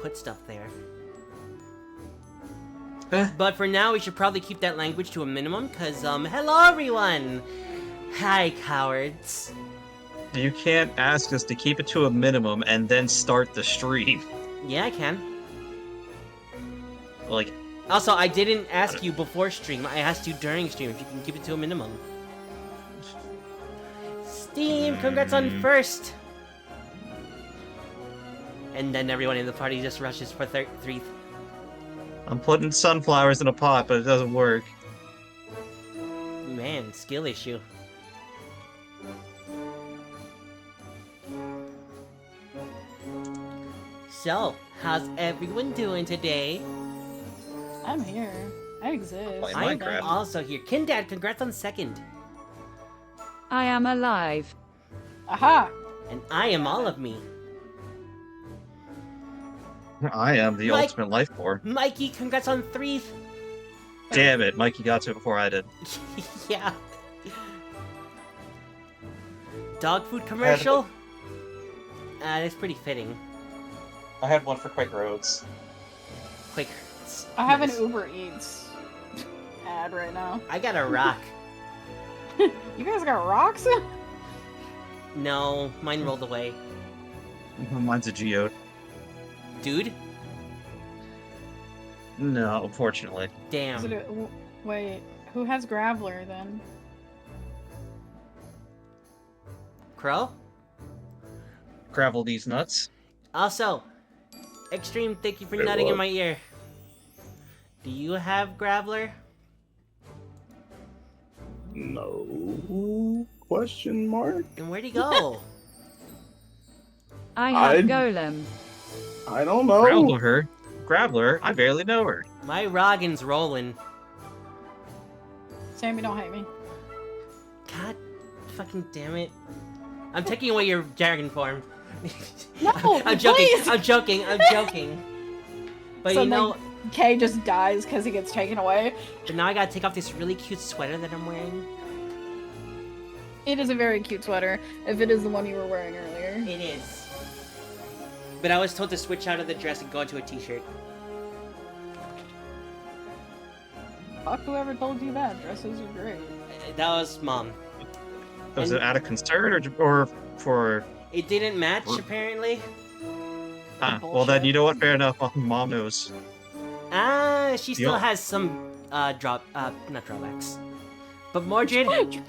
put stuff there. But for now, we should probably keep that language to a minimum, because, hello everyone! Hi, cowards. You can't ask us to keep it to a minimum and then start the stream. Yeah, I can. Like... Also, I didn't ask you before stream, I asked you during stream if you can keep it to a minimum. Steam, congrats on first! And then everyone in the party just rushes for 3rd. I'm putting sunflowers in a pot, but it doesn't work. Man, skill issue. So, how's everyone doing today? I'm here. I exist. I'm also here. Kindad, congrats on 2nd. I am alive. Aha! And I am all of me. I am the ultimate life form. Mikey, congrats on 3th. Damn it, Mikey got to it before I did. Yeah. Dog food commercial? That's pretty fitting. I had one for Quaker Oats. Quaker. I have an Uber Eats ad right now. I got a rock. You guys got rocks? No, mine rolled away. Mine's a geode. Dude? No, unfortunately. Damn. Wait, who has Graveler then? Crow? Gravel these nuts. Also, Extreme, thank you for nutting in my ear. Do you have Graveler? No question mark. And where'd he go? I have Golem. I don't know. Graveler, I barely know her. My Roggen's rolling. Sammy, don't hate me. God fucking damn it. I'm taking away your dragon form. No, I'm joking, please! I'm joking. But So you know... Kay just dies because he gets taken away. But now I gotta take off this really cute sweater that I'm wearing. It is a very cute sweater, if it is the one you were wearing earlier. It is. But I was told to switch out of the dress and go into a t-shirt. Fuck whoever told you that. Dresses are great. That was Mom. Was it out of concern or for... It didn't match, apparently. Well then, you know what? Fair enough. Mom knows. She still has some, not drawbacks. But Mordred,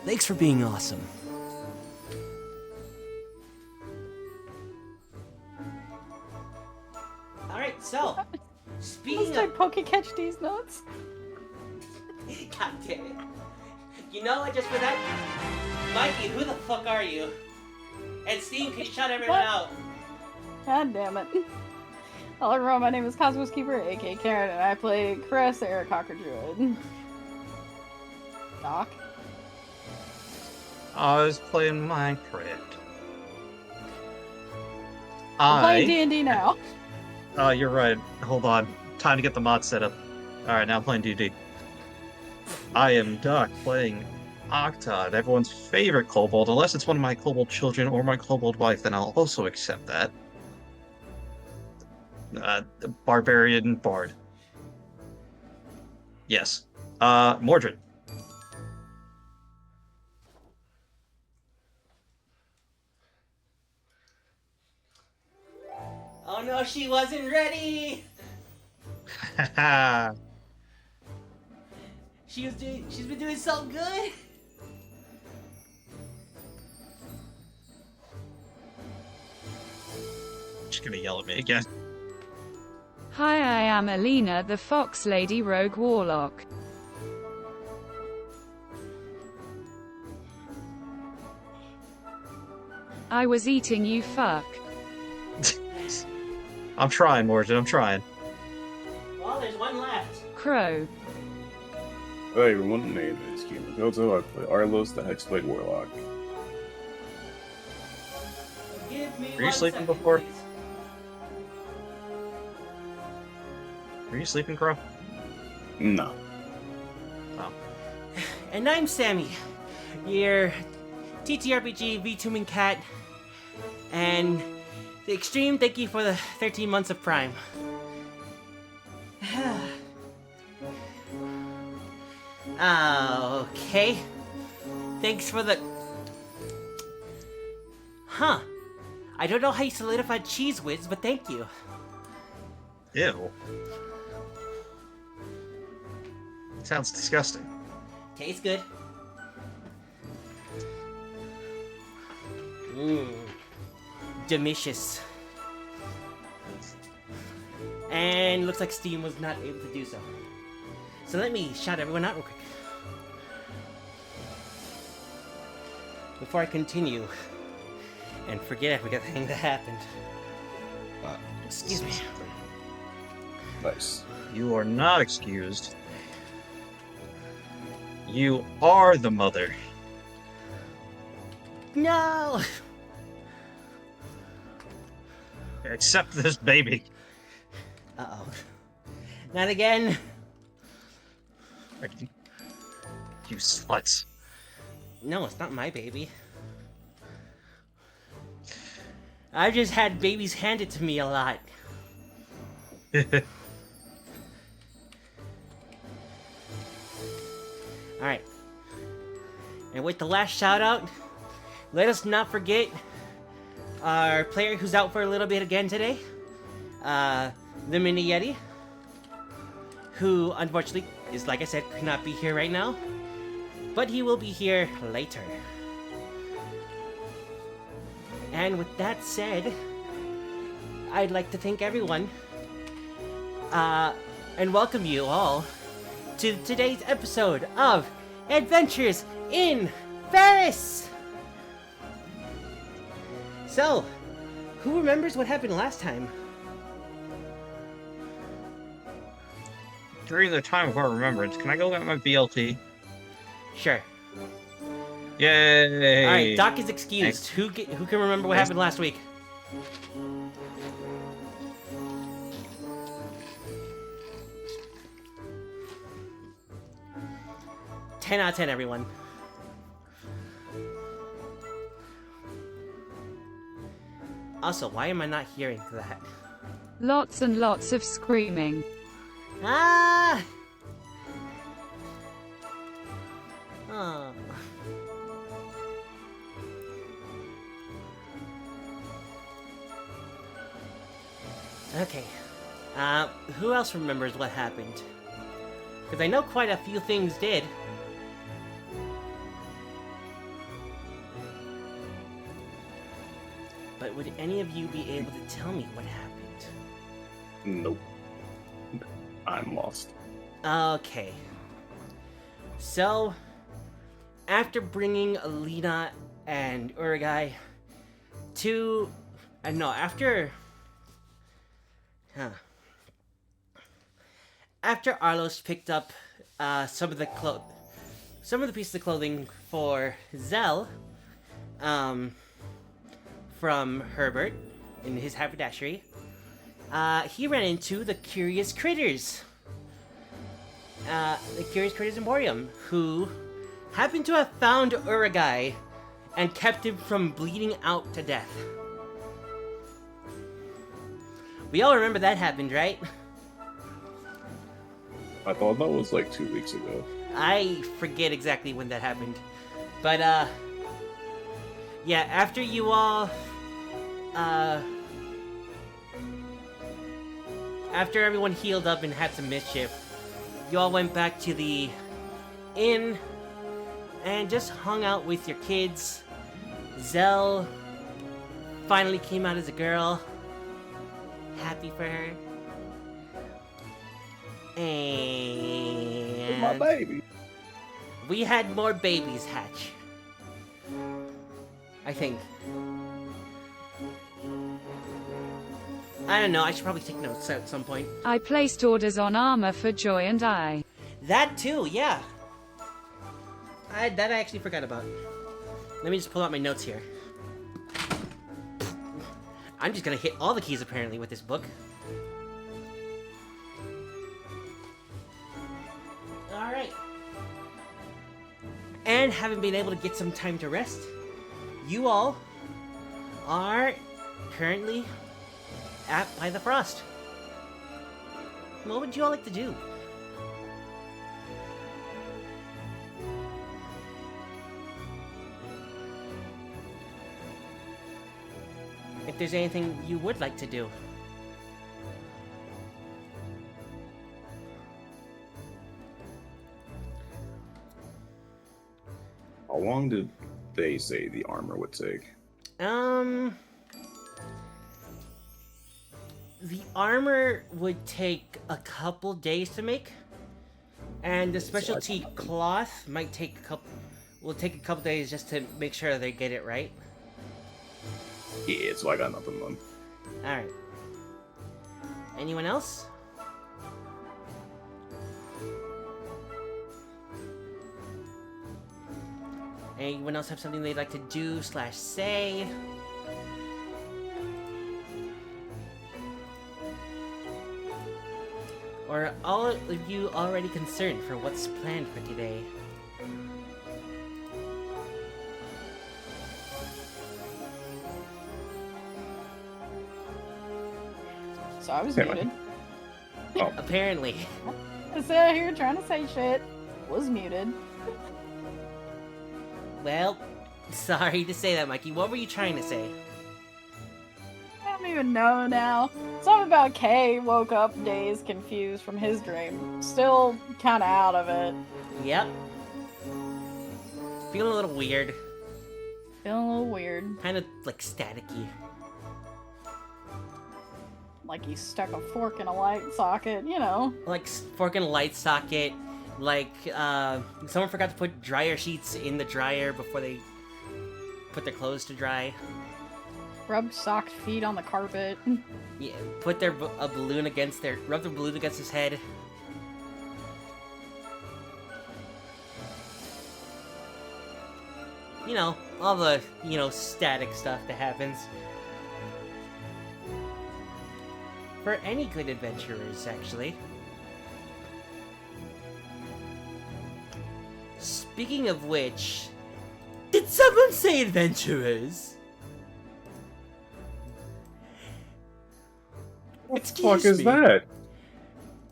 thanks for being awesome. Alright, so, speaking Must I Poke-catch these nuts? God damn it. You know, I just for that... Mikey, who the fuck are you? And Steam, can you shout everyone out? God damn it. Hello everyone, my name is Cosmos Keeper, aka Karen, and I play Chris, Eric Hawker Druid. Doc? I was playing Minecraft. I'm playing D&D now. Oh, you're right. Hold on. Time to get the mod set up. Alright, now I'm playing D&D. I am Doc, playing Octod, everyone's favorite kobold. Unless it's one of my kobold children or my kobold wife, then I'll also accept that. Barbarian Bard. Yes. Mordred. Oh no, she wasn't ready! Haha. She's been doing so good! She's gonna yell at me again. Hi, I am Alina, the Fox Lady Rogue Warlock. I was eating you, fuck. I'm trying, Mordred, I'm trying. Well, there's one left. Crow. Hey everyone, my name is KiryuMakoto. I play Arlos, the Hexblade Warlock. Give me Were you sleeping second, before? please. Are you sleeping, Crow? No. Oh. And I'm Sammy, your TTRPG VTuber cat, and The Extreme, thank you for the 13 months of Prime. Okay. Thanks for the... Huh. I don't know how you solidified Cheese Whiz, but thank you. Ew. Sounds disgusting. Tastes good. Mmm. Delicious. And looks like Steam was not able to do so. So let me shout everyone out real quick. Before I continue and forget everything that happened. Excuse me. Nice. You are not excused. You are the mother. No! Accept this baby. Uh-oh. Not again. You sluts. No, it's not my baby. I've just had babies handed to me a lot. Alright. And with the last shout out, let us not forget our player who's out for a little bit again today. The Mini Yeti. Who, unfortunately, is, like I said, could not be here right now. But he will be here later. And with that said, I'd like to thank everyone. And welcome you all to today's episode of Adventures in Farris! So, who remembers what happened last time? During the time of our remembrance, can I go get my BLT? Sure. Yay! Alright, Doc is excused. Who can remember what happened last week? Ten out of 10, everyone. Also, why am I not hearing that? Lots and lots of screaming. Ah! Oh. Okay. Who else remembers what happened? Because I know quite a few things did. But would any of you be able to tell me what happened? Nope. I'm lost. Okay. So, after bringing Alina and Uragai to... after Arlos picked up some of the pieces of clothing for Zell, from Herbert in his haberdashery, he ran into the Curious Critters. The Curious Critters Emporium, who happened to have found Uragai and kept him from bleeding out to death. We all remember that happened, right? I thought that was like 2 weeks ago. I forget exactly when that happened. But, yeah, after you all, after everyone healed up and had some mischief, you all went back to the inn and just hung out with your kids. Zell finally came out as a girl. Happy for her. And My baby. we had more babies hatch. I think. I don't know, I should probably take notes at some point. I placed orders on armor for Joy and I. That too, yeah. That I actually forgot about. Let me just pull out my notes here. I'm just gonna hit all the keys apparently with this book. Alright. And having been able to get some time to rest, you all are currently by the frost. What would you all like to do? If there's anything you would like to do. How long did they say the armor would take? The armor would take a couple days to make, and the specialty cloth might take will take a couple days just to make sure they get it right. Yeah, so I got nothing done. Alright. Anyone else? Anyone else have something they'd like to do / say? Or are all of you already concerned for what's planned for today? So I was Yeah. muted. Apparently. I sat here trying to say shit. Was muted. Well, sorry to say that, Mikey. What were you trying to say? I don't even know now. Something about Kay woke up dazed, confused from his dream. Still kind of out of it. Yep. Feeling a little weird. Feeling a little weird. Kind of like staticky. Like he stuck a fork in a light socket, you know. Like fork in a light socket. Like, someone forgot to put dryer sheets in the dryer before they put their clothes to dry. Rubbed socked feet on the carpet. Yeah, put their balloon against rub the balloon against his head. You know, all the, static stuff that happens. For any good adventurers, actually. Speaking of which, did someone say adventurers? What the fuck is me. that?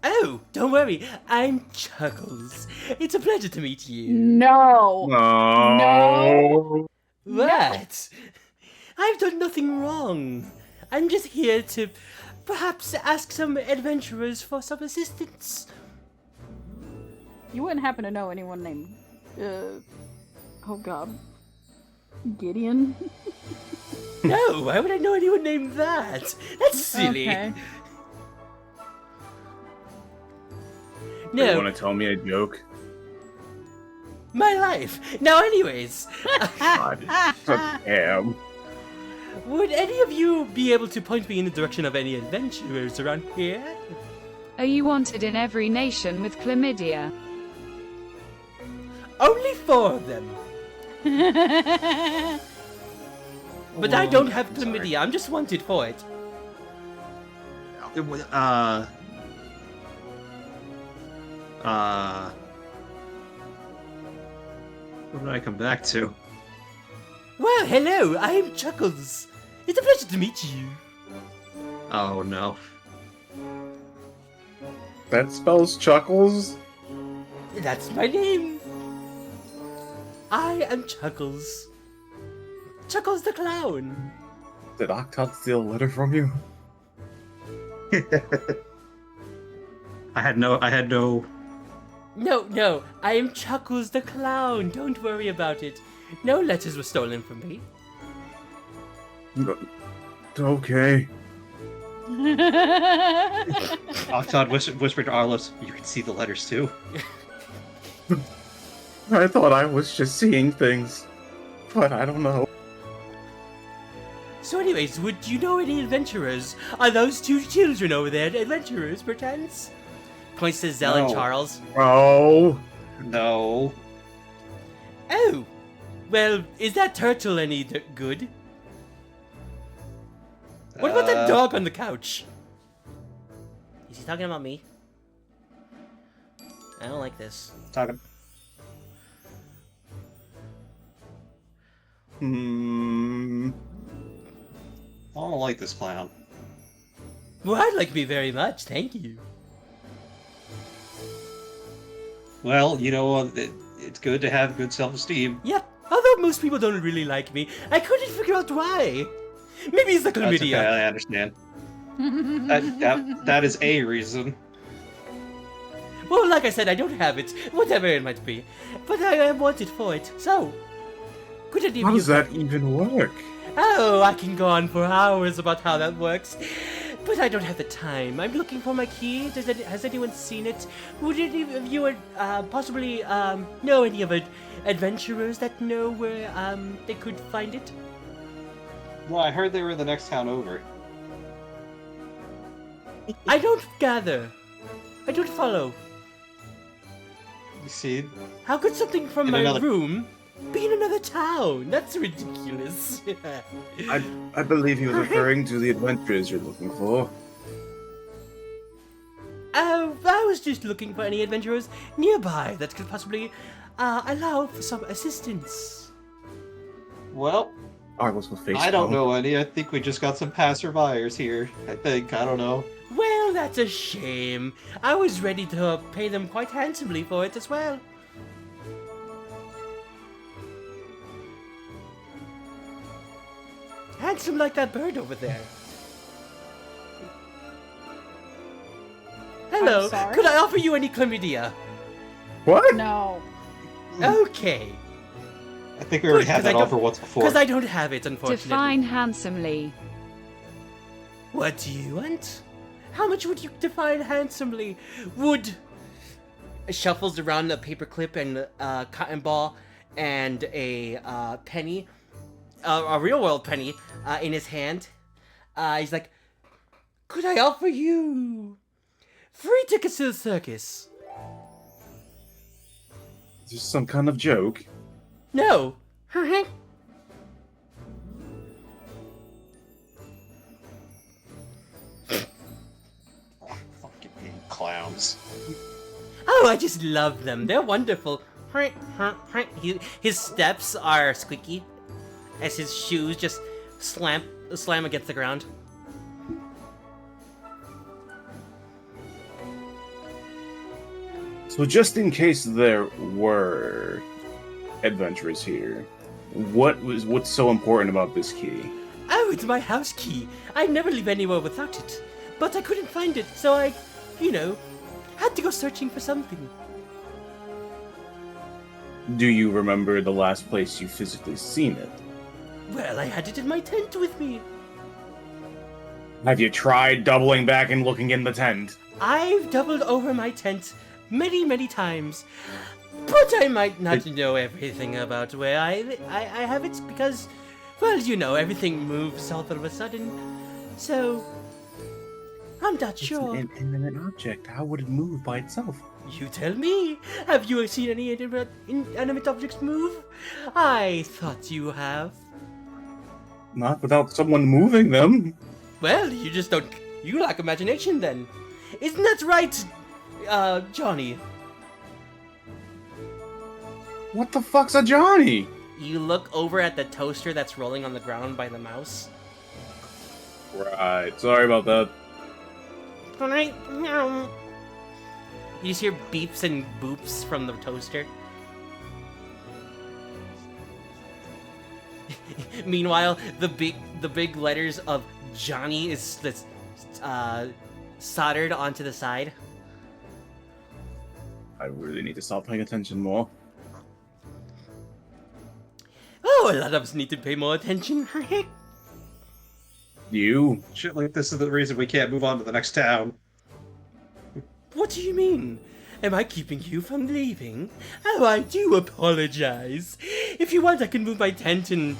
Oh, don't worry, I'm Chuckles. It's a pleasure to meet you. No! No. What? I've done nothing wrong. I'm just here to perhaps ask some adventurers for some assistance. You wouldn't happen to know anyone named, oh god, Gideon? No, why would I know anyone named that? That's silly. Okay. You No, want to tell me a joke? my life. Now, anyways, God, damn. would any of you be able to point me in the direction of any adventurers around here? Are you wanted in every nation with chlamydia? Only 4 of them. But I don't have chlamydia. I'm just wanted for it. What did I come back to? Well, hello. I am Chuckles. It's a pleasure to meet you. Oh no. That spells Chuckles? That's my name. I am Chuckles. Chuckles the clown. Did Octot steal a letter from you? I had no. No, I am Chuckles the clown. Don't worry about it. No letters were stolen from me. Okay. Octod whispered to Arlos, "You can see the letters too." I thought I was just seeing things, but I don't know. So anyways, would you know any adventurers? Are those 2 children over there adventurers, perchance? Points to Zell and No. Charles. Oh, No. Oh! Well, is that turtle any good? What about that dog on the couch? Is he talking about me? I don't like this. Talking. I don't like this clown. Well, I like me very much, thank you. Well, you know, it's good to have good self-esteem. Yep, although most people don't really like me, I couldn't figure out why. Maybe it's the That's okay, chlamydia. I understand. That is a reason. Well, like I said, I don't have it, whatever it might be. But I am wanted for it, so... Could any of How you... does that even work? Oh, I can go on for hours about how that works. But I don't have the time. I'm looking for my key. Has anyone seen it? Would any of you possibly know any of adventurers that know where they could find it? Well, I heard they were the next town over. I don't gather. I don't follow. You see? How could something from In my another- room be in another town? That's ridiculous. I believe he was referring to the adventurers you're looking for. I was just looking for any adventurers nearby that could possibly allow for some assistance. Well, Argos will face I don't palm. know any. I think we just got some passerbyers here. I don't know. Well, that's a shame. I was ready to pay them quite handsomely for it as well. Handsome like that bird over there. Hello, I'm sorry? could I offer you any chlamydia? What? No. Okay, I think we already Good, had 'cause that I don't- offer once before. because I don't have it, unfortunately. Define handsomely. What do you want? How much would you define handsomely? Would... Shuffles around a paperclip and a cotton ball and a penny, a real world penny, in his hand. He's like, could I offer you free tickets to the circus? Is this some kind of joke? No. Fucking hate clowns. Oh, I just love them. They're wonderful. His steps are squeaky as his shoes just slam against the ground. So just in case there were adventurers here, what's so important about this key? Oh, it's my house key. I never leave anywhere without it. But I couldn't find it, so I, had to go searching for something. Do you remember the last place you physically seen it? Well, I had it in my tent with me. Have you tried doubling back and looking in the tent? I've doubled over my tent many, many times. But I might not know everything about where I have it because, well, everything moves all of a sudden. So, I'm not sure. It's an inanimate object. How would it move by itself? You tell me. Have you seen any inanimate objects move? I thought you have. Not without someone moving them. Well, you just don't... You lack imagination, then. Isn't that right, Johnny? What the fuck's a Johnny? You look over at the toaster that's rolling on the ground by the mouse. Right. Sorry about that. You just hear beeps and boops from the toaster. Meanwhile, the big letters of Johnny is soldered onto the side. I really need to stop paying attention more. Oh, a lot of us need to pay more attention. You? Shit like this is the reason we can't move on to the next town. What do you mean? Am I keeping you from leaving? Oh, I do apologize. If you want, I can move my tent in,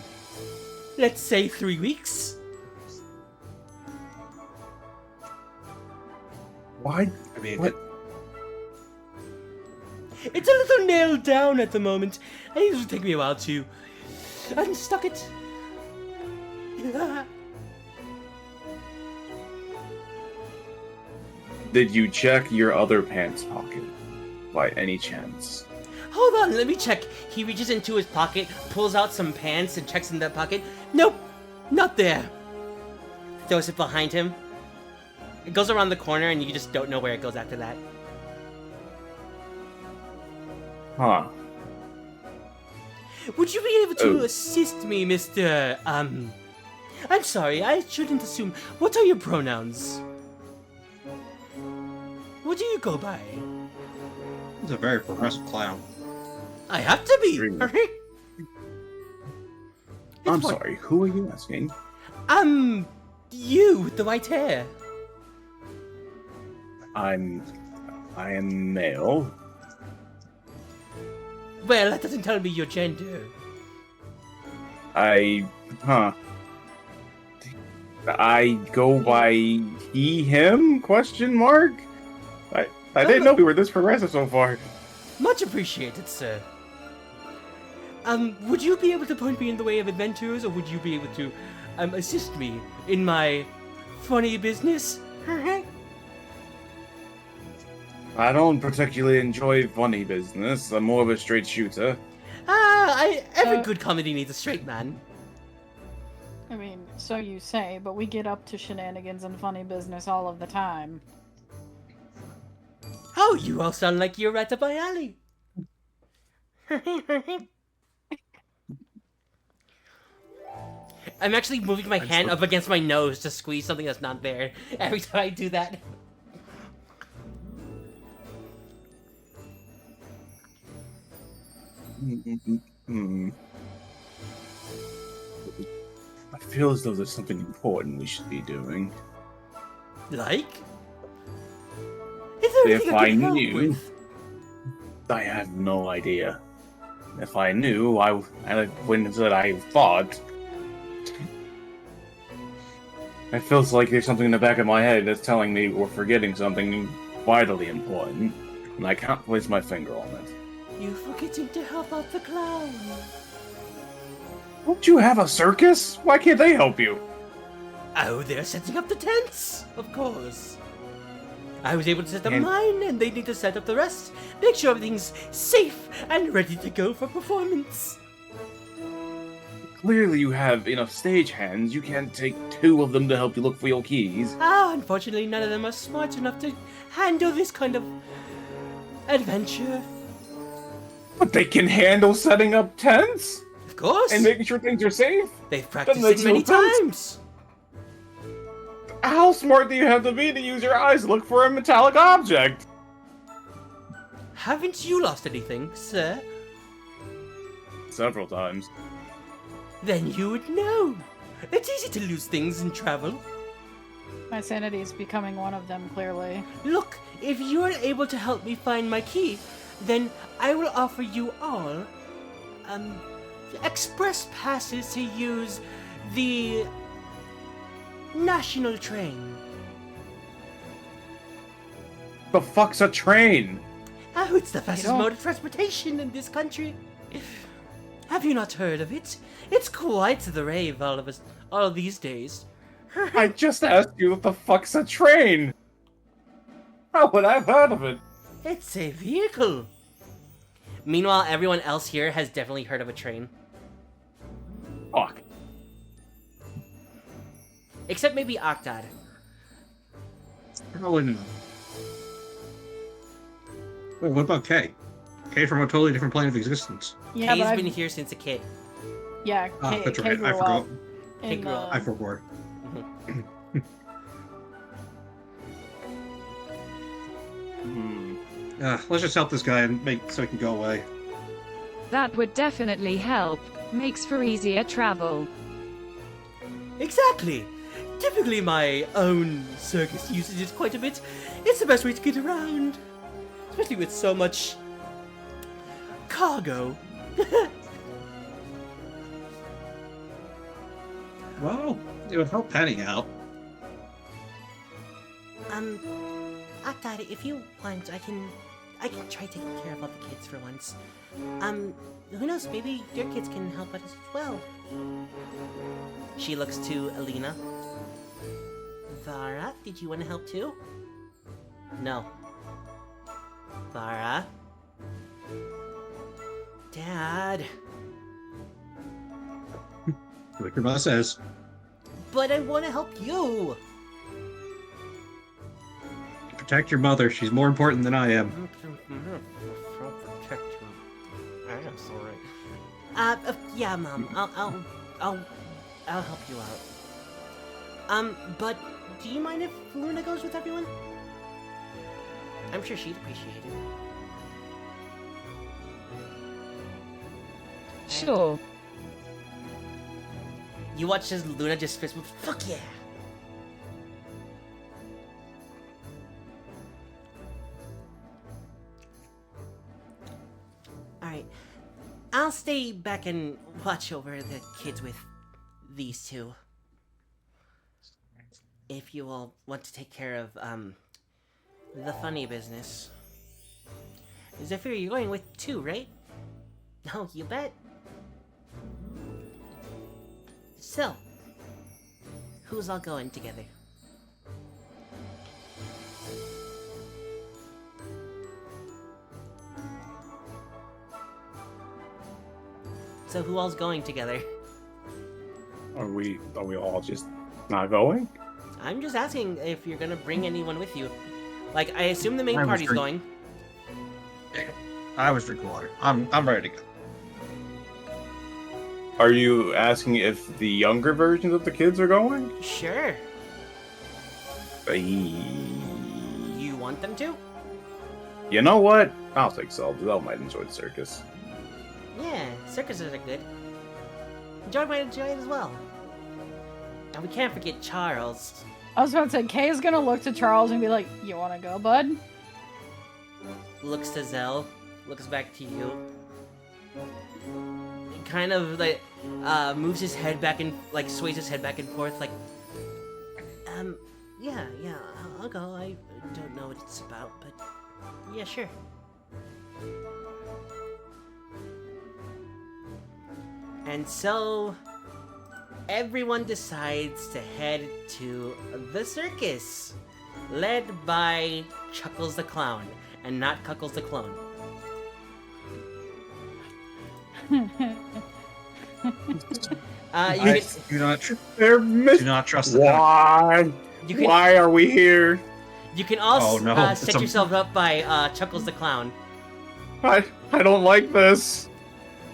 let's say, 3 weeks. Why? I mean, What? It's a little nailed down at the moment, and it will take me a while to unstuck it. Did you check your other pants pocket? By any chance? Hold on, let me check. He reaches into his pocket, pulls out some pants, and checks in that pocket. Nope, not there. throws it behind him. It goes around the corner, and you just don't know where it goes after that. Huh. Would you be able to Oh. assist me, Mr. I'm sorry, I shouldn't assume. What are your pronouns? What do you go by? He's a very progressive clown. I have to be. Really? I'm It's fine. sorry, who are you asking? You with the white hair. I am male. Well, that doesn't tell me your gender. Huh. I go by he, him? Question mark? I didn't know we were this progressive so far. Much appreciated, sir. Would you be able to point me in the way of adventures, or would you be able to, assist me in my funny business? I don't particularly enjoy funny business. I'm more of a straight shooter. Every good comedy needs a straight man. I mean, so you say, but we get up to shenanigans and funny business all of the time. Oh, you all sound like you're right up my alley. I'm actually moving my hand up against my nose to squeeze something that's not there every time I do that. I feel as though there's something important we should be doing. Like? Is there If anything I can help knew- with? I have no idea. If I knew, I wouldn't have said I thought. It feels like there's something in the back of my head that's telling me we're forgetting something vitally important, and I can't place my finger on it. You're forgetting to help out the clown. Don't you have a circus? Why can't they help you? Oh, they're setting up the tents, of course. I was able to set up And- mine, and they need to set up the rest. Make sure everything's safe and ready to go for performance. Clearly you have enough stage hands. You can't take two of them to help you look for your keys. Unfortunately, none of them are smart enough to handle this kind of adventure. But they can handle setting up tents Of course, and making sure things are safe. they've practiced makes it many no sense. times. How smart do you have to be to use your eyes to look for a metallic object? Haven't you lost anything, sir? Several times. Then you would know. It's easy to lose things in travel. My sanity is becoming one of them, clearly. Look, if you are able to help me find my key, then I will offer you all, express passes to use the national train. The fuck's a train? Oh, it's the fastest don't- mode of transportation in this country. Have you not heard of it? It's quite the rave all of these days. I just asked you what the fuck's a train? How would I have heard of it? It's a vehicle. Meanwhile, everyone else here has definitely heard of a train. Fuck. Except maybe Octad. Probably not. Wait, what about Kay? Kay from a totally different plane of existence. Yeah, Kay's but been I've, here since a kid. yeah, Ah, Kay, that's Kay right. grew I forgot. up Kay in grew up. the- I forgot. Let's just help this guy and make so he can go away. That would definitely help. Makes for easier travel. Exactly. Typically, my own circus uses it quite a bit. It's the best way to get around, especially with so much cargo. Well, it would help Penny out. Octad, if you want, I can try taking care of all the kids for once. Who knows? Maybe your kids can help us as well. She looks to Alina. Vara, did you want to help too? No. Vara? Dad? Like your boss says. but I want to help you. Protect your mother. She's more important than I am. Protect you. I am sorry. Yeah, Mom. I'll help you out. But do you mind if Luna goes with everyone? I'm sure she'd appreciate it. Sure. You watch as Luna just fist moves. Fuck yeah! Alright. I'll stay back and watch over the kids with these two. If you all want to take care of, the funny business. Zephyr, you're going with two, right? Oh, you bet. So, who's all going together? So who all's going together? Are we all just not going? I'm just asking if you're gonna bring anyone with you. Like, I assume the main I was party's drink- going. I was drinking water. I'm ready to go. Are you asking if the younger versions of the kids are going? Sure. You You want them to? know what? I'll take Zell might enjoy the circus. Yeah, circuses are good. George might enjoy it as well. And we can't forget Charles. I was about to say, Kay is gonna look to Charles and be like, "You wanna go, bud?" Looks to Zell. Looks back to you. Kind of like moves his head back and like sways his head back and forth like yeah, I'll go. I don't know what it's about, but yeah, sure. And so everyone decides to head to the circus, led by Chuckles the Clown and not Cuckles the Clone. I do not They're do not trust the duck. Why? You can Why are we here? you can also Oh, no, it's set a- yourself up by Chuckles the Clown. I don't like this.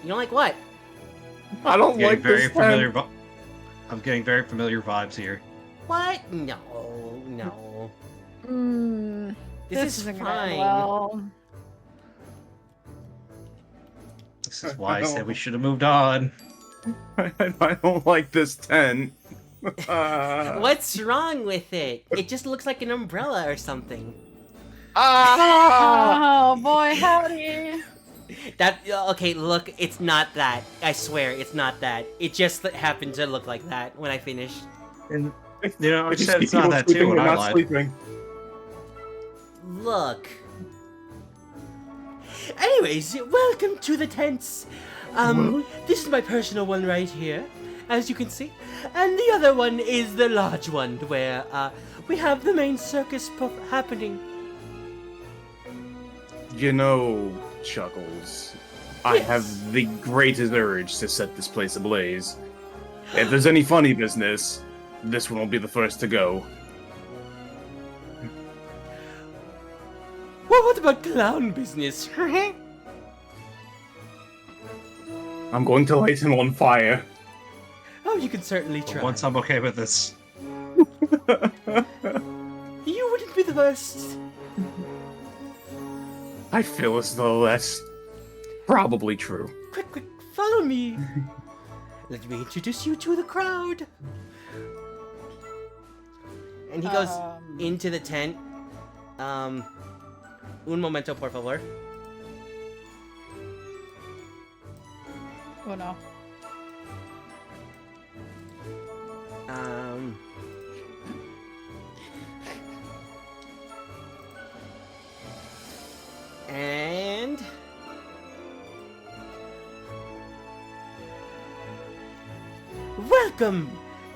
You don't like what? I don't Getting like very this. familiar. I'm getting very familiar vibes here. What? No. This is isn't going fine. well. This is why I said we should have moved on. I don't like this tent. What's wrong with it? It just looks like an umbrella or something. Ah! Oh boy, howdy! That okay? Look, it's not that. I swear, it's not that. It just happened to look like that when I finished. And you know, I Just said it's not people that sleeping too when and I not lied. sleeping. Look. Anyways, welcome to the tents. This is my personal one right here, as you can see, and the other one is the large one where we have the main circus happening. You know, Chuckles, I Yes. have the greatest urge to set this place ablaze. If there's any funny business, this one will be the first to go. Well, what about clown business? I'm going to light him on fire. Oh, you can certainly But try. once I'm okay with this, You wouldn't be the first. I feel as though that's probably true. Quick, follow me. Let me introduce you to the crowd. And he goes into the tent. Un momento, por favor. Oh no. And welcome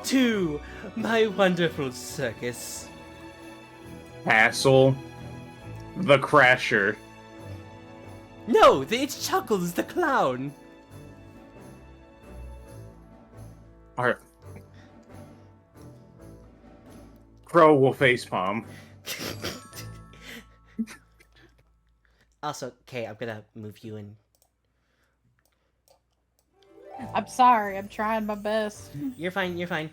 to my wonderful circus. Hassle. The Crasher. No, it's Chuckles the Clown. Crow will facepalm. Also, Kay, I'm gonna move you in. I'm sorry, I'm trying my best. You're fine, you're fine.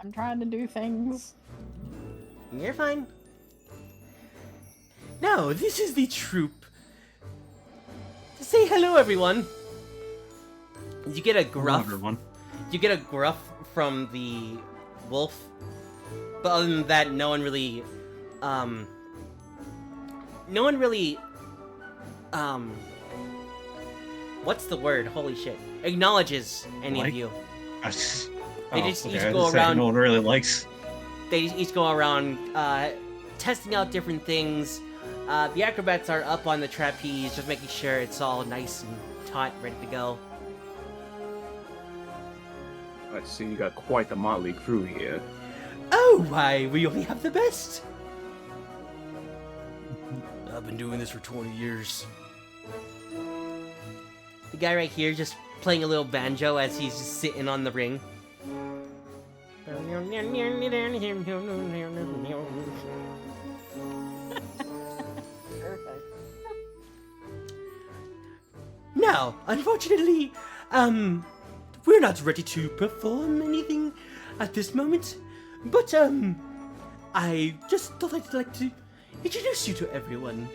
I'm trying to do things. You're fine. Now, this is the troop. Say hello, everyone. You get a gruff. Hello, everyone. You get a gruff from the wolf, but other than that, no one really, what's the word? Holy shit! Acknowledges any of you. They just each go around. No one really likes. They each go around testing out different things. The acrobats are up on the trapeze, just making sure it's all nice and taut, ready to go. Let's see, you got quite the motley crew here. Oh, why, we only have the best. I've been doing this for 20 years. The guy right here just playing a little banjo as he's just sitting on the ring. Perfect. Now, unfortunately, we're not ready to perform anything at this moment, but, I just thought I'd like to introduce you to everyone.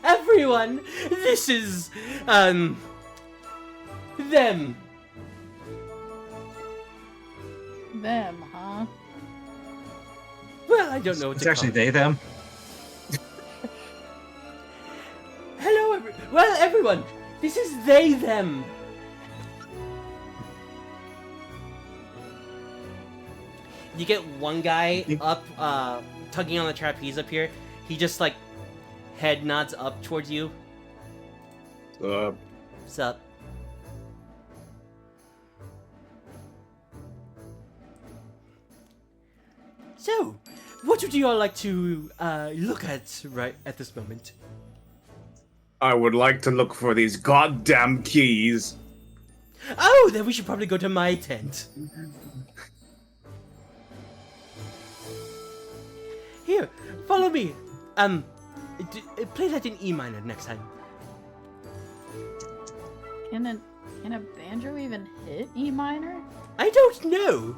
Everyone, this is, them. Them, huh? Well, I don't know what It's to actually call it. they, them. Hello, well, everyone, this is they, them. You get one guy up, tugging on the trapeze up here. He just, like, head nods up towards you. What's up? So, what would you all like to, look at right at this moment? I would like to look for these goddamn keys. Oh, then we should probably go to my tent. Here, follow me. Play that in E minor next time. Can a banjo even hit E minor? I don't know.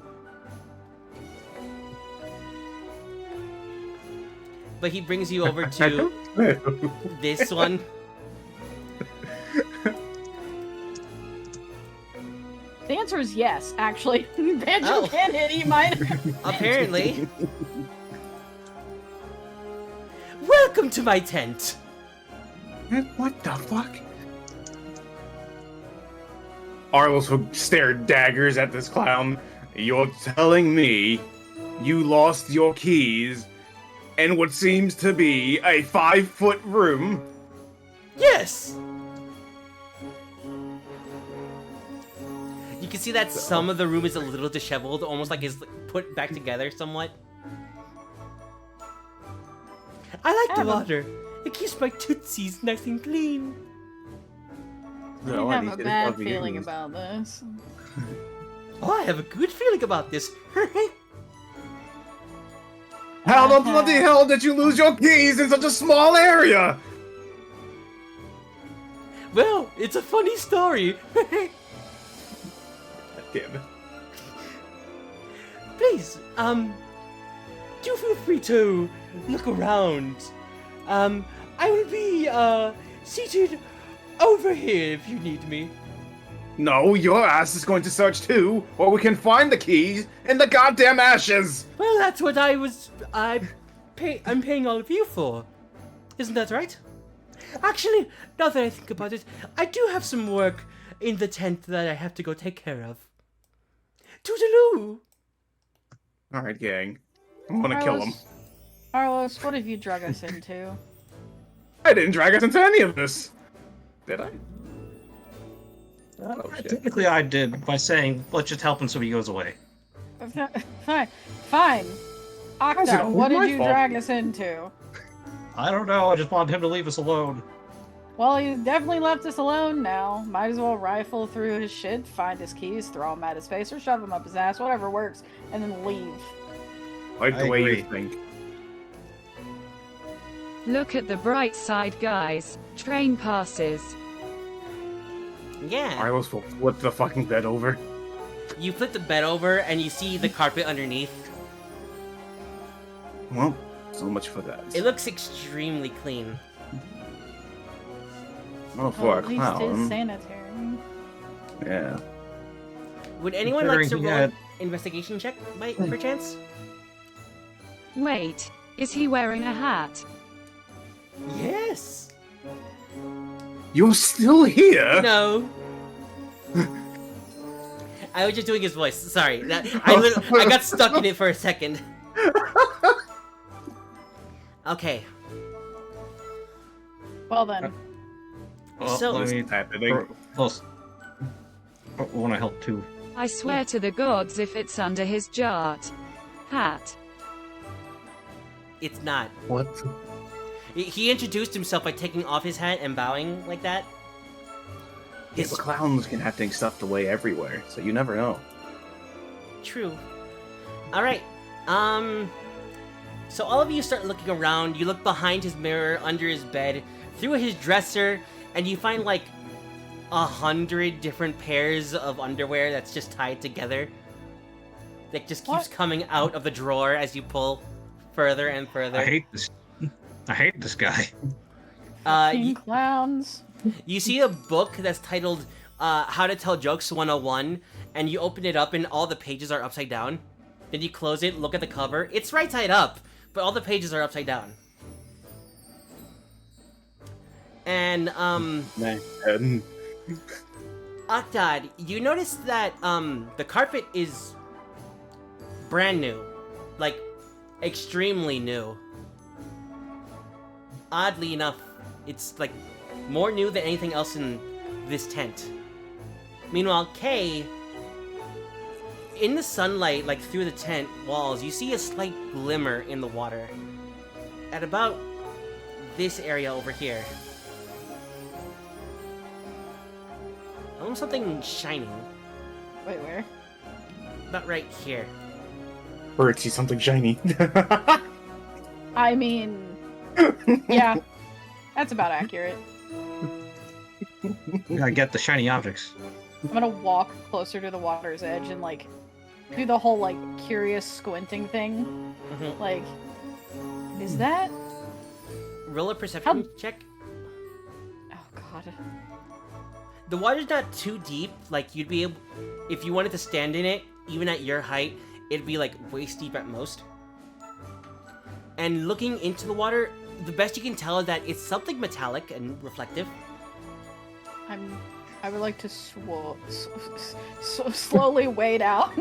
But he brings you over to this one. The answer is yes, actually. Banjo Oh. can hit E minor. Apparently. Welcome to my tent. What the fuck? Arlos will stare daggers at this clown. You're telling me you lost your keys in what seems to be a 5-foot room? Yes. You can see that some of the room is a little disheveled, almost like it's put back together somewhat. I like the water. It keeps my tootsies nice and clean. No, I I have need a to bad fucking feeling use- about this. Oh, I have a good feeling about this. How the bloody hell did you lose your keys in such a small area? Well, it's a funny story. Damn it. Please, do feel free to look around. I will be, seated over here if you need me. No, your ass is going to search too, or we can find the keys in the goddamn ashes! Well, that's what I'm paying all of you for. Isn't that right? Actually, now that I think about it, I do have some work in the tent that I have to go take care of. Toodaloo! Alright, gang. I'm gonna kill him. Arlos, what have you drug us into? I didn't drag us into any of this! Did I? Oh, shit. Technically, I did by saying, let's just help him so he goes away. Fine. Fine. How's it Octa, always what did my you fault? drag us into? I don't know, I just wanted him to leave us alone. Well, he's definitely left us alone now. Might as well rifle through his shit, find his keys, throw them at his face, or shove them up his ass, whatever works, and then leave. Like I the way agree. you think. Look at the bright side, guys. Train passes. Yeah. Arlos will flip the fucking bed over. You flip the bed over and you see the carpet underneath. Well, so much for that. It looks extremely clean. Oh, for Well, a at least it's clown. sanitary. Yeah. Would anyone like to Considering he roll had- an investigation check by perchance? Wait, is he wearing a hat? Yes. You're still here? No. I was just doing his voice. Sorry. I got stuck in it for a second. Okay. Well then, Well, So- let me What's happening? close. I want to help too. I swear to the gods if it's under his jart. Hat. It's not. What? He introduced himself by taking off his hat and bowing like that. Yeah, His but clowns can have things stuffed away everywhere, so you never know. True. Alright. So all of you start looking around. You look behind his mirror, under his bed, through his dresser, and you find like 100 different pairs of underwear that's just tied together. That just keeps What? coming out of the drawer as you pull further and further. I hate this. I hate this guy. fucking clowns. You see a book that's titled How to Tell Jokes 101, and you open it up and all the pages are upside down. Then you close it, look at the cover. It's right side up, but all the pages are upside down. And, Man. Octad, you notice that, the carpet is brand new. Like, extremely new. Oddly enough, it's, like, more new than anything else in this tent. Meanwhile, Kay, in the sunlight, like, through the tent walls, you see a slight glimmer in the water. At about this area over here. Almost something shining. Wait, where? About right here. Bird, see something shiny. I mean, yeah, that's about accurate. I get the shiny objects. I'm gonna walk closer to the water's edge and like do the whole like curious squinting thing. Mhm. Like, is that? Roll a perception check. Oh god. The water's not too deep. Like, you'd be able... If you wanted to stand in it, even at your height, it'd be, like, waist deep at most. And looking into the water, the best you can tell is that it's something metallic and reflective. I would like to slowly wade out.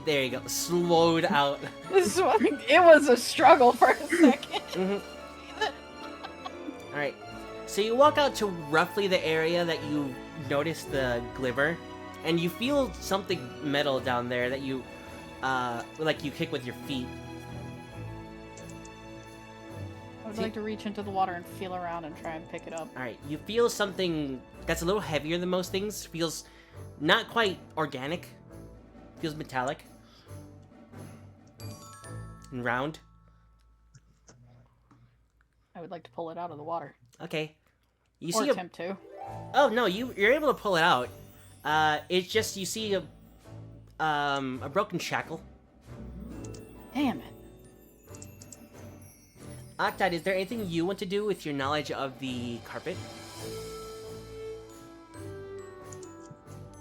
There you go. Slowed out. It was a struggle for a second. Mhm. Alright. So you walk out to roughly the area that you notice the glimmer, and you feel something metal down there that you, like you kick with your feet. I would like to reach into the water and feel around and try and pick it up. Alright, you feel something that's a little heavier than most things. Feels not quite organic. Feels metallic. And round. I would like to pull it out of the water. Okay. You Or see a... attempt to. Oh, no, you're able to pull it out. It's just you see a broken shackle. Damn it. Octad, is there anything you want to do with your knowledge of the carpet?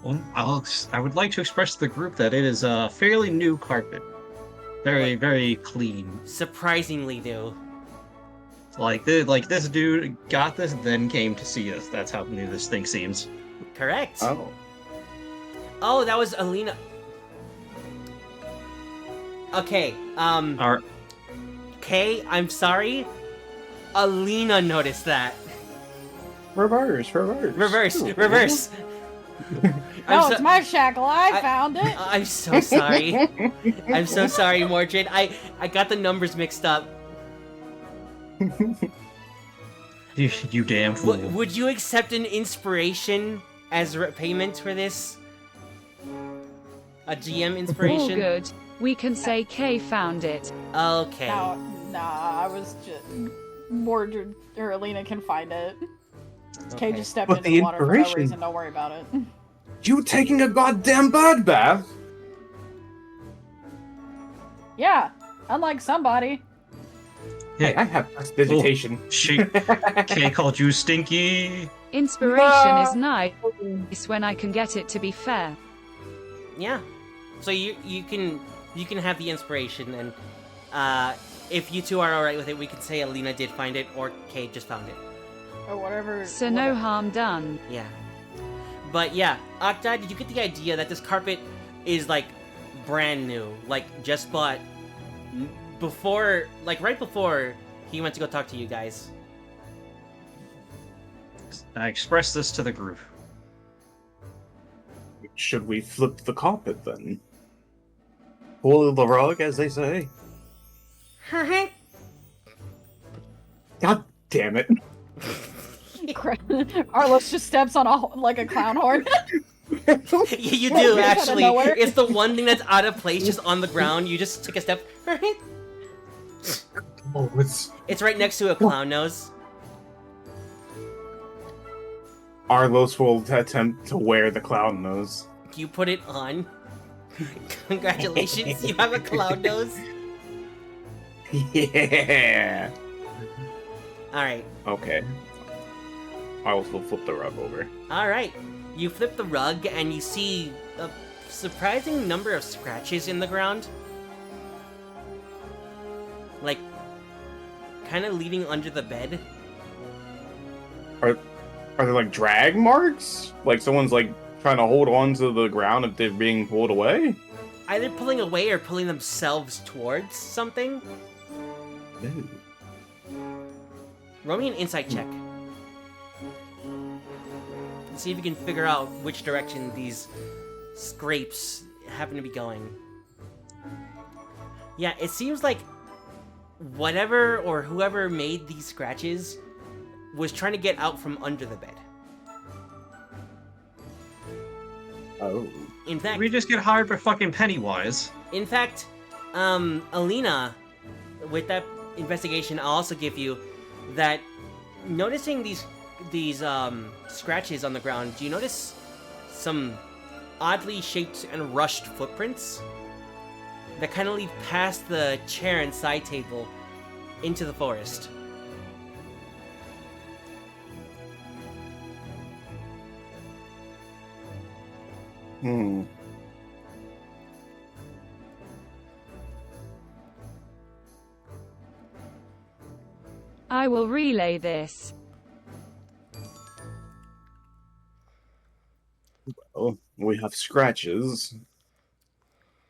Well, I would like to express to the group that it is a fairly new carpet. Very, very clean. Surprisingly new. Like this dude got this, then came to see us. That's how new this thing seems. Correct. Oh. Oh, that was Alina. Okay, Our Kay, I'm sorry. Alina noticed that. Reverse. Reverse. Ooh. Reverse. No, it's my shackle. I found it. I'm so sorry. I'm so sorry, Mordred. I got the numbers mixed up. you damn fool. Would you accept an inspiration as payment for this? A GM All inspiration? good. We can say Kay found it. Okay. No, nah, I was just Mordred or Alina can find it. Kay just stepped But into the the water for no inspiration- reason. Don't worry about it. You taking a goddamn bird bath? Yeah, unlike somebody. Hey, I have vegetation. Kay called you stinky. Inspiration is nice when I can get it, to be fair. Yeah. So you can have the inspiration, and if you two are alright with it, we can say Alina did find it, or Kay just found it. Or whatever. So no harm done. Yeah. But yeah, Octa, did you get the idea that this carpet is like brand new, like just bought before, like right before he went to go talk to you guys? I expressed this to the group. Should we flip the carpet then? Pull the rug, as they say. God damn it. Arlos just steps on a clown horn. You do, Out of actually. nowhere. It's the one thing that's out of place, just on the ground. You just take a step. Oh, it's It's right next to a clown nose. Arlos will attempt to wear the clown nose. You put it on. Congratulations, you have a clown nose. Yeah. Alright, Okay. Arlos will flip the rug over. alright. You flip the rug and you see a surprising number of scratches in the ground. Like, kind of leading under the bed. Are there like drag marks? Like someone's like trying to hold on to the ground if they're being pulled away? Either pulling away or pulling themselves towards something. Ooh. Roll me an insight check. See if you can figure out which direction these scrapes happen to be going. Yeah, it seems like whatever or whoever made these scratches was trying to get out from under the bed. Oh. In fact, We just get hired by fucking Pennywise. Alina, with that investigation, I'll also give you that noticing these scratches on the ground, do you notice some oddly shaped and rushed footprints that kind of lead past the chair and side table into the forest? Hmm. I will relay this. Well, we have scratches.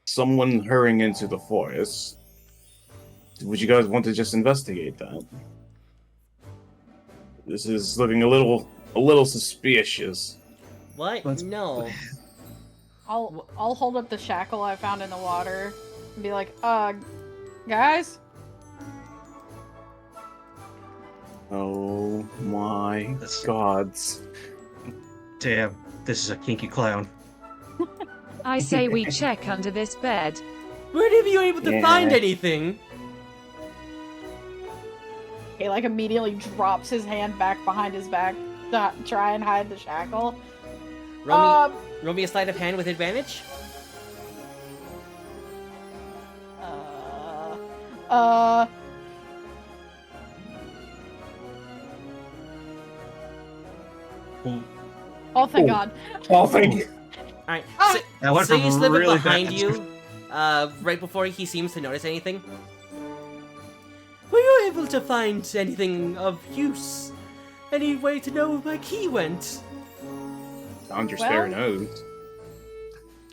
Someone hurrying into the forest. Would you guys want to just investigate that? This is looking a little suspicious. What? Let's- No. I'll hold up the shackle I found in the water and be like, guys? Oh my That's- gods. Damn, this is a kinky clown. I say we check under this bed. Where have you able to Yeah. find anything? He immediately drops his hand back behind his back to try and hide the shackle. Roll me a sleight of hand with advantage. Oh, thank Oh. God. Oh, thank you. Alright, Ah! so, That went so from you slip it really behind bad you, right before he seems to notice anything. Were you able to find anything of use? Any way to know where Key went? Found your spare Well- nose.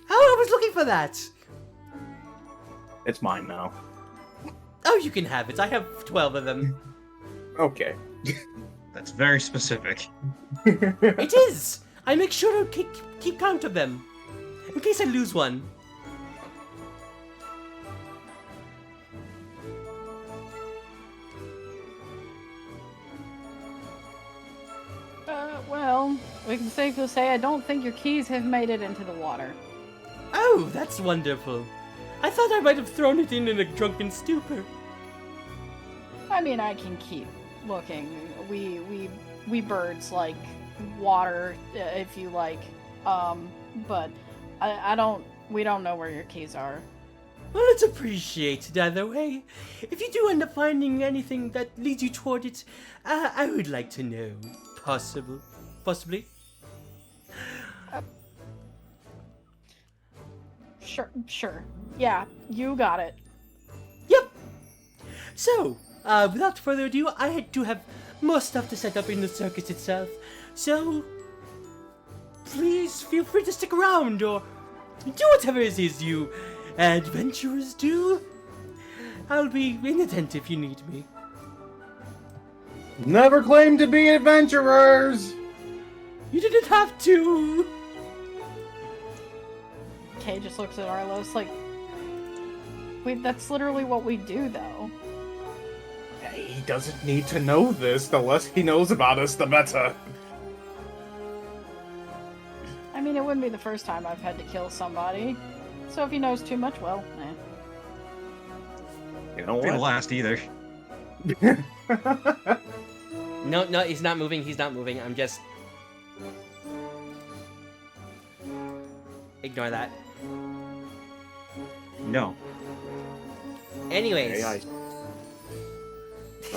Oh, I was looking for that! It's mine now. Oh, you can have it. I have 12 of them. Okay. That's very specific. It is! I make sure to keep count of them. In case I lose one. Well, we can safely say I don't think your keys have made it into the water. Oh, that's wonderful. I thought I might have thrown it in a drunken stupor. I mean, I can keep looking. We birds like water, if you like. But we don't know where your keys are. Well, it's appreciated either way. If you do end up finding anything that leads you toward it, I would like to know. Possibly. Sure. Yeah, you got it. Yep. So, without further ado, I do have more stuff to set up in the circus itself. So, please feel free to stick around or do whatever it is you adventurers do. I'll be in the tent if you need me. Never claimed to be adventurers! You didn't have to. Kay just looks at Arlos like, wait, that's literally what we do, though. He doesn't need to know this. The less he knows about us, the better. I mean, it wouldn't be the first time I've had to kill somebody. So if he knows too much, well, You know Be the what? last either. No, he's not moving. He's not moving. I'm just... Ignore that. No. Anyways. I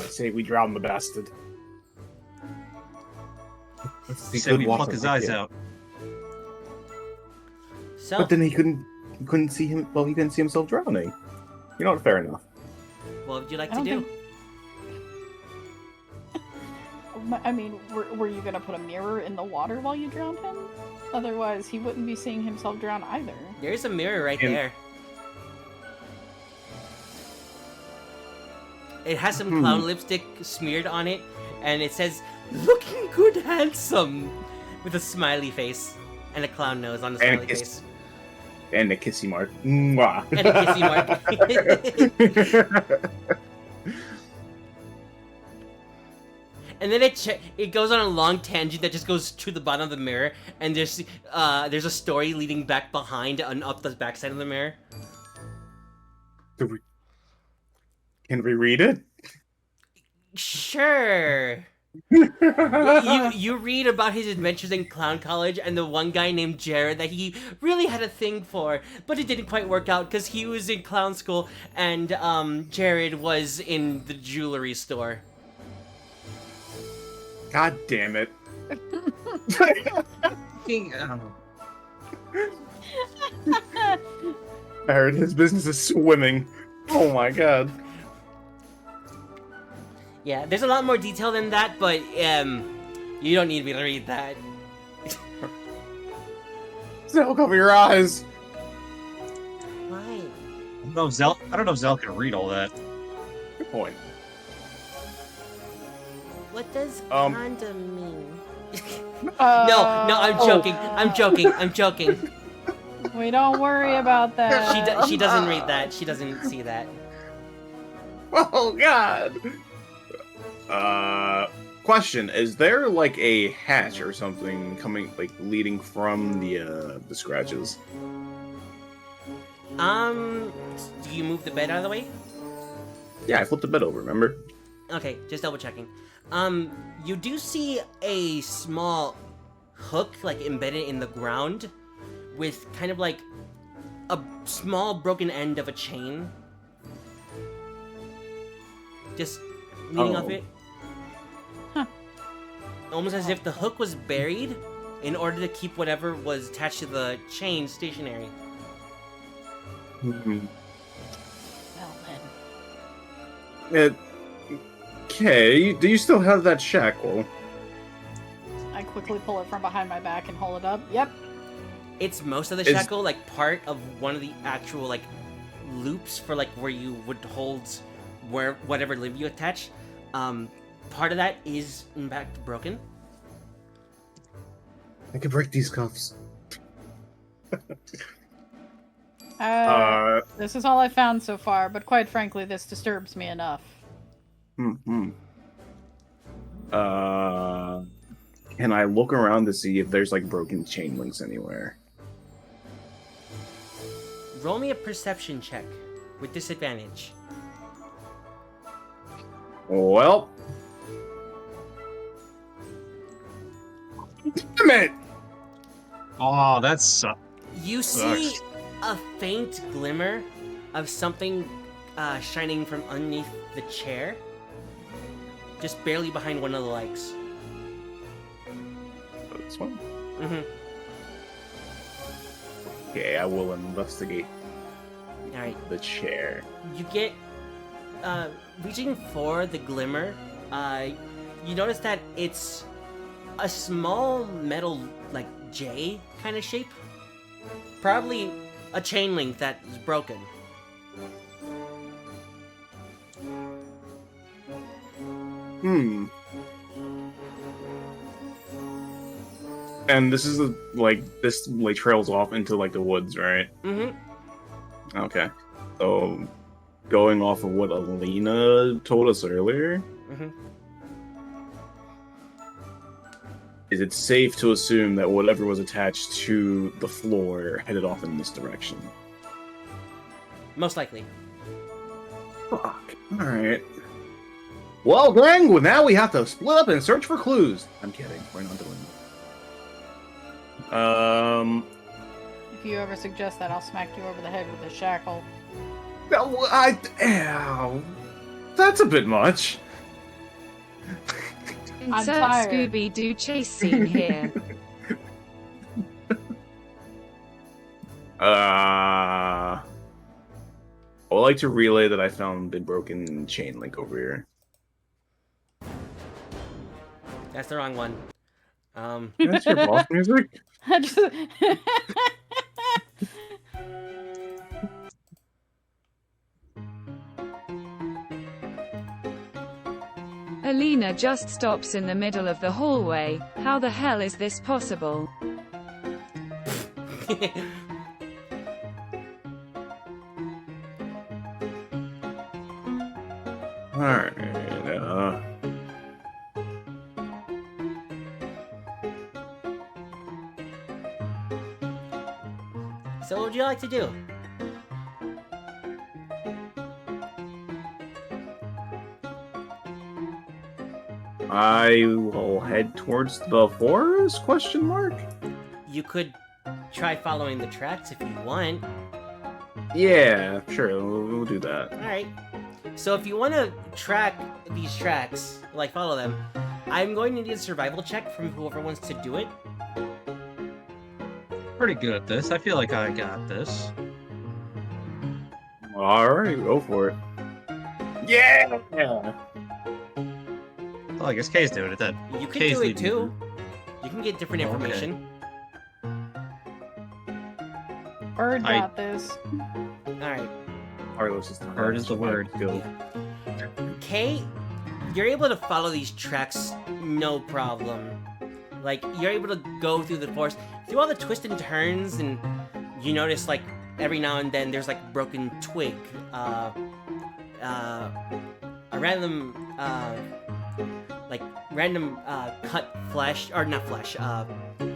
say we drown the bastard. He said we pluck his eyes out. So, But then he couldn't see him. Well, he couldn't see himself drowning. You know what? Fair enough. what would you like I to don't do? I mean, were you gonna put a mirror in the water while you drowned him? Otherwise, he wouldn't be seeing himself drown either. There's a mirror right And- there. It has some clown lipstick smeared on it, and it says, "Looking good, handsome," with a smiley face and a clown nose on the And smiley kiss- face. And a kissy mark. Mwah. And a kissy mark. And then it goes on a long tangent that just goes to the bottom of the mirror, and there's a story leading back behind and up the backside of the mirror. Can we read it? Sure. You read about his adventures in clown college and the one guy named Jared that he really had a thing for, but it didn't quite work out because he was in clown school and Jared was in the jewelry store. God damn it. I heard his business is swimming. Oh my god. Yeah, there's a lot more detail than that, but you don't need me to read that. Zell, cover your eyes. Why? I don't know if Zell can read all that. Good point. What does Um. condom mean? No, Oh. I'm joking. We don't worry about that. She doesn't read that. She doesn't see that. Oh god. Question: is there like a hatch or something coming, like leading from the scratches? Do you move the bed out of the way? Yeah, I flipped the bed over. Remember? Okay, just double checking. You do see a small hook, like, embedded in the ground with kind of like a small broken end of a chain. Just leading off Oh. it. Huh. Almost as if the hook was buried in order to keep whatever was attached to the chain stationary. Mm-hmm. Well, then. Okay, do you still have that shackle? I quickly pull it from behind my back and hold it up. Yep. It's most of the Is- shackle, like part of one of the actual like loops for like where you would hold whatever limb you attach. Part of that is in fact broken. I could break these cuffs. This is all I found so far, but quite frankly, this disturbs me enough. Hmm. Can I look around to see if there's like broken chain links anywhere? roll me a perception check with disadvantage. Well. Damn it! Oh, that's You see a faint glimmer of something shining from underneath the chair, just barely behind one of the legs. This one? Mm-hmm. Okay, I will investigate All right. the chair. You get reaching for the glimmer. You notice that it's a small metal like J kind of shape, probably a chain link that is broken. And this is this trails off into like the woods, right? Mm-hmm. Okay. So going off of what Alina told us earlier, Mm-hmm. is it safe to assume that whatever was attached to the floor headed off in this direction? Most likely. Fuck. Alright. Well, gang, well, now we have to split up and search for clues. I'm kidding. We're not doing that. If you ever suggest that, I'll smack you over the head with a shackle. Ow. That's a bit much. Insert tired. Scooby-Doo chase scene here. I would like to relay that I found the broken chain link over here. That's the wrong one. That's your boss music? I just- Alina just stops in the middle of the hallway. How the hell is this possible? Alright, So what would you like to do? I will head towards the forest, question mark? You could try following the tracks if you want. Yeah, sure, we'll do that. Alright. So if you want to track these tracks, like follow them, I'm going to need a survival check from whoever wants to do it. pretty good at this. I feel like I got this. Alright, go for it. Yeah! Well, I guess Kay's doing it then. You can Kay's do it leading too. You can get different Okay. information. Bird I- got this. Alright. Carlos is Bird is the word. Go. Kay, you're able to follow these tracks no problem. Like, you're able to go through the forest, through all the twists and turns, and you notice, like, every now and then there's, like, broken twig, a random, cut flesh, or not flesh,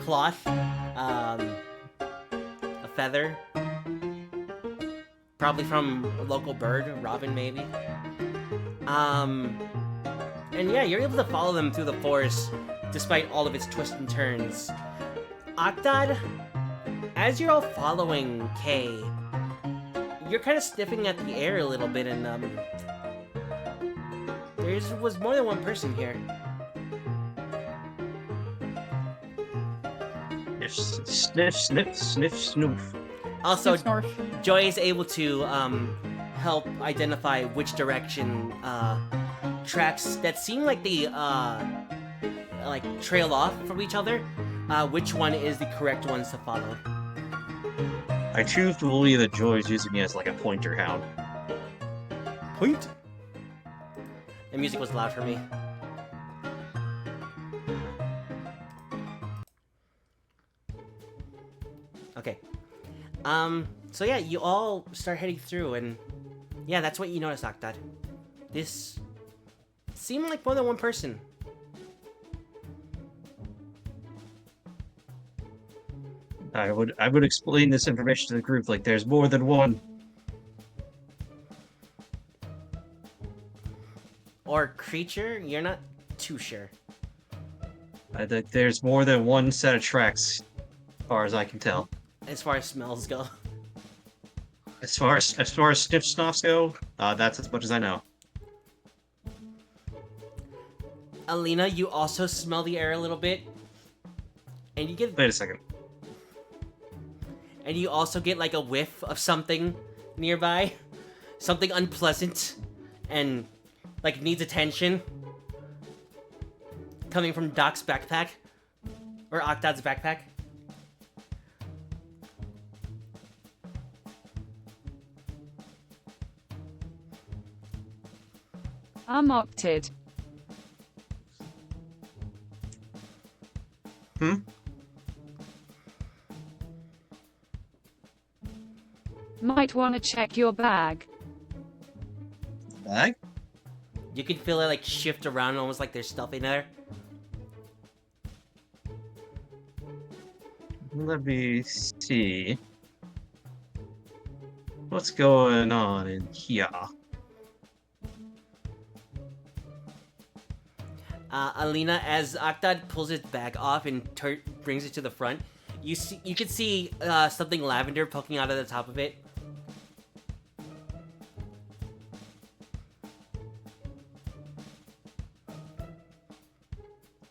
cloth, a feather, probably from a local bird, a robin maybe. And yeah, you're able to follow them through the forest despite all of its twists and turns. Octad, as you're all following Kay, you're kind of sniffing at the air a little bit, and there was more than one person here. Sniff, sniff, sniff, snoof. Also, Snort. Joy is able to help identify which direction tracks that seem like they like trail off from each other. Which one is the correct ones to follow? I choose to believe that Joy's using me as like a pointer hound. Point. The music was loud for me. Okay. So yeah, you all start heading through, and yeah, that's what you notice, Octad. This seemed like more than one person. I would explain this information to the group like there's more than one. Or creature? You're not too sure. I think there's more than one set of tracks, as far as I can tell. As far as smells go. As far as sniff snoffs go, that's as much as I know. Alina, you also smell the air a little bit. And you get Wait a second. and you also get like a whiff of something nearby. Something unpleasant and like needs attention. Coming from Doc's backpack. Or Octod's backpack. I'm opted. Hmm? Might want to check your bag. Bag? You can feel it like shift around almost like there's stuff in there. Let me see. What's going on in here? Alina, as Octod pulls its bag off and brings it to the front, you can see something lavender poking out of the top of it.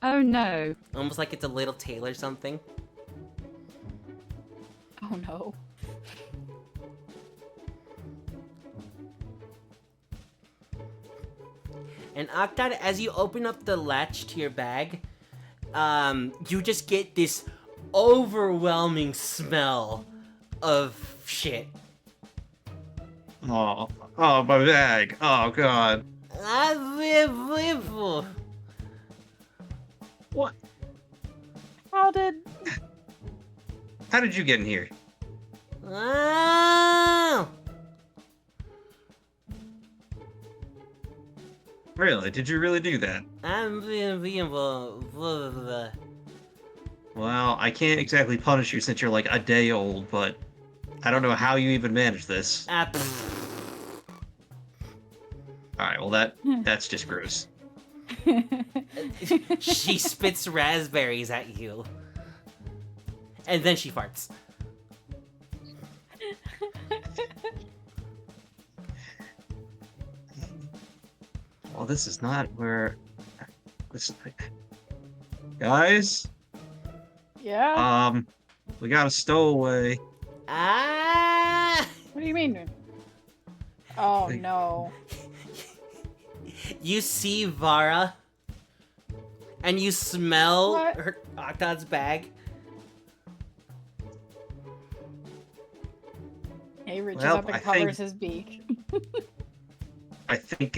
Oh no. Almost like it's a little tail or something. Oh no. And Octod, as you open up the latch to your bag, you just get this overwhelming smell of shit. Oh, my bag. Oh, God. What? How did... How did you get in here? Oh! Really? Did you really do that? Well, I can't exactly punish you since you're like a day old, but I don't know how you even managed this. Alright, well that's just gross. She spits raspberries at you. And then she farts. Well, this is not where... Guys? Yeah? We got a stowaway. Ah! What do you mean? Oh no. You see Vara, and you smell What? her Octod's bag. He reaches Well, up and I covers think- his beak. I think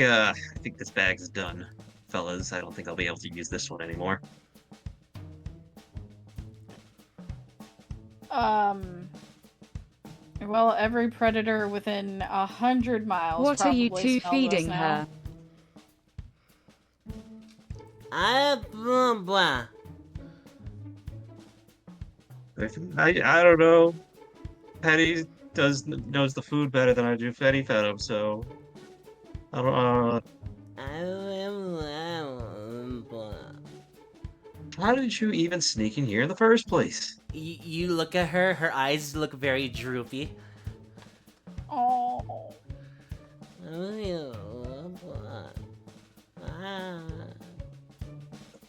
this bag's done, fellas. I don't think I'll be able to use this one anymore. Well, every predator within 100 miles. What are you probably two smells us feeding now. her? Blah, blah. I don't know. Petty knows the food better than I do. Petty fed him, so I don't. How did you even sneak in here in the first place? You look at her, her eyes look very droopy. Oh.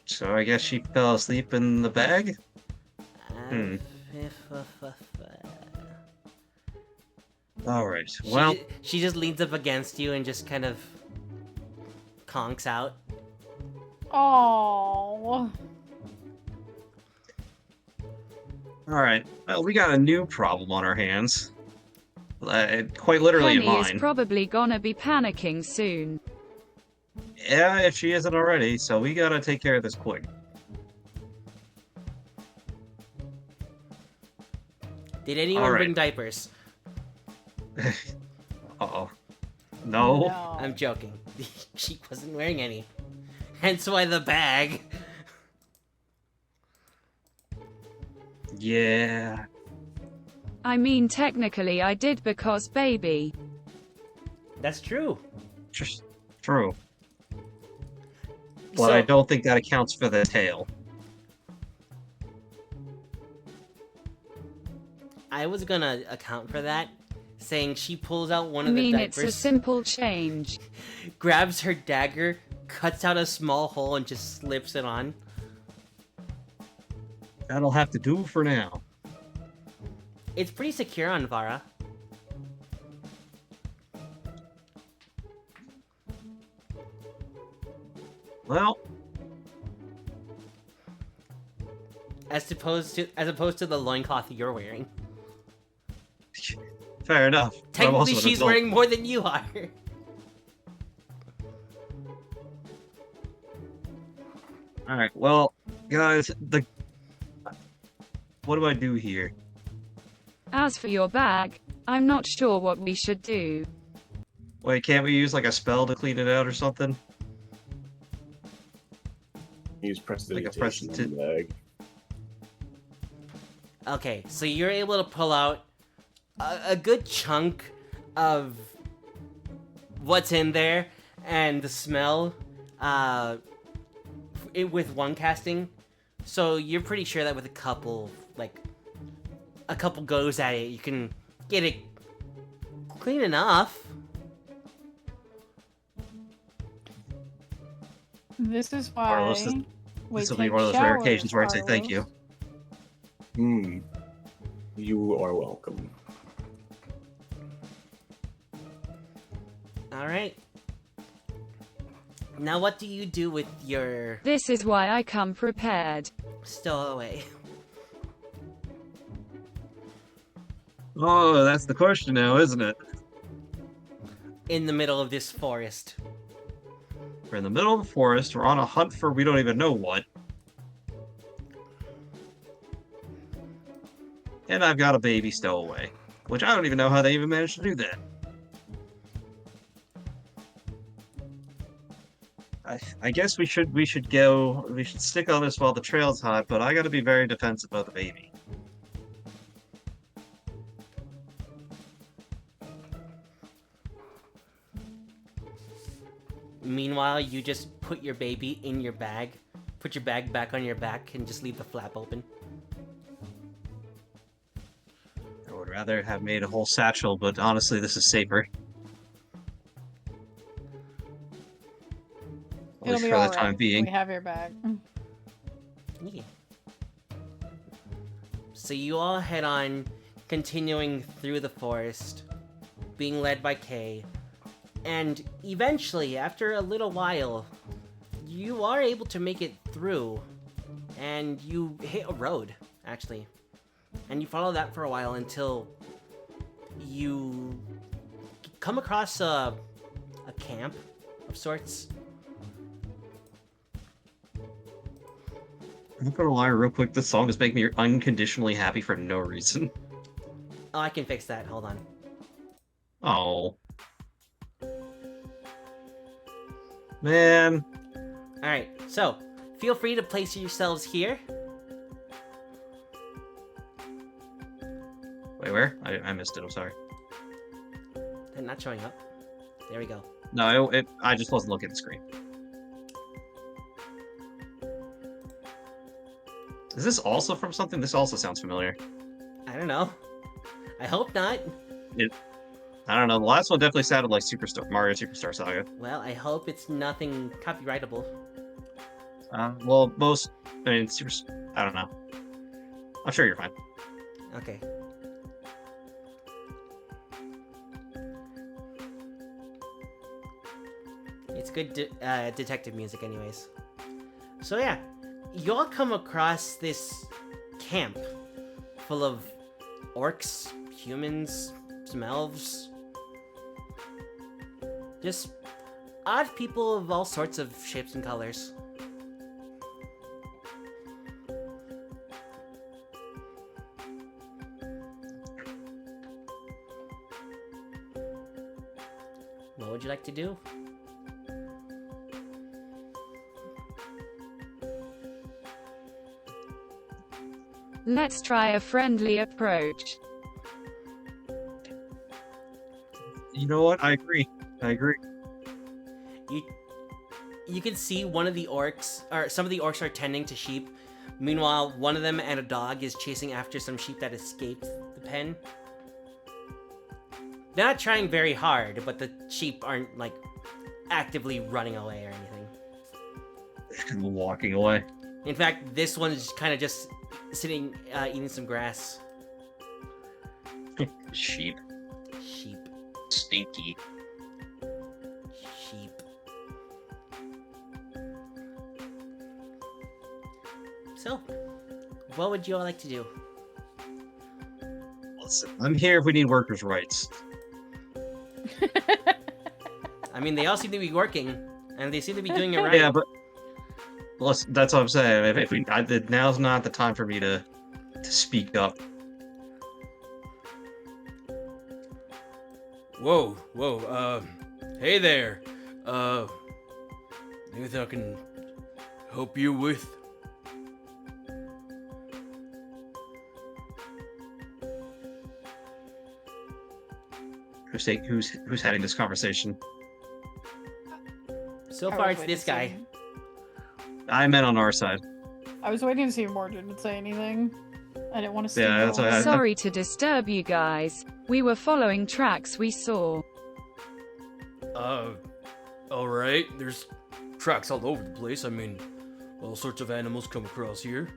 So I guess she fell asleep in the bag? Hmm. Alright, well... She just leans up against you and just kind of conks out. Oh. Alright, well, we got a new problem on our hands. Quite literally Penny is mine. probably gonna be panicking soon. Yeah, if she isn't already, so we gotta take care of this quick. Did anyone All right. bring diapers? Uh-oh. No? I'm joking. She wasn't wearing any. Hence why the bag. Yeah. I mean, technically I did because baby. That's true. Just true. But So, I don't think that accounts for the tail. I was gonna account for that, saying she pulls out one I of the mean, it's a diapers, simple change. grabs her dagger, cuts out a small hole, and just slips it on. That'll have to do for now. It's pretty secure on Vara. Well, As opposed to the loincloth you're wearing. fair enough. but I'm Technically, also an she's adult. wearing more than you are. Alright, well, guys, what do I do here? As for your bag, I'm not sure what we should do. Wait, can't we use like a spell to clean it out or something? Use prestidigitation Like a on the bag. Okay, so you're able to pull out a good chunk of what's in there, and the smell, with one casting. So you're pretty sure that with a couple goes at it, you can get it clean enough. This is Carlos, why we This will be take one of those rare showers, occasions where I say thank you. Carlos. You are welcome. Alright. Now what do you do with your This is why I come prepared. stowaway? Oh, that's the question now, isn't it? In the middle of this forest. We're in the middle of the forest, we're on a hunt for we don't even know what. And I've got a baby stowaway, which I don't even know how they even managed to do that. I guess we should stick on this while the trail's hot, but I gotta be very defensive of the baby. Meanwhile, you just put your baby in your bag, put your bag back on your back, and just leave the flap open. I would rather have made a whole satchel, but honestly, this is safer. At It'll least be for the alright. time being. We have your bag. Yeah. So you all head on, continuing through the forest, being led by Kay, and eventually, after a little while, you are able to make it through, and you hit a road, actually. And you follow that for a while until you come across a camp of sorts. I'm not gonna lie real quick, this song is making me unconditionally happy for no reason. Oh, I can fix that, hold on. Oh. Man. Alright, so, feel free to place yourselves here. Wait, where? I missed it, I'm sorry. They're not showing up. There we go. No, I just wasn't looking at the screen. Is this also from something? This also sounds familiar. I don't know. I hope not. I don't know, the last one definitely sounded like Mario Superstar Saga. Well, I hope it's nothing copyrightable. Well, I don't know. I'm sure you're fine. Okay. It's good detective music anyways. So yeah, you all come across this camp full of orcs, humans, some elves. Just odd people of all sorts of shapes and colors. What would you like to do? Let's try a friendly approach. You know what? I agree. You can see one of the orcs, or some of the orcs are tending to sheep. Meanwhile, one of them and a dog is chasing after some sheep that escaped the pen. They're not trying very hard, but the sheep aren't, like, actively running away or anything. Walking away. In fact, this one is kind of just sitting, eating some grass. Sheep. Sheep. Stinky. Sheep. So, what would you all like to do? Listen, I'm here if we need workers' rights. I mean, they all seem to be working, and they seem to be doing it right. Yeah, but listen, that's what I'm saying. Now's not the time for me to speak up. Whoa, hey there. Anything I can help you with? Who's having this conversation? So I far, was it's waiting this to guy. see- I meant on our side. I was waiting to see if Mordred would say anything. I didn't want to steal. Yeah, that's what I- Sorry to disturb you guys. We were following tracks we saw. Alright. There's tracks all over the place. I mean, all sorts of animals come across here.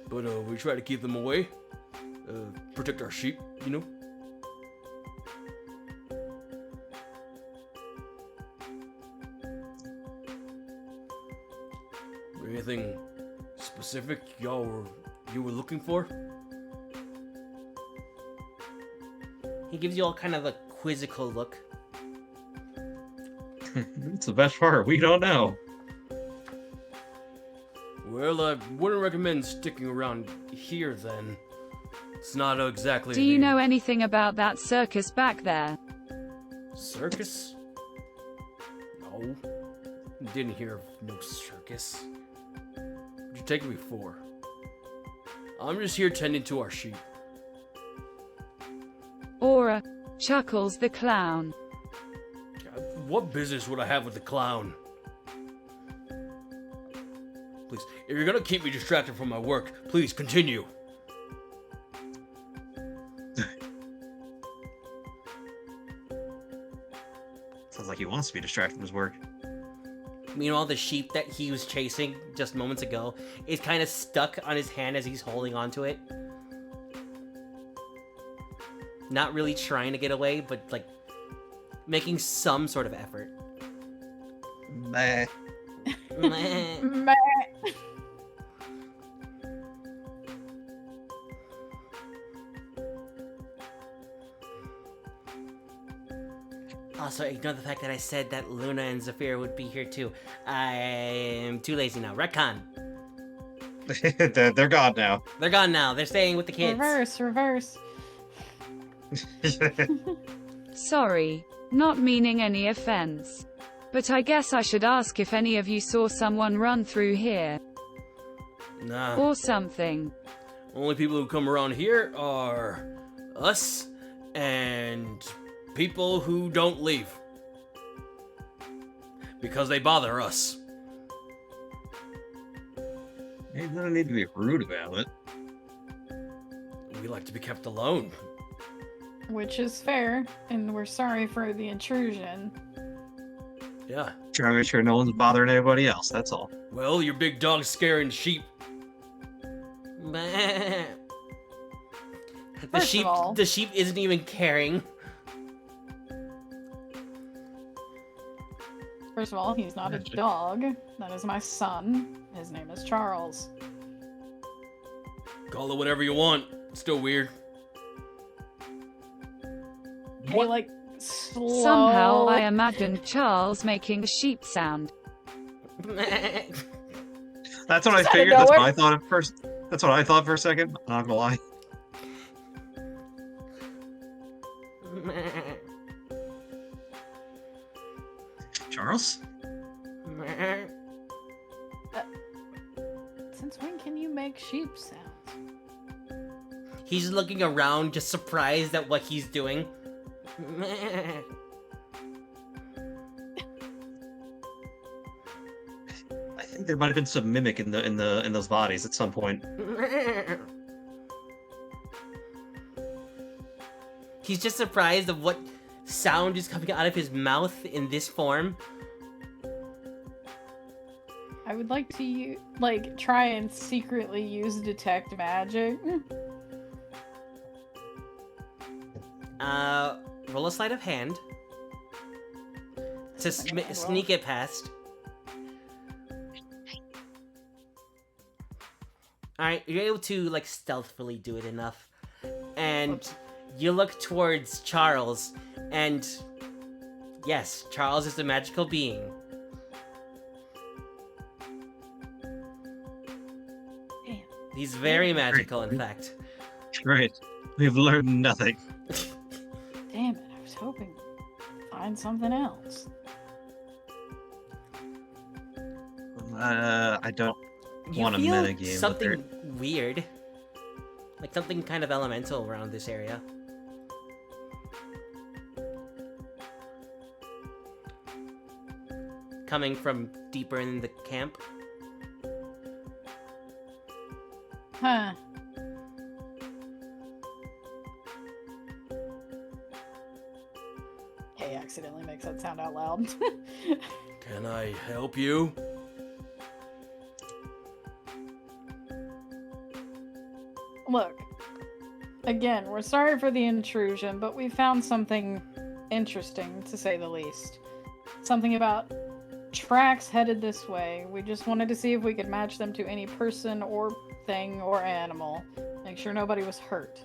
But, we try to keep them away. Protect our sheep, you know? Anything specific you were looking for? He gives you all kind of a quizzical look. It's the best part. We don't know. Well, I wouldn't recommend sticking around here then. It's not exactly Do you the know anything about that circus back there? circus? No. Didn't hear of no circus. What'd you take me for? I'm just here tending to our sheep. Aura, chuckles the clown. What business would I have with the clown? Please, if you're gonna keep me distracted from my work, please continue. Sounds like he wants to be distracted from his work. Meanwhile, the sheep that he was chasing just moments ago is kind of stuck on his hand as he's holding onto it. Not really trying to get away, but like making some sort of effort. Meh. Meh. Meh. Also, ignore the fact that I said that Luna and Zephyr would be here too. I'm too lazy now. Retcon. They're gone now. They're gone now. They're staying with the kids. Reverse. Sorry, not meaning any offense. But I guess I should ask if any of you saw someone run through here. Nah. Or something. Only people who come around here are us and people who don't leave. Because they bother us. You don't need to be rude about it. We like to be kept alone. Which is fair, and we're sorry for the intrusion. Yeah. Trying to make sure no one's bothering anybody else, that's all. Well, your big dog's scaring sheep. Meh. First of all- The sheep isn't even caring. First of all, he's not a dog. That is my son. His name is Charles. Call it whatever you want. It's still weird. Hey, like, slow. Somehow I imagined Charles making a sheep sound. Meh. That's what I Just out of figured. That's what nowhere. I thought at first. That's what I thought for a second. Not gonna lie. Meh. Charles? Meh. Since when can you make sheep sounds? He's looking around, just surprised at what he's doing. Meh. think there might have been some mimic in those bodies at some point. He's just surprised of what sound is coming out of his mouth in this form. I would like to try and secretly use detect magic. Roll a sleight of hand to sneak it past. Alright, you're able to, like, stealthily do it enough. And you look towards Charles, and yes, Charles is a magical being. Damn. He's very magical, in fact. Great. We've learned nothing. Damn it, I was hoping to find something else. I don't You want to feel metagame. something weird. Like something kind of elemental around this area. Coming from deeper in the camp. Huh. Hey, accidentally makes that sound out loud. Can I help you? Look, again, we're sorry for the intrusion, but we found something interesting, to say the least. Something about tracks headed this way. We just wanted to see if we could match them to any person or thing or animal. Make sure nobody was hurt.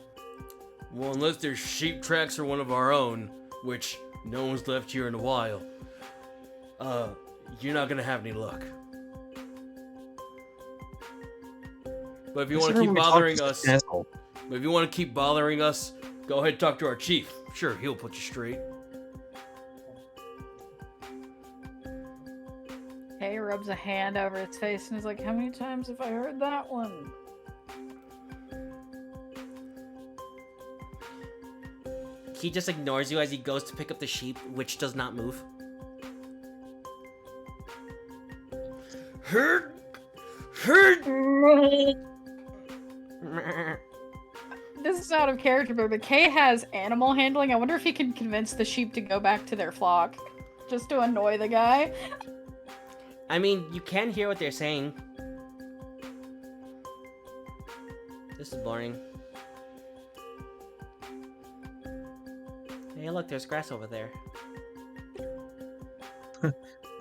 Well, unless there's sheep tracks or one of our own, which no one's left here in a while, you're not gonna have any luck. But if you want to keep bothering us, go ahead and talk to our chief. Sure, he'll put you straight. Hey rubs a hand over his face and is like, how many times have I heard that one? He just ignores you as he goes to pick up the sheep, which does not move. Hurt! This is out of character, but Kay has animal handling. I wonder if he can convince the sheep to go back to their flock. Just to annoy the guy. I mean, you can hear what they're saying. This is boring. Hey, look, there's grass over there.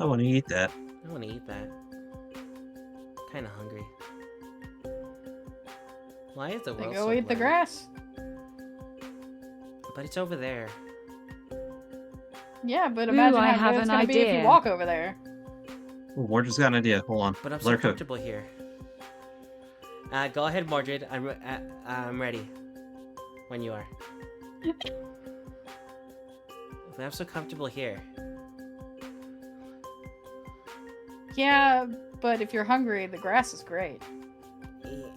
I want to eat that. I want to eat that. Kinda hungry. Why is the Then world go so eat the blurry? grass. But it's over there. Yeah, but Ooh, imagine I how have good it's an gonna be if you idea. walk over there. Mordred's got an idea. Hold on. But I'm Let so her cook. comfortable here. Go ahead, Mordred. I'm ready. When you are. But I'm so comfortable here. Yeah, but if you're hungry, the grass is great.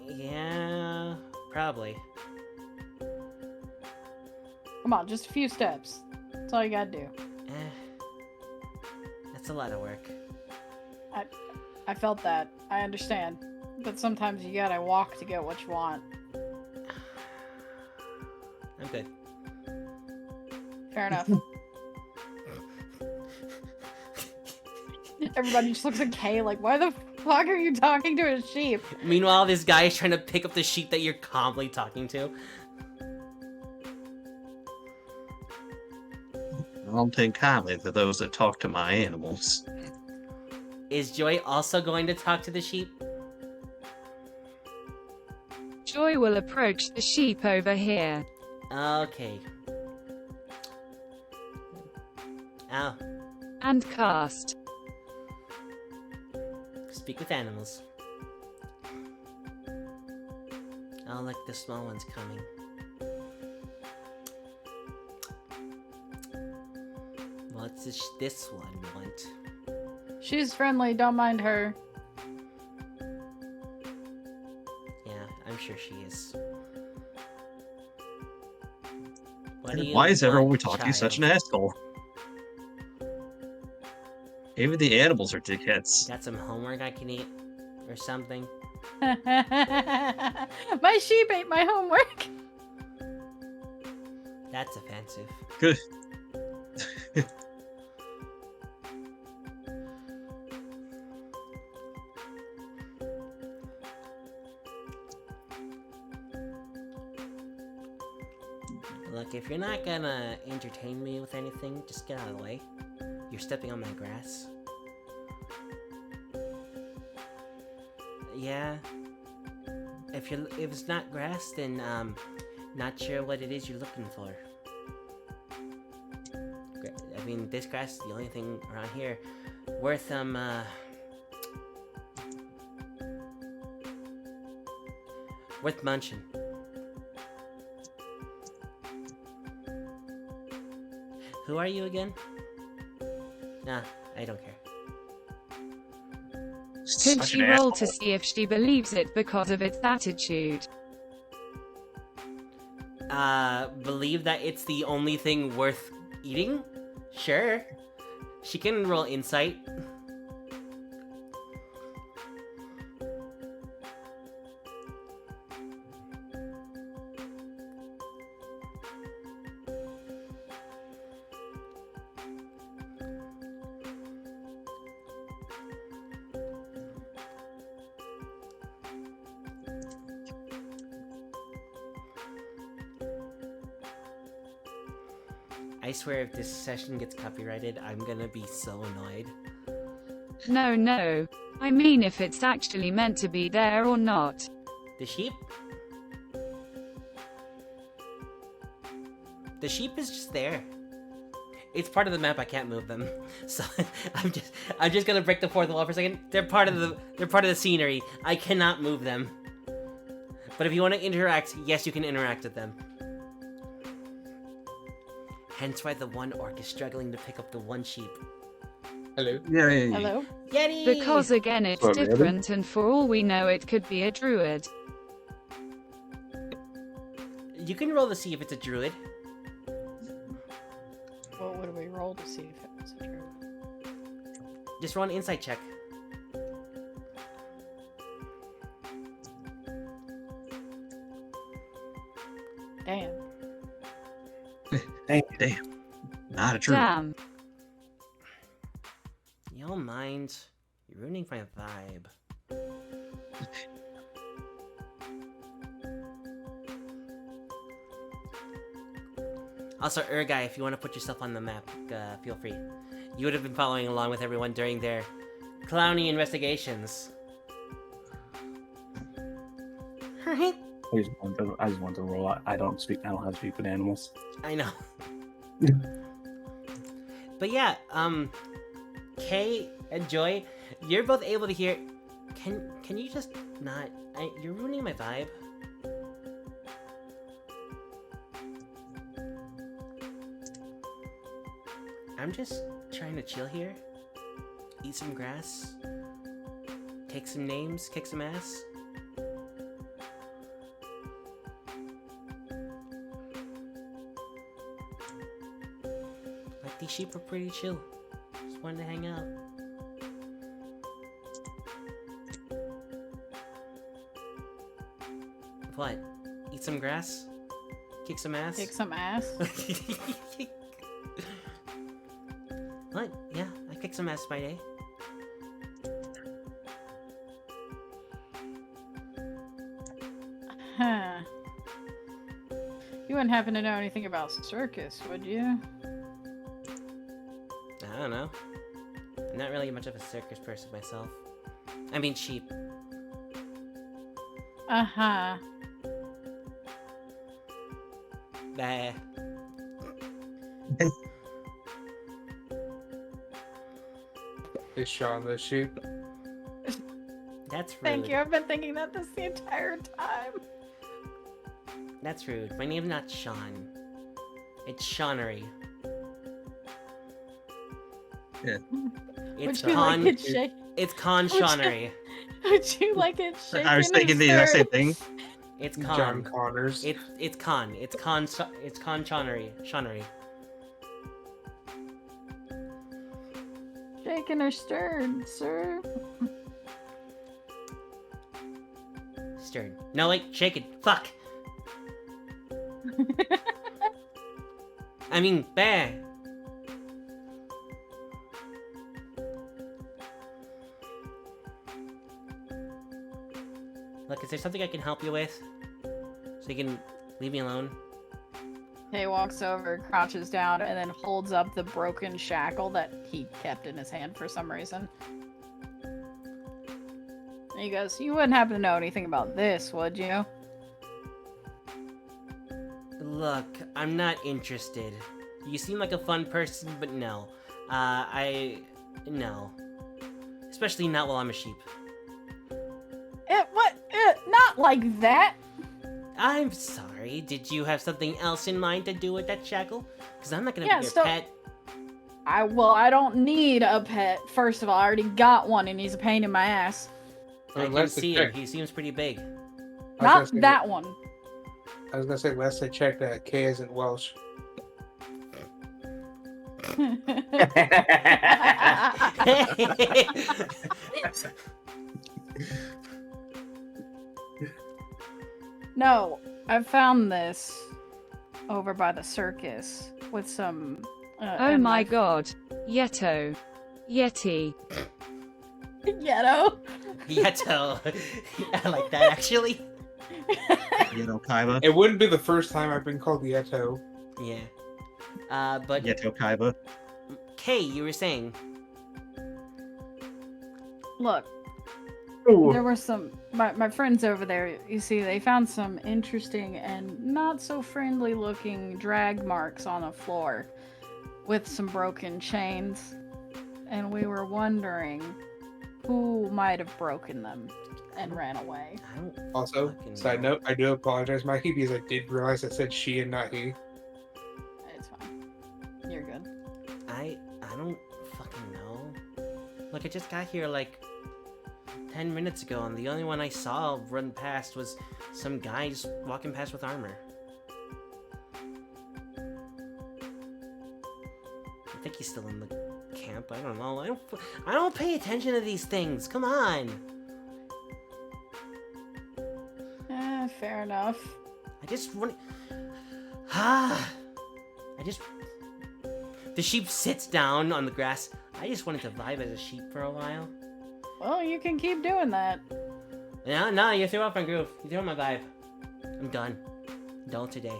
Yeah, probably. Come on, just a few steps. That's all you gotta do. That's a lot of work. I felt that. I understand. But sometimes you gotta walk to get what you want. I'm good. Fair enough. Everybody just looks at Kay like, why the fuck are you talking to a sheep? Meanwhile, this guy is trying to pick up the sheep that you're calmly talking to. I don't take kindly to those that talk to my animals. Is Joy also going to talk to the sheep? Joy will approach the sheep over here. Okay. Oh, And cast. speak with animals. Oh, look, the small one's coming. What's this one want? She's friendly, don't mind her. Yeah, I'm sure she is. What do you Why is everyone we want, talk to such an child? asshole? Even the animals are dickheads. Got some homework I can eat or something. My sheep ate my homework. That's offensive. Good. Look, if you're not gonna entertain me with anything, just get out of the way. You're stepping on my grass. Yeah. If it's not grass, then not sure what it is you're looking for. I mean, this grass is the only thing around here worth worth munching. Who are you again? Nah, I don't care. Could Such she an roll asshole. to see if she believes it because of its attitude? Believe that it's the only thing worth eating? Sure. She can roll insight. I swear if this session gets copyrighted, I'm gonna be so annoyed. No, no. I mean if it's actually meant to be there or not. The sheep? The sheep is just there. It's part of the map, I can't move them. So I'm just gonna break the fourth wall for a second. They're part of the scenery. I cannot move them. But if you want to interact, yes, you can interact with them. Hence why the one orc is struggling to pick up the one sheep. Hello. Yay. Hello. Yeti! Because again it's Sorry, Evan? different and for all we know it could be a druid. You can roll to see if it's a druid. What would we roll to see if it was a druid? Just roll an insight check. Damn. Damn. Not a true. Damn. You don't mind. You're ruining my vibe. Also, Urgai, if you want to put yourself on the map, feel free. You would have been following along with everyone during their clowny investigations. Right? I just want to roll. I don't know how to speak with animals. I know. But yeah, Kay and Joy, you're both able to hear. Can you just not? You're ruining my vibe. I'm just trying to chill here, eat some grass, take some names, kick some ass. Like, these sheep are pretty chill. Just wanted to hang out. What? Eat some grass? Kick some ass? Kick some ass. What? Yeah, I kick some ass by day. Huh. You wouldn't happen to know anything about circus, would you? I don't know. I'm not really much of a circus person myself. I mean, sheep. Uh-huh. Bah. Is Sean the sheep? That's rude. Thank you. I've been thinking that this the entire time. That's rude. My name's not Sean. It's Shaunery. Yeah. It's Would you Con. like it shake? It's Con Would you- Shaunery. Would you like it shaken? I was thinking the exact same thing. It's John Con. Connors. It's Con. It's Con. It's Con Shaunery. Shaunery. Shaken or stirred, sir? Stirred. No, wait, shaken. Fuck. I mean, bear. Look, is there something I can help you with? So you can leave me alone? Kay walks over, crouches down, and then holds up the broken shackle that he kept in his hand for some reason. And he goes, "You wouldn't happen to know anything about this, would you?" Look, I'm not interested. You seem like a fun person, but no. No. Especially not while I'm a sheep. What? Not like that! I'm sorry. Did you have something else in mind to do with that shackle? Because I'm not gonna Yeah, be your so- pet. I don't need a pet. First of all, I already got one and he's a pain in my ass. I can Unless they see check. it. He seems pretty big. I was Not gonna say- that one. I was gonna say, last I checked, K isn't Welsh. No, I found this over by the circus with some. Oh and my god. Yeti. Ghetto. Yeto. I like that, actually. Yeto Kaiba. It wouldn't be the first time I've been called Yeto. Yeah. But Yeto Kaiba. Kay, you were saying. Look, there were some my friends over there. You see, they found some interesting and not so friendly looking drag marks on the floor with some broken chains, and we were wondering who might have broken them and ran away. I don't Also, fucking side know. note, I do apologize, Mikey, because I did realize I said she and not he. It's fine. You're good. I don't fucking know. Look, I just got here like 10 minutes ago, and the only one I saw run past was some guy just walking past with armor. I think he's still in the camp. I don't know. I don't pay attention to these things. Come on. Fair enough. I just want. The sheep sits down on the grass. I just wanted to vibe as a sheep for a while. Well, you can keep doing that. No, you threw off my groove. You threw off my vibe. I'm done. Done today.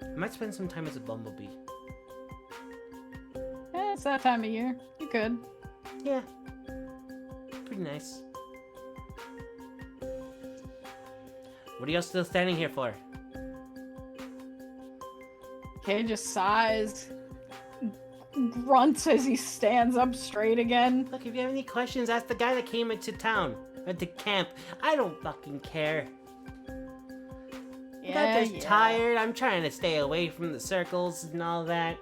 I might spend some time as a bumblebee. It's that time of year. You could. Yeah. Pretty nice. What are y'all still standing here for? Kay just sighs, grunts as he stands up straight again. Look, if you have any questions, ask the guy that came into town. Or to camp. I don't fucking care. I'm just tired. I'm trying to stay away from the circles and all that.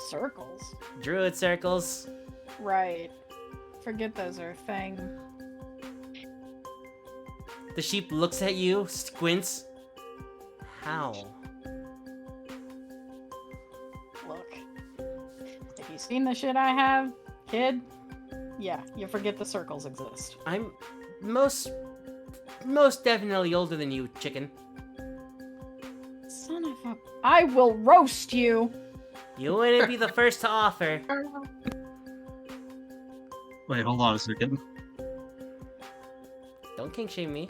Circles. Druid circles. Right. Forget those are a thing. The sheep looks at you, squints. How? Look. Have you seen the shit I have, kid? Yeah, you forget the circles exist. I'm most definitely older than you, chicken. Son of a... I will roast you! You wouldn't be the first to offer. Wait, hold on a second. Don't kink shame me.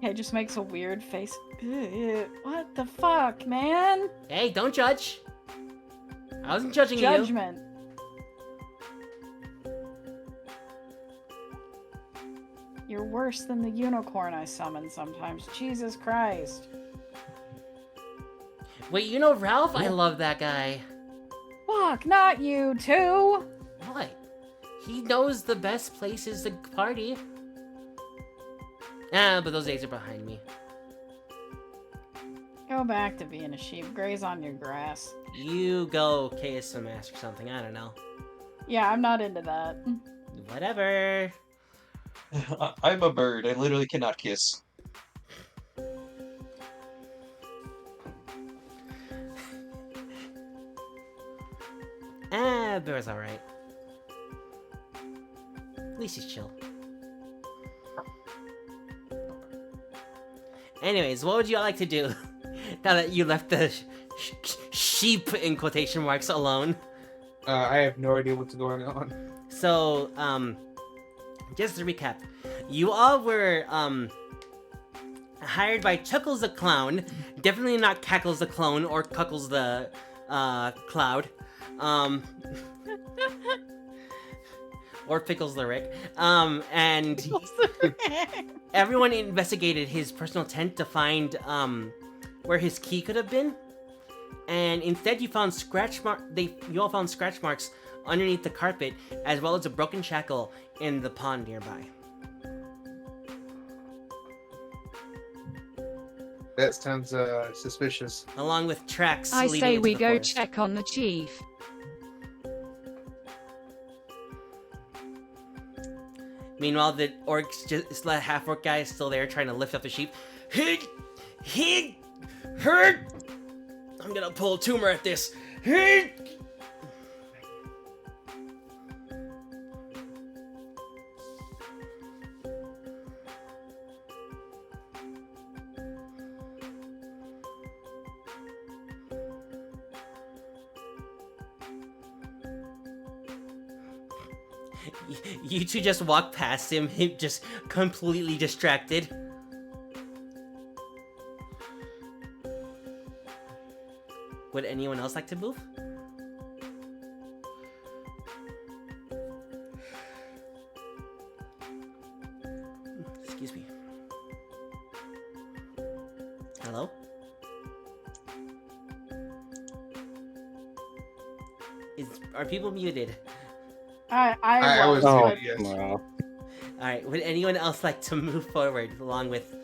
Kay just makes a weird face. Ugh, what the fuck, man? Hey, don't judge. I wasn't judging you. Judgment. You're worse than the unicorn I summon sometimes. Jesus Christ. Wait, you know Ralph? I love that guy. Fuck, not you too! What? He knows the best places to party. Ah, but those days are behind me. Go back to being a sheep. Graze on your grass. You go kiss some ass or something. I don't know. Yeah, I'm not into that. Whatever. I'm a bird. I literally cannot kiss. Bear's alright. At least he's chill. Anyways, what would you like to do now that you left the sheep in quotation marks alone? I have no idea what's going on. So, just to recap, you all were hired by Chuckles the Clown, definitely not Cackles the Clone or Cuckles the Cloud, or Pickles the Rick, and everyone investigated his personal tent to find where his key could have been, and instead you found you all found scratch marks underneath the carpet, as well as a broken shackle in the pond nearby. That sounds suspicious. Along with tracks I leading say into we the go forest. check on the chief. Meanwhile, the half-orc guy is still there trying to lift up the sheep. Hurt! I'm gonna pull a tumor at this. You two just walk past him, just completely distracted. Would anyone else like to move? Excuse me. Hello? Are people muted? I was. Oh, but- yes. Well, Alright, would anyone else like to move forward along with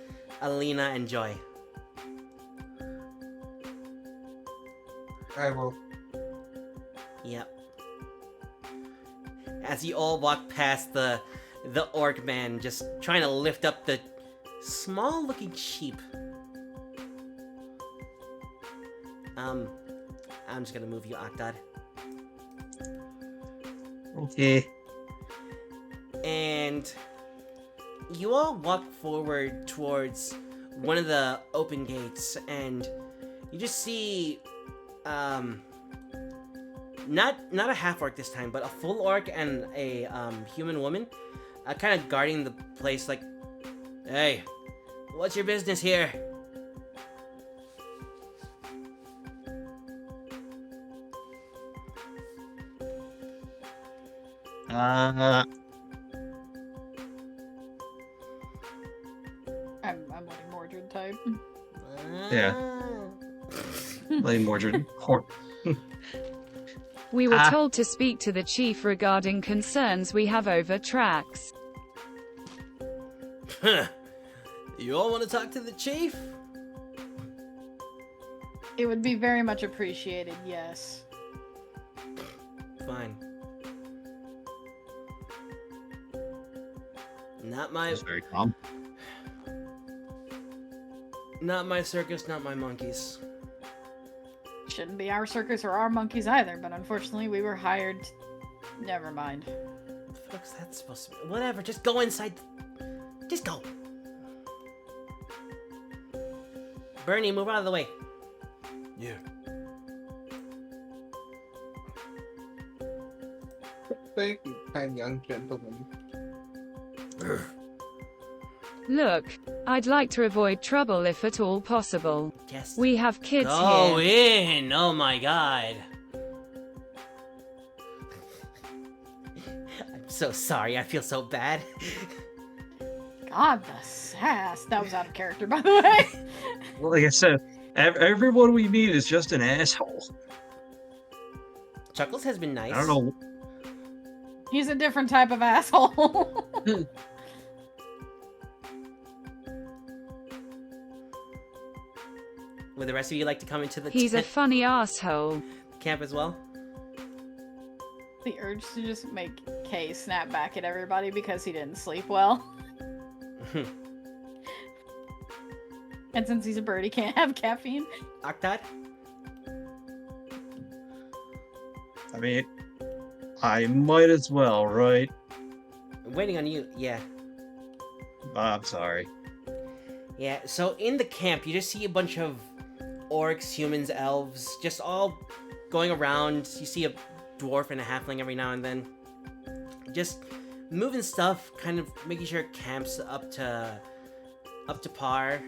Alina and Joy? I will. Yep. As you all walk past the orc man just trying to lift up the small looking sheep. I'm just gonna move you, Octod. Okay. And you all walk forward towards one of the open gates, and you just see not a half orc this time, but a full orc and a human woman kind of guarding the place, like, hey, what's your business here? I'm letting Mordred type. Yeah. Lady Mordred. We were told to speak to the chief regarding concerns we have over tracks. You all want to talk to the chief? It would be very much appreciated, yes. Fine. Not my That's very calm. circus, not my monkeys. Shouldn't be our circus or our monkeys either, but unfortunately we were hired. Never mind. What the fuck's that supposed to be? Whatever, just go inside. Just go. Bernie, move out of the way. Yeah. Thank you, kind young gentleman. Look, I'd like to avoid trouble if at all possible. Yes. We have kids Go here. in! Oh my god. I'm so sorry, I feel so bad. God, the sass. That was out of character, by the way. Well, like I said, everyone we meet is just an asshole. Chuckles has been nice. I don't know. He's a different type of asshole. Would the rest of you like to come into the He's a funny asshole. camp as well? The urge to just make Kay snap back at everybody because he didn't sleep well. And since he's a bird, he can't have caffeine. Octod? I mean, I might as well, right? I'm waiting on you. Yeah. I'm sorry. Yeah, so in the camp, you just see a bunch of orcs, humans, elves, just all going around. You see a dwarf and a halfling every now and then. Just moving stuff, kind of making sure camp's up to par.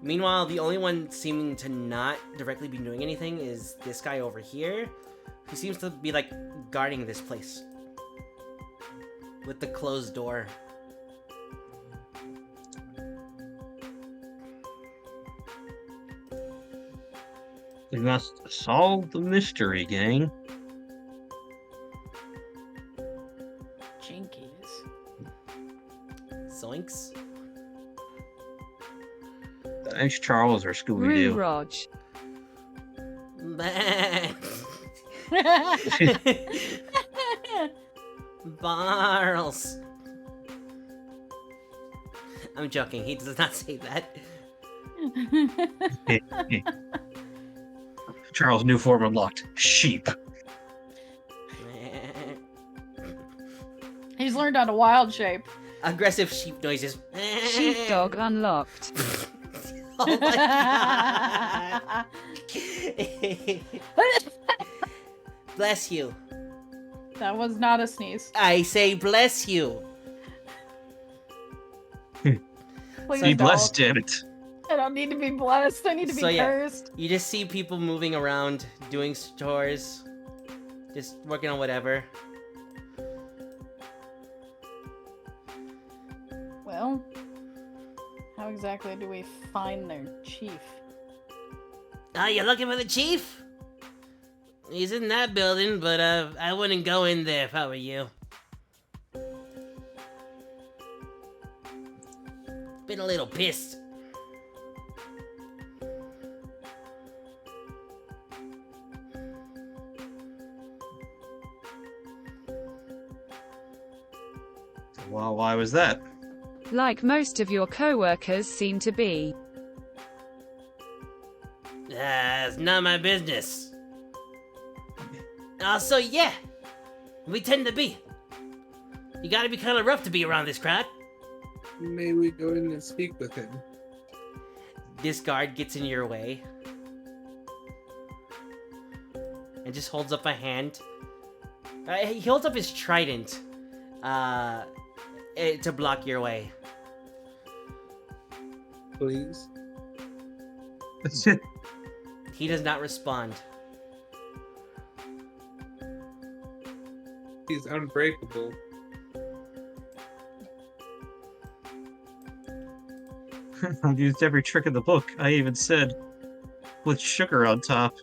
Meanwhile, the only one seeming to not directly be doing anything is this guy over here, who seems to be, like, guarding this place. With the closed door. We must solve the mystery, gang. Jinkies. Zoinks. Thanks, Charles or Scooby-Doo. Rog. Barles. I'm joking, he does not say that. Charles' new form unlocked. Sheep. He's learned how to wild shape. Aggressive sheep noises. Sheepdog unlocked. Oh my god. Bless you. That was not a sneeze. I say bless you. Please Be don't. blessed, damn it. I don't need to be blessed. I need to be So, yeah. cursed. You just see people moving around, doing chores, just working on whatever. Well, how exactly do we find their chief? Oh, you're looking for the chief? He's in that building, but I wouldn't go in there if I were you. Been a little pissed. Well, why was that? Like most of your co-workers seem to be. It's not my business. So yeah, we tend to be. You gotta be kind of rough to be around this crowd. May we go in and speak with him? This guard gets in your way and just holds up a hand. He holds up his trident to block your way. Please? He does not respond. He's unbreakable. I've used every trick in the book. I even said, with sugar on top.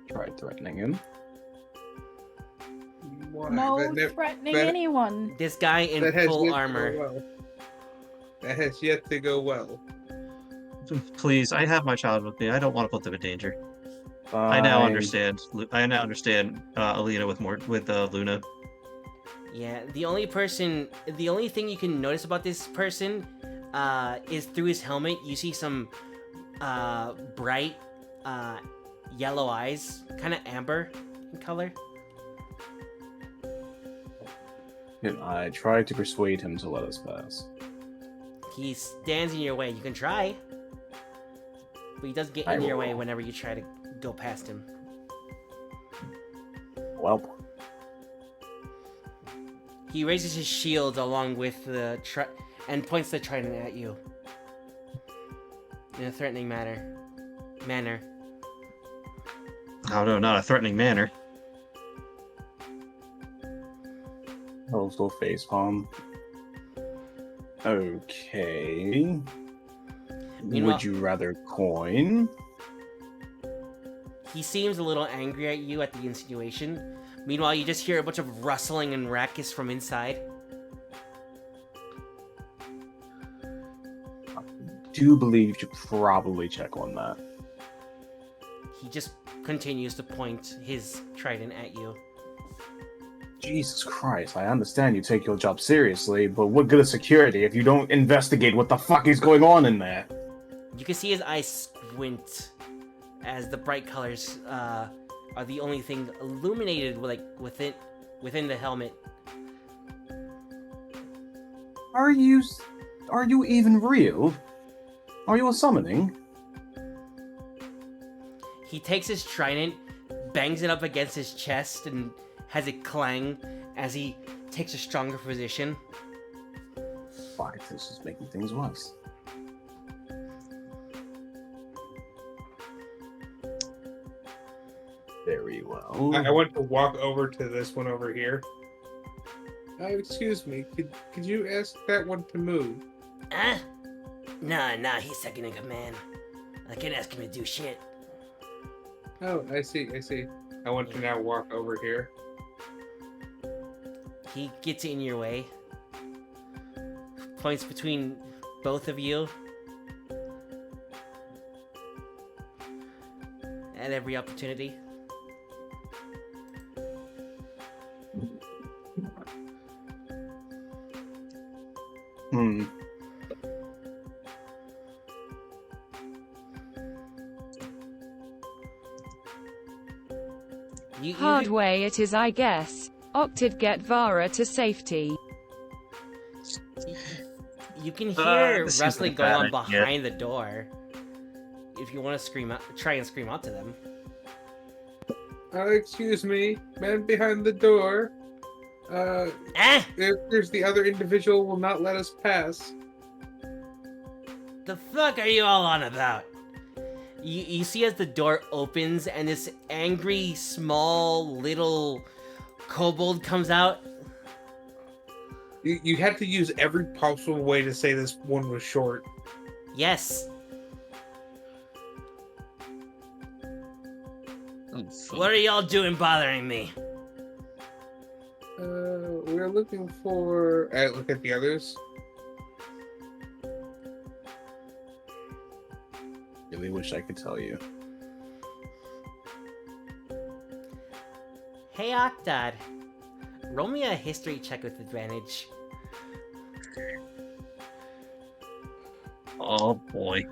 Tried threatening him. Why? No That never- threatening that- anyone. This guy in that has full yet to go armor. well. That has yet to go well. Please, I have my child with me. I don't want to put them in danger. I now Fine. understand. I now understand Alina with Luna. Yeah, the only thing you can notice about this person is through his helmet, you see some bright yellow eyes, kind of amber in color. And I tried to persuade him to let us pass. He stands in your way. You can try, but he does get I in your will. way whenever you try to go past him. Well, He raises his shield along with the and points the trident at you in a threatening manner. Oh no, not a threatening manner. also facepalm. Okay. Meanwhile- Would you rather coin? He seems a little angry at you at the insinuation. Meanwhile, you just hear a bunch of rustling and ruckus from inside. Do believe you should probably check on that. He just continues to point his trident at you. Jesus Christ, I understand you take your job seriously, but what good is security if you don't investigate what the fuck is going on in there? You can see his eyes squint as the bright colors are the only thing illuminated like within the helmet. Are you even real? Are you a summoning? He takes his trident, bangs it up against his chest, and has it clang as he takes a stronger position. Why, this is making things worse. Very well. I want to walk over to this one over here. Excuse me, could you ask that one to move? Nah, he's second in command. I can't ask him to do shit. Oh, I see. I want to now walk over here. He gets in your way. Points between both of you. At every opportunity. Hard way it is, I guess. Opted get Vara to safety. You can hear this seems wrestling like a going bad on idea. behind the door. If you want to scream out, try and scream out to them. Excuse me, man behind the door. If there's the other individual will not let us pass. The fuck are you all on about? You see as the door opens and this angry, small, little kobold comes out. You had to use every possible way to say this one was short. Yes. Oh, fuck. What are y'all doing bothering me? We're looking for... I look at the others. Really wish I could tell you. Hey, Octad. Roll me a history check with advantage. Oh boy.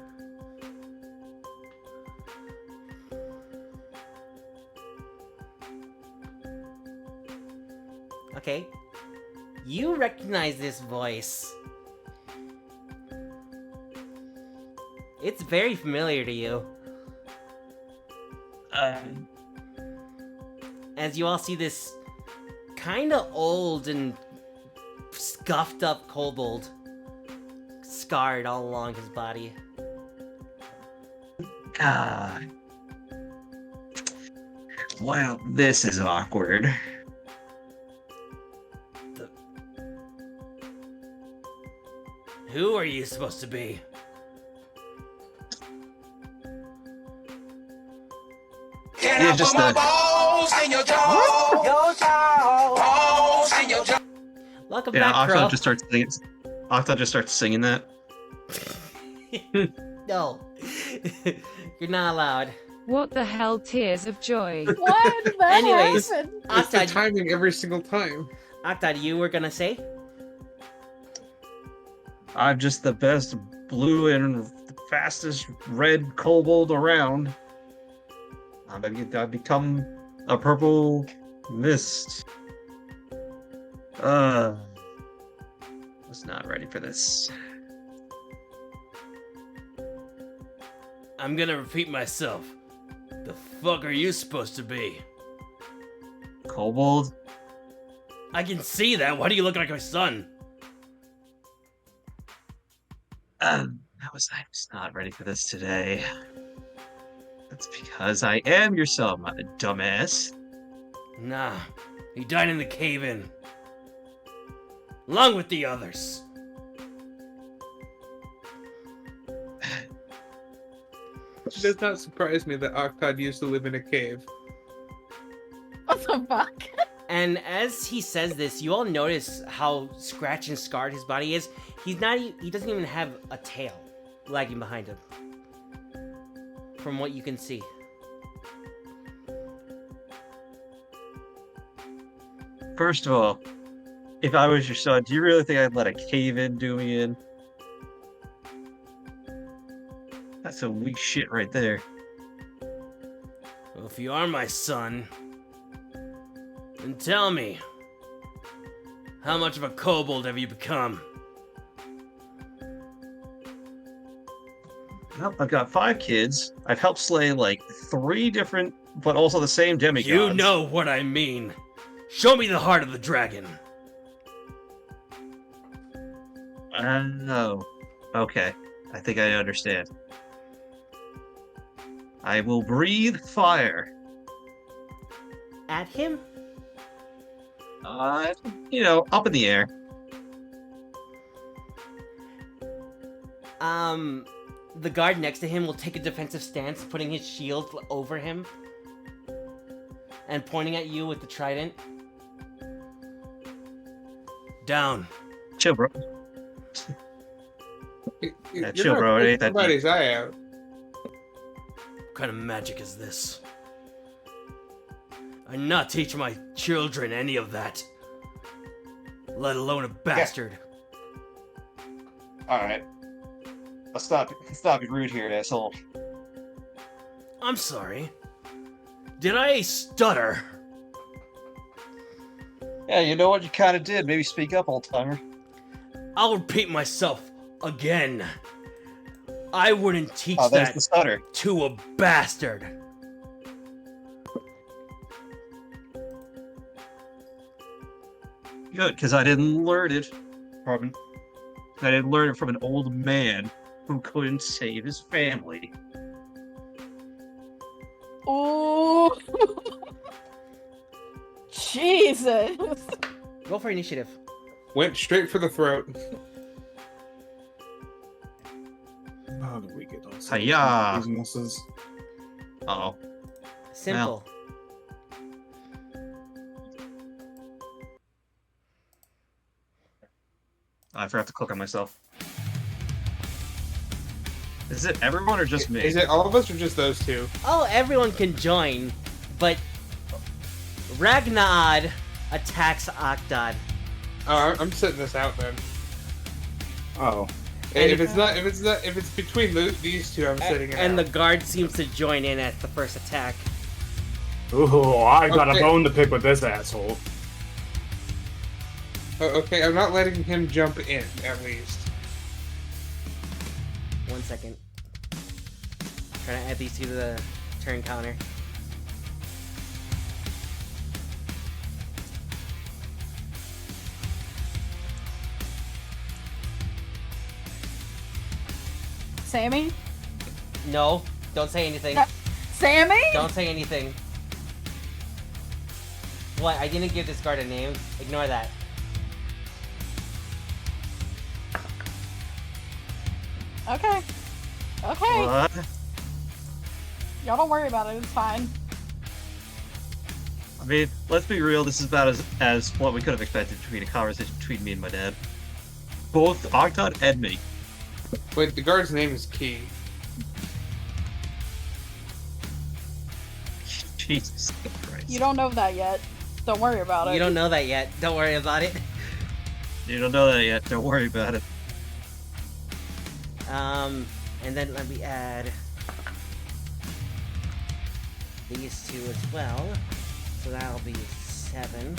Okay. You recognize this voice. It's very familiar to you. As you all see this kinda old and scuffed up kobold, scarred all along his body. God. Well, this is awkward. Who are you supposed to be? Yeah, just the... Welcome Yeah, back, Crow. Octa just starts singing. Octa just starts singing that. No. You're not allowed. What the hell, tears of joy. Why did that Anyways, happen? It's the Octad, timing every single time. Octad, you were gonna say? I'm just the best blue and fastest red kobold around. I've become a purple mist. Was not ready for this. I'm gonna repeat myself. The fuck are you supposed to be? Kobold? I can see that. Why do you look like my son? I was not ready for this today. That's because I am your son, my dumbass. Nah, he died in the cave-in. Along with the others. It does not surprise me that Octad used to live in a cave. What the fuck? And as he says this, you all notice how scratched and scarred his body is. He doesn't even have a tail lagging behind him. From what you can see. First of all, if I was your son, do you really think I'd let a cave-in do me in? That's some weak shit right there. Well, if you are my son, then tell me, how much of a kobold have you become? Well, I've got 5 kids. I've helped slay like 3 different, but also the same demigods. You know what I mean. Show me the heart of the dragon. Oh. Okay. I think I understand. I will breathe fire. At him? Up in the air. The guard next to him will take a defensive stance, putting his shield over him and pointing at you with the trident. Down. Chill, bro. You're chill, not bro. It ain't that poking somebody's eye out. What kind of magic is this? I not teach my children any of that. Let alone a bastard. Alright. Let's stop being rude here, asshole. I'm sorry. Did I stutter? Yeah, you know what? You kind of did. Maybe speak up, old-timer. I'll repeat myself again. I wouldn't teach Oh, there's that the stutter. to a bastard. Good, because I didn't learn it. Pardon. I didn't learn it from an old man who couldn't save his family. Oh, Jesus! Roll for initiative. Went straight for the throat. How do we get on some Hi-ya. businesses? Uh-oh. Simple. I forgot to click on myself. Is it everyone or just me? Is it all of us or just those two? Oh, everyone can join, but Ragnard attacks Octod. Oh, I'm sitting this out then. Oh. And if it's between these two, I'm sitting it And out. the guard seems to join in at the first attack. Ooh, I got Okay. a bone to pick with this asshole. Oh, okay, I'm not letting him jump in, at least. 1 second. Trying to add these two to the turn counter. Sammy? No, don't say anything. Sammy? Don't say anything. What? I didn't give this guard a name. Ignore that. Okay. Okay. What? Y'all don't worry about it. It's fine. I mean, let's be real, this is about as what we could have expected between a conversation between me and my dad. Both Octod and me. Wait, the guard's name is Key. Jesus Christ. You don't know that yet. Don't worry about it. You don't know that yet. Don't worry about it. You don't know that yet, don't worry about it. And then let me add these two as well. So that'll be 7.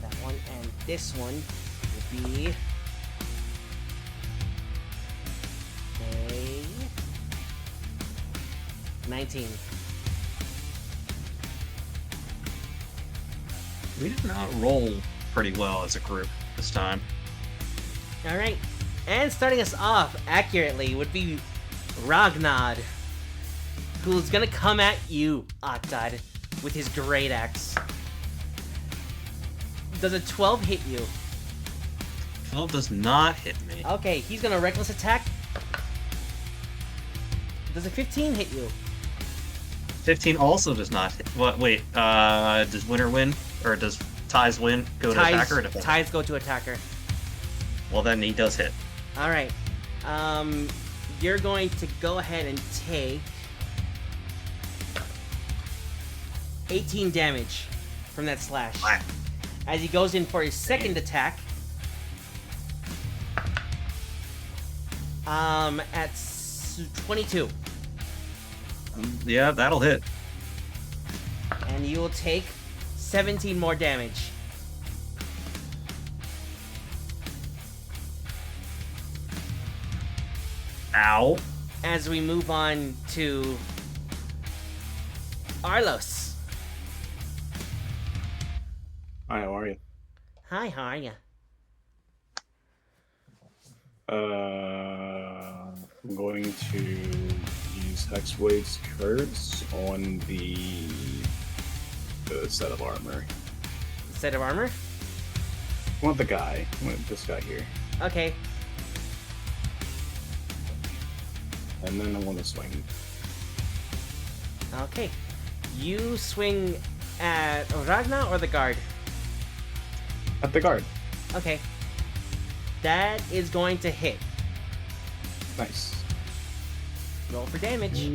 That one and this one will be a 19. We did not roll pretty well as a group this time. Alright, and starting us off accurately would be Ragnard, who's gonna come at you, Octod, with his great axe. Does a 12 hit you? 12 does not hit me. Okay, he's gonna reckless attack. Does a 15 hit you? 15 also does not hit. What? Wait, does winner win? Or does ties win? Go to attacker or defense? Ties go to attacker. Well, then he does hit. Alright. You're going to go ahead and take 18 damage from that slash. Wow. As he goes in for his second attack. At 22. Yeah, that'll hit. And you will take 17 more damage. Ow. As we move on to Arlos. Hi, how are you? Hi, how are ya? I'm going to use Hexblade's Curse on the set of armor. Set of armor? I want the guy. I want this guy here. Okay. And then I want to swing. Okay. You swing at Ragnar or the guard? At the guard. Okay. That is going to hit. Nice. Roll for damage.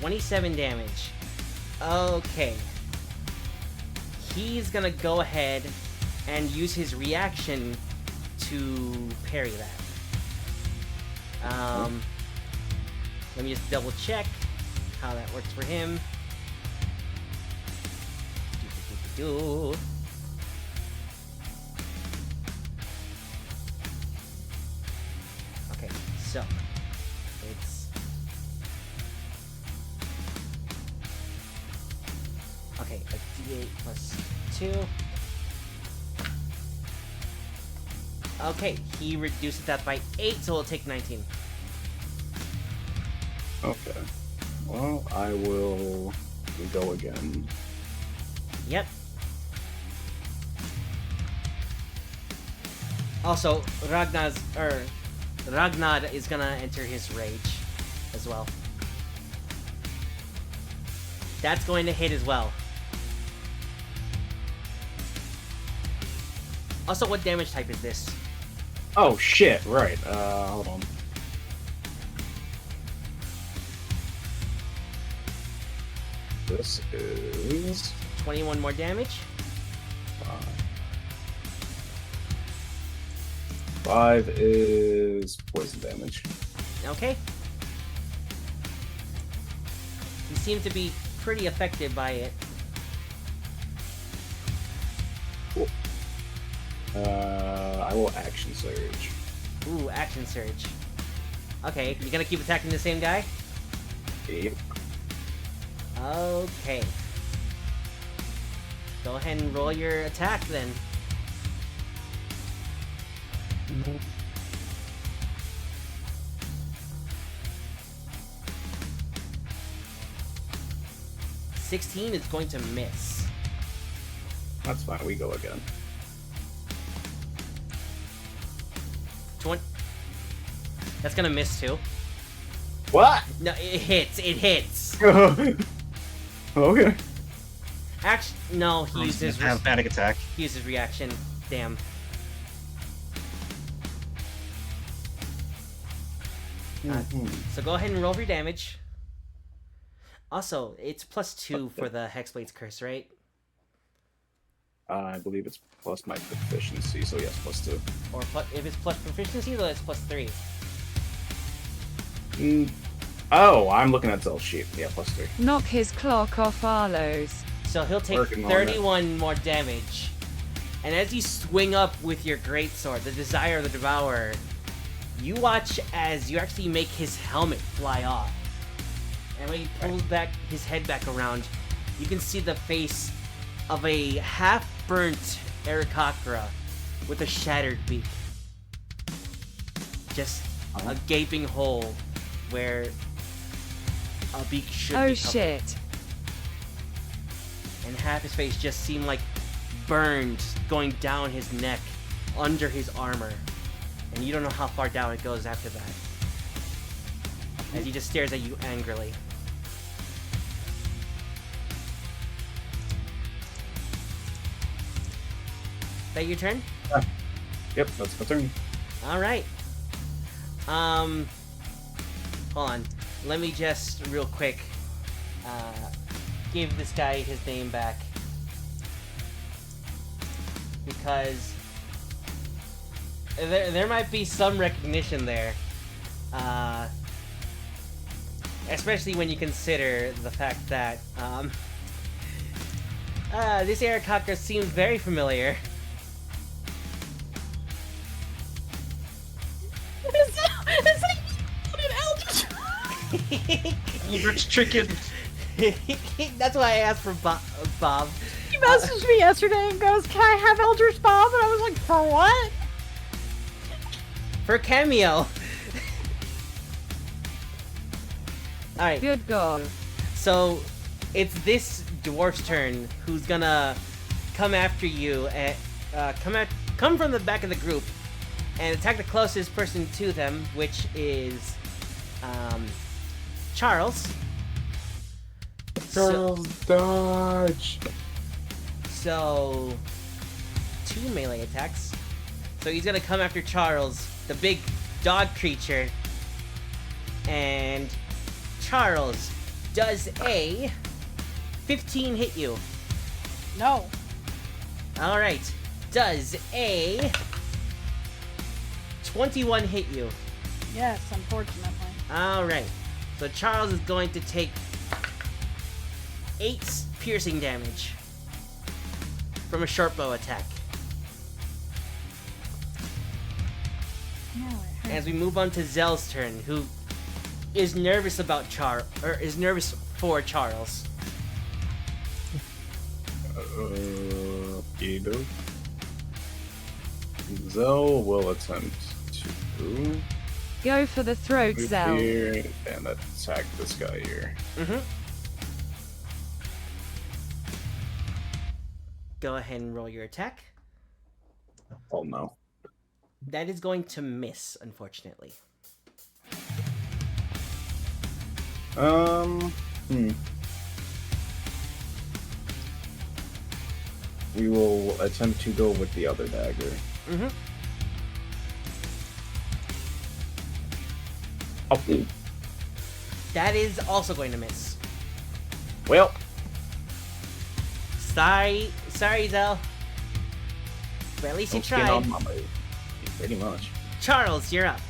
$27 damage. Okay. He's gonna go ahead and use his reaction to parry that. Let me just double check how that works for him. Okay, so it's okay, a d8 plus 2. Okay, he reduces that by 8, so it'll take 19. Okay. Well, I will go again. Yep. Also, Ragnar is gonna enter his rage as well. That's going to hit as well. Also, what damage type is this? Oh shit! Right. Hold on. This is 21 more damage. 5 is poison damage. Okay. You seem to be pretty affected by it. Cool. I will action surge. Ooh, action surge. Okay, you gonna keep attacking the same guy? Yep. Okay. Go ahead and roll your attack then. Mm-hmm. 16 is going to miss. That's fine. We go again. 20. That's gonna miss too. What? No, it hits. It hits. Okay. Actually, no. He used his have panic attack. he used his reaction. Damn. So go ahead and roll for your damage. Also, it's +2 for the Hexblade's Curse, right? I believe it's plus my proficiency, so yes, +2. Or if it's plus proficiency, then it's +3. Oh, I'm looking at Zell's sheet. Yeah, +3. Knock his clock off Arlo's. So he'll take Working on it. 31 more damage. And as you swing up with your greatsword, the Desire of the Devourer, you watch as you actually make his helmet fly off. And when he pulls back his head back around, you can see the face of a half-burnt Aarakocra with a shattered beak. Just a gaping hole where a beak should be. Oh covered. shit. And half his face just seemed like burned going down his neck, under his armor. And you don't know how far down it goes after that. As he just stares at you angrily. That your turn? Yep, that's my turn. Alright. Hold on. Let me just, real quick, give this guy his name back. because there might be some recognition there. Especially when you consider the fact that this Aarakocra seems very familiar. Is that an eldritch? Eldritch chicken. That's why I asked for Bob. He messaged me yesterday and goes, "Can I have Eldritch Bob?" And I was like, "For what?" For cameo. Alright, Good God. so it's this dwarf's turn who's gonna come after you and come from the back of the group and attack the closest person to them, which is Charles. Charles, dodge. So 2 melee attacks. So he's gonna come after Charles, the big dog creature. And Charles, does a 15 hit you? No. Alright. Does a 21 hit you? Yes, unfortunately. Alright. So Charles is going to take 8 piercing damage from a short bow attack. No, it hurts. As we move on to Zell's turn, who is nervous about is nervous for Charles. Edo. Zell will attempt to Go for the throat, move Zell. here and attack this guy here. Go ahead and roll your attack. Oh no. That is going to miss, unfortunately. We will attempt to go with the other dagger. Oh. That is also going to miss. Well, Sorry, Zell. But at least you no skin tried. on my leg. Pretty much. Charles, you're up.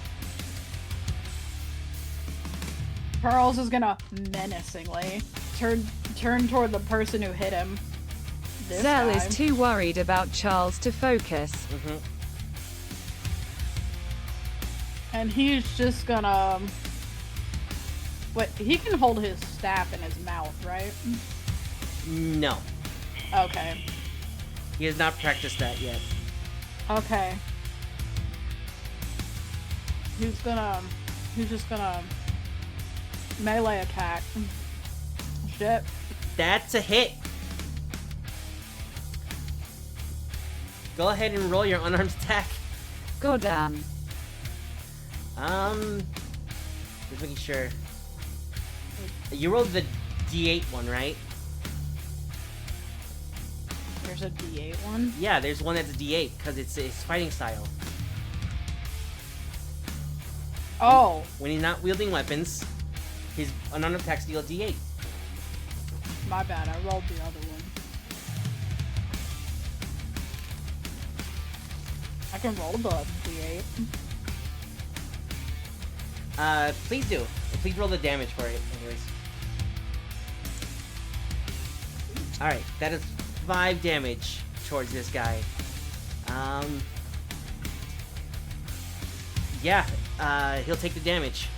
Charles is gonna menacingly turn toward the person who hit him. This Zell time. is too worried about Charles to focus. And he's just gonna... Wait, he can hold his staff in his mouth, right? No, Okay. he has not practiced that yet. Okay. He's just gonna melee attack. Shit. That's a hit. Go ahead and roll your unarmed attack. Goddamn. Just making sure. You rolled the D8 one, right? There's a D8 one. Yeah, there's one that's a D8 because it's fighting style. Oh, When he's not wielding weapons, his unarmed attacks deal a D8. my bad. I rolled the other one. I can roll the D8. Please do. Please roll the damage for it, anyways. Alright, that is 5 damage towards this guy. Yeah, he'll take the damage.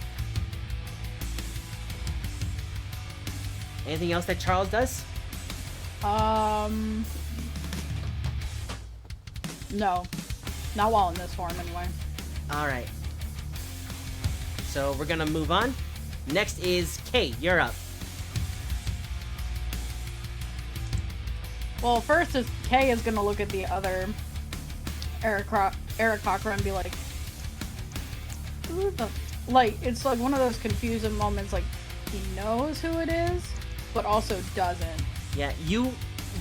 Anything else that Charles does? No. Not while in this form, anyway. Alright. So we're gonna move on. Next is Kay, you're up. Well, first is Kay is gonna look at the other Aarakocra and be like, who the... Like, it's like one of those confusing moments, like, he knows who it is, but also doesn't. Yeah, you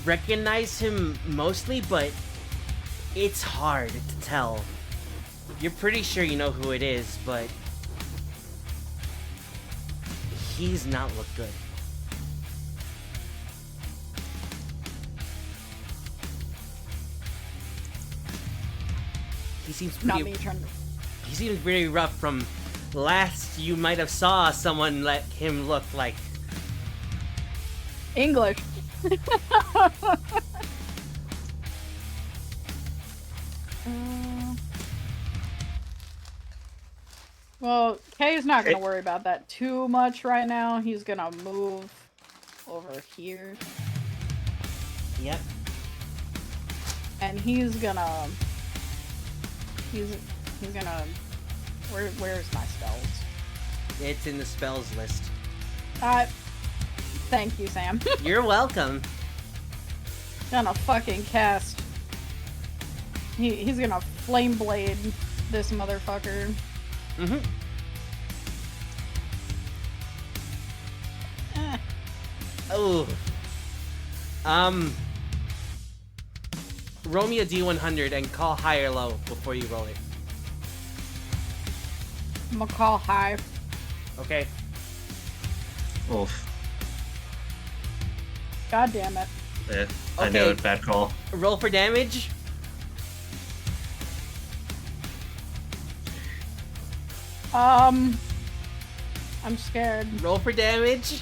recognize him mostly, but it's hard to tell. You're pretty sure you know who it is, but he's not look good. He seems Not pretty. me trying to. He seems very rough from last you might have saw someone let him look like. English. Well, Kay's not gonna worry about that too much right now. He's gonna move over here. Yep. And he's gonna where's my spells? It's in the spells list. Thank you, Sam. You're welcome. Gonna fucking cast. He's gonna flame blade this motherfucker. Mm-hmm. Oh. Roll me a D100 and call high or low before you roll it. I'm gonna call high. Okay. Oof. God damn it. Yeah, I know Okay. it. Bad call. Roll for damage. I'm scared. Roll for damage.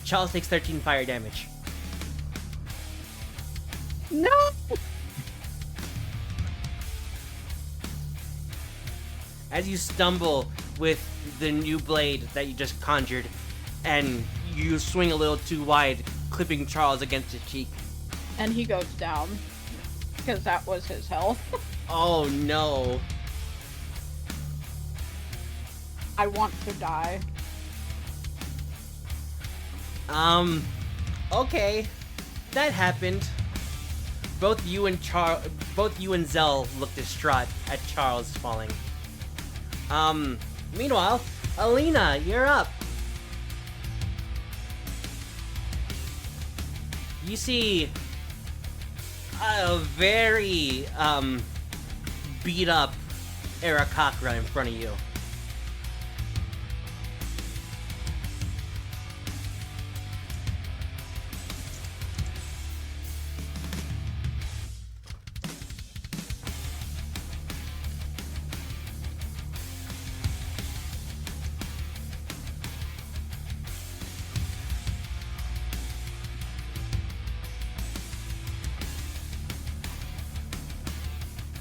Charles takes 13 fire damage. No! As you stumble with the new blade that you just conjured, and you swing a little too wide, clipping Charles against his cheek. And he goes down. Because that was his health. Oh no. I want to die. Okay. That happened. Both you and Zell look distraught at Charles falling. Meanwhile, Alina, you're up. You see a very, beat up Aarakocra in front of you.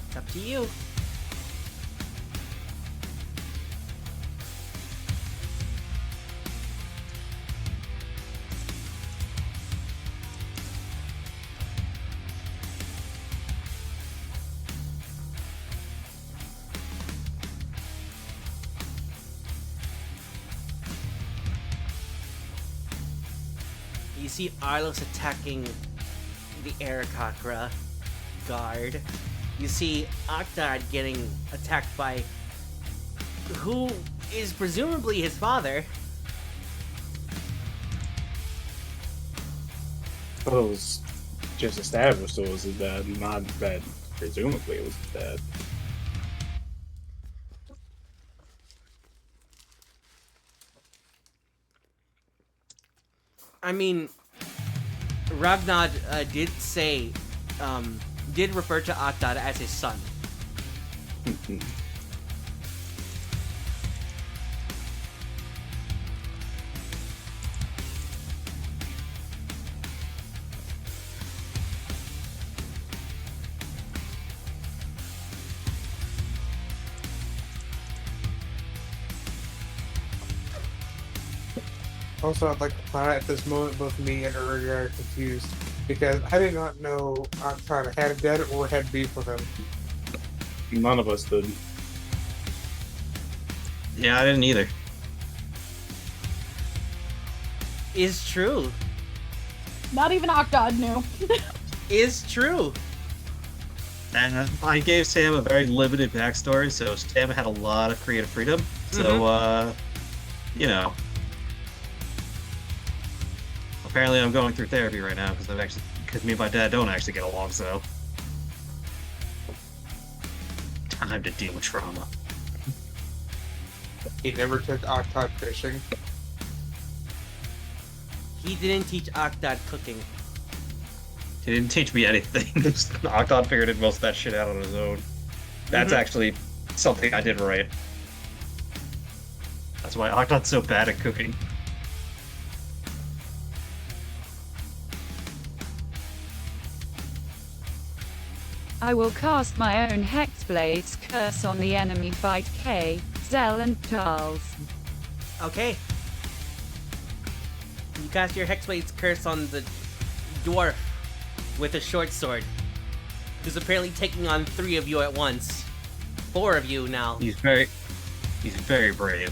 It's up to you. You see Arlos attacking the Aarakocra guard. You see Octard getting attacked by who is presumably his father. But it was just established it was his dad, not that presumably it was his dad. I mean, Ragnar did say, did refer to Octard as his son. Also, I'd like to point out at this moment both me and Urga are confused because I did not know Octane had a dad or had beef with him. None of us did. Yeah, I didn't either. Is true. Not even Octod knew. Is true. And I gave Sam a very limited backstory, so Sam had a lot of creative freedom. So, you know. Apparently I'm going through therapy right now because me and my dad don't actually get along, so. Time to deal with trauma. He never took Octane fishing. He didn't teach Octard cooking. He didn't teach me anything. Octon figured most of that shit out on his own. That's actually something I did right. That's why Octon's so bad at cooking. I will cast my own Hexblade's curse on the enemy. Fight Kay, Zell, and Charles. Okay. You cast your Hexblade's curse on the dwarf with a short sword, who's apparently taking on 3 of you at once. 4 of you now. He's very brave.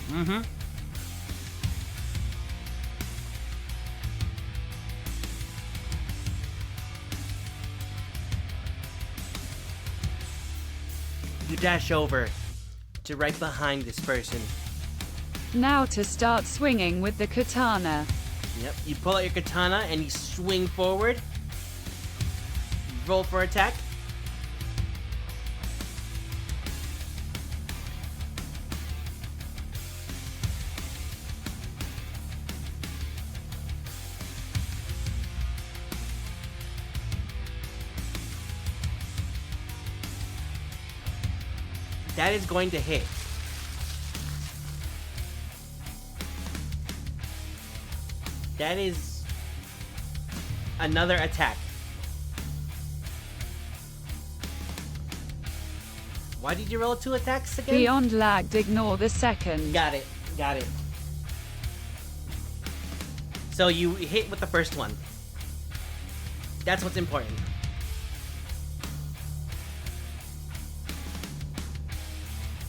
Mm-hmm. You dash over to right behind this person. Now to start swinging with the katana. Yep, you pull out your katana and you swing forward. Roll for attack. That is going to hit. That is another attack. Why did you roll 2 attacks again? Beyond lagged, ignore the second. Got it. Got it. So you hit with the first one. That's what's important.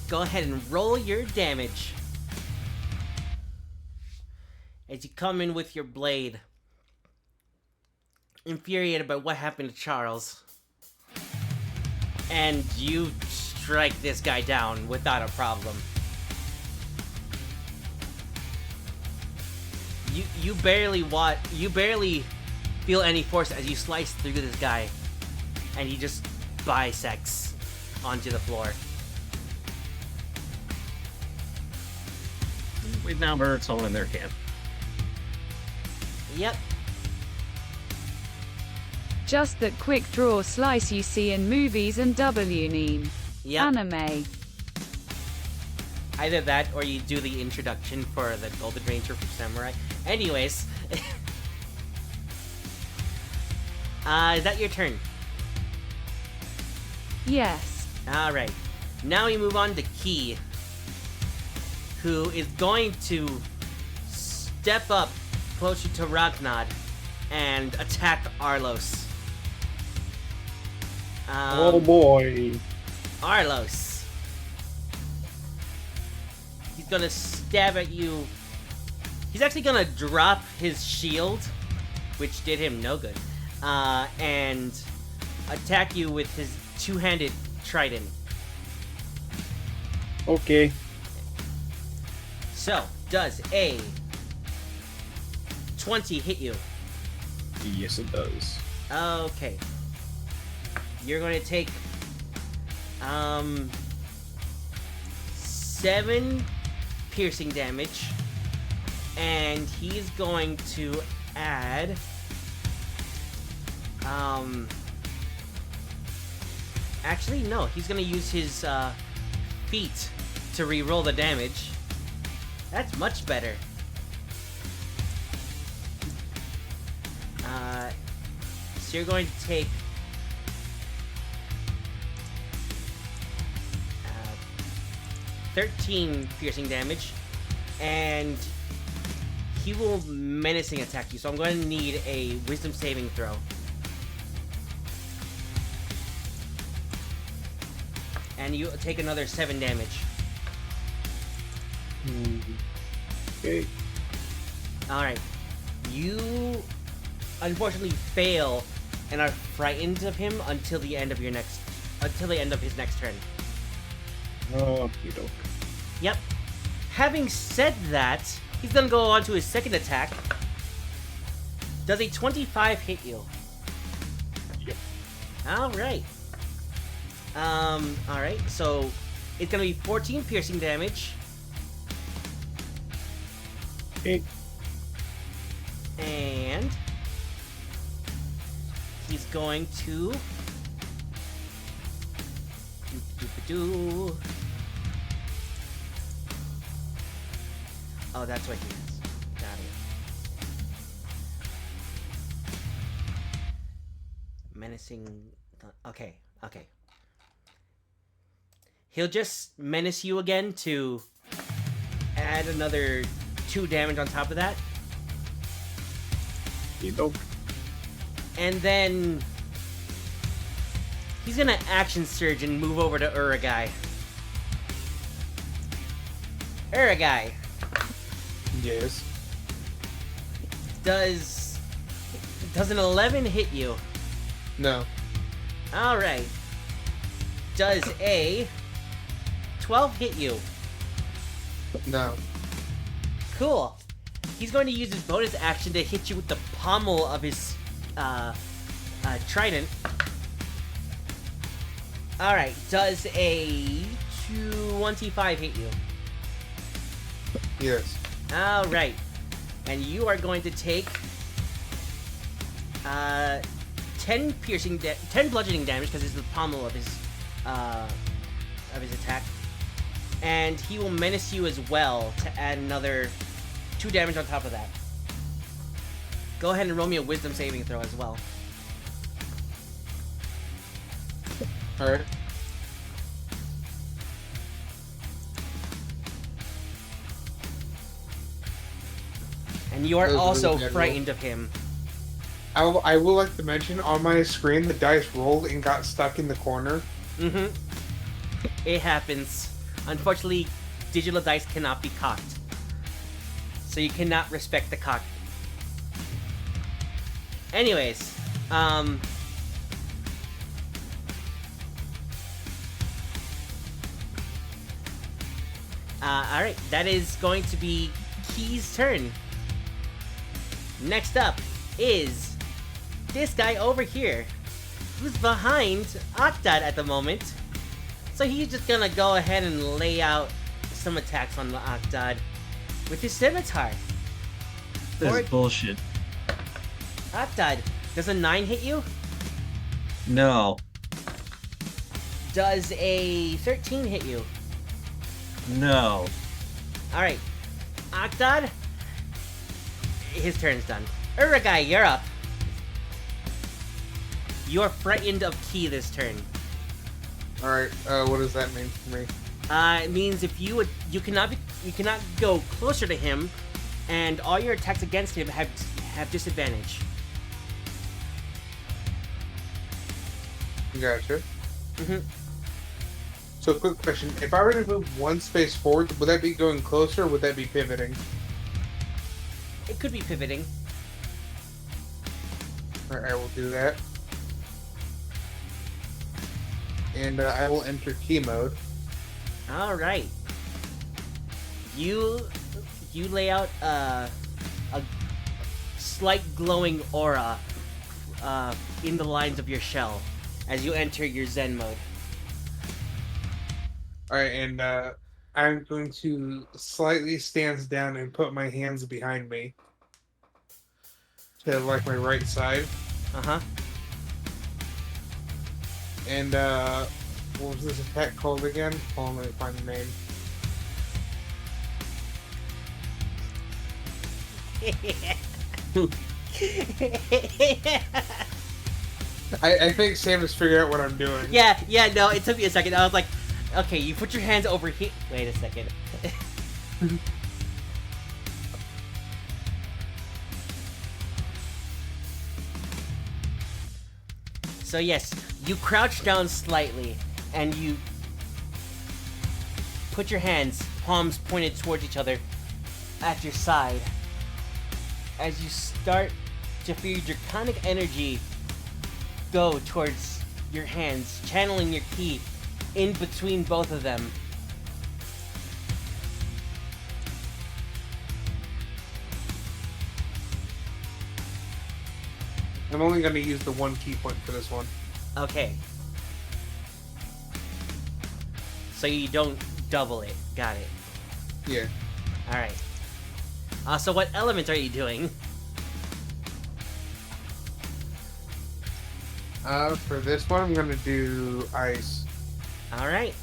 Go ahead and roll your damage. As you come in with your blade, infuriated by what happened to Charles. And you strike this guy down without a problem. You barely feel any force as you slice through this guy, and he just bisects onto the floor. We've now murdered someone in their camp. Yep. Just that quick draw slice you see in movies and WNEAM. Yep. Anime. Either that or you do the introduction for the Golden Ranger from Samurai. Anyways. Is that your turn? Yes. Alright. Now we move on to Key, who is going to step up closer to Ragnad and attack Arlos. Oh boy. Arlos. He's gonna stab at you. He's actually gonna drop his shield, which did him no good, and attack you with his two-handed trident. Okay. So, does a 20 hit you? Yes, it does. Okay. You're going to take 7 piercing damage, and he's going to add actually no, he's going to use his feet to re-roll the damage. That's much better. So you're going to take 13 piercing damage, and he will menacing attack you. So I'm going to need a wisdom saving throw. And you take another 7 damage. Okay. Alright. You unfortunately fail and are frightened of him until the end of his next turn. Oh, you don't. Yep. Having said that, he's gonna go on to his second attack. Does a 25 hit you? Yep. Alright. Alright, so it's gonna be 14 piercing damage. Okay. And he's going to do. Oh, that's what he is. Got it. Menacing. Okay. He'll just menace you again to add another 2 damage on top of that. And then he's gonna action surge and move over to Uragai. Uragai. Yes. Does an 11 hit you? No. Alright. Does a 12 hit you? No. Cool. He's going to use his bonus action to hit you with the pommel of his trident. Alright, does a 25 hit you? Yes. Alright. And you are going to take 10 bludgeoning damage because it's the pommel of his attack. And he will menace you as well to add another 2 damage on top of that. Go ahead and roll me a wisdom saving throw as well. Alright. And you are That was also really bad roll. frightened of him. I will like to mention on my screen the dice rolled and got stuck in the corner. Mm-hmm. It happens. Unfortunately, digital dice cannot be cocked. So you cannot respect the cock. Anyways, alright, that is going to be Key's turn. Next up is this guy over here, who's behind Octad at the moment. So he's just gonna go ahead and lay out some attacks on the Octad with his scimitar. This is bullshit. Octad, does a 9 hit you? No. Does a 13 hit you? No. Alright. Octad, his turn's done. Uragai, you're up. You're frightened of Key this turn. Alright, what does that mean for me? It means if you cannot go closer to him, and all your attacks against him have disadvantage. Gotcha. Mm-hmm. So, quick question. If I were to move 1 space forward, would that be going closer or would that be pivoting? It could be pivoting. Alright, I will do that. And I will enter key mode. All right. You lay out a slight glowing aura in the lines of your shell as you enter your Zen mode. Alright, and I'm going to slightly stance down and put my hands behind me. To like my right side. Uh-huh. And what was this attack called again? Hold on, let me find the name. I think Sam has figured out what I'm doing. Yeah, no, it took me a second. I was like, okay, you put your hands over here. Wait a second. So yes, you crouch down slightly, and you put your hands, palms pointed towards each other, at your side. As you start to feel your draconic energy go towards your hands, channeling your ki in between both of them. I'm only going to use the 1 key point for this one. Okay. So you don't double it. Got it. Yeah. Alright. So what element are you doing? For this one, I'm gonna do ice. All right.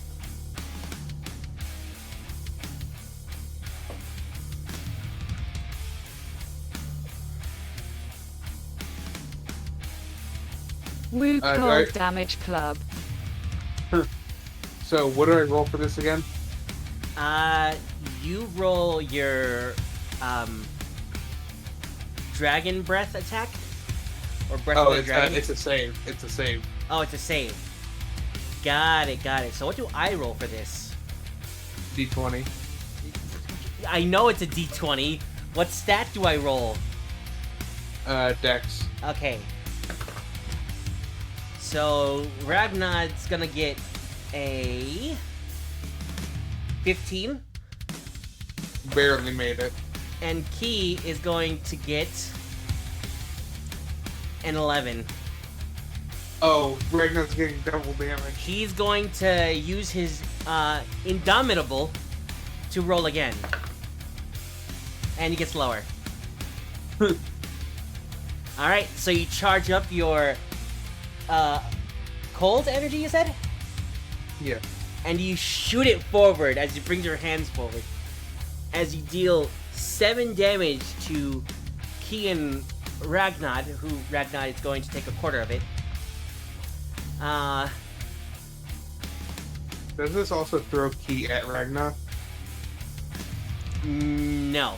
Woo do cold I- damage club. So what do I roll for this again? You roll your dragon breath attack, or breath of the dragon. It's a save. It's a save. Oh, it's a save. Got it, got it. So what do I roll for this? D20. I know it's a D20. What stat do I roll? Dex. Okay. So Ragnar's gonna get a 15, Barely made it. and Key is going to get an 11. Oh, Ragnar's getting double damage. He's going to use his Indomitable to roll again. And he gets lower. Alright, so you charge up your cold energy, you said? Yeah. And you shoot it forward as you bring your hands forward. As you deal 7 damage to Key and Ragnar, who Ragnar is going to take a quarter of it. Does this also throw Key at Ragnar? No.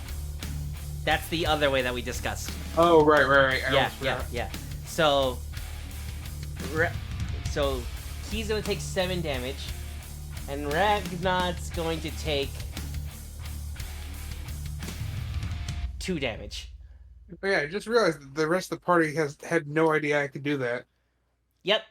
That's the other way that we discussed. Oh, right. I Yeah, almost forgot. yeah. So he's going to take 7 damage, and Ragnar's going to take 2 damage. Oh, yeah, I just realized that the rest of the party had no idea I could do that. Yep.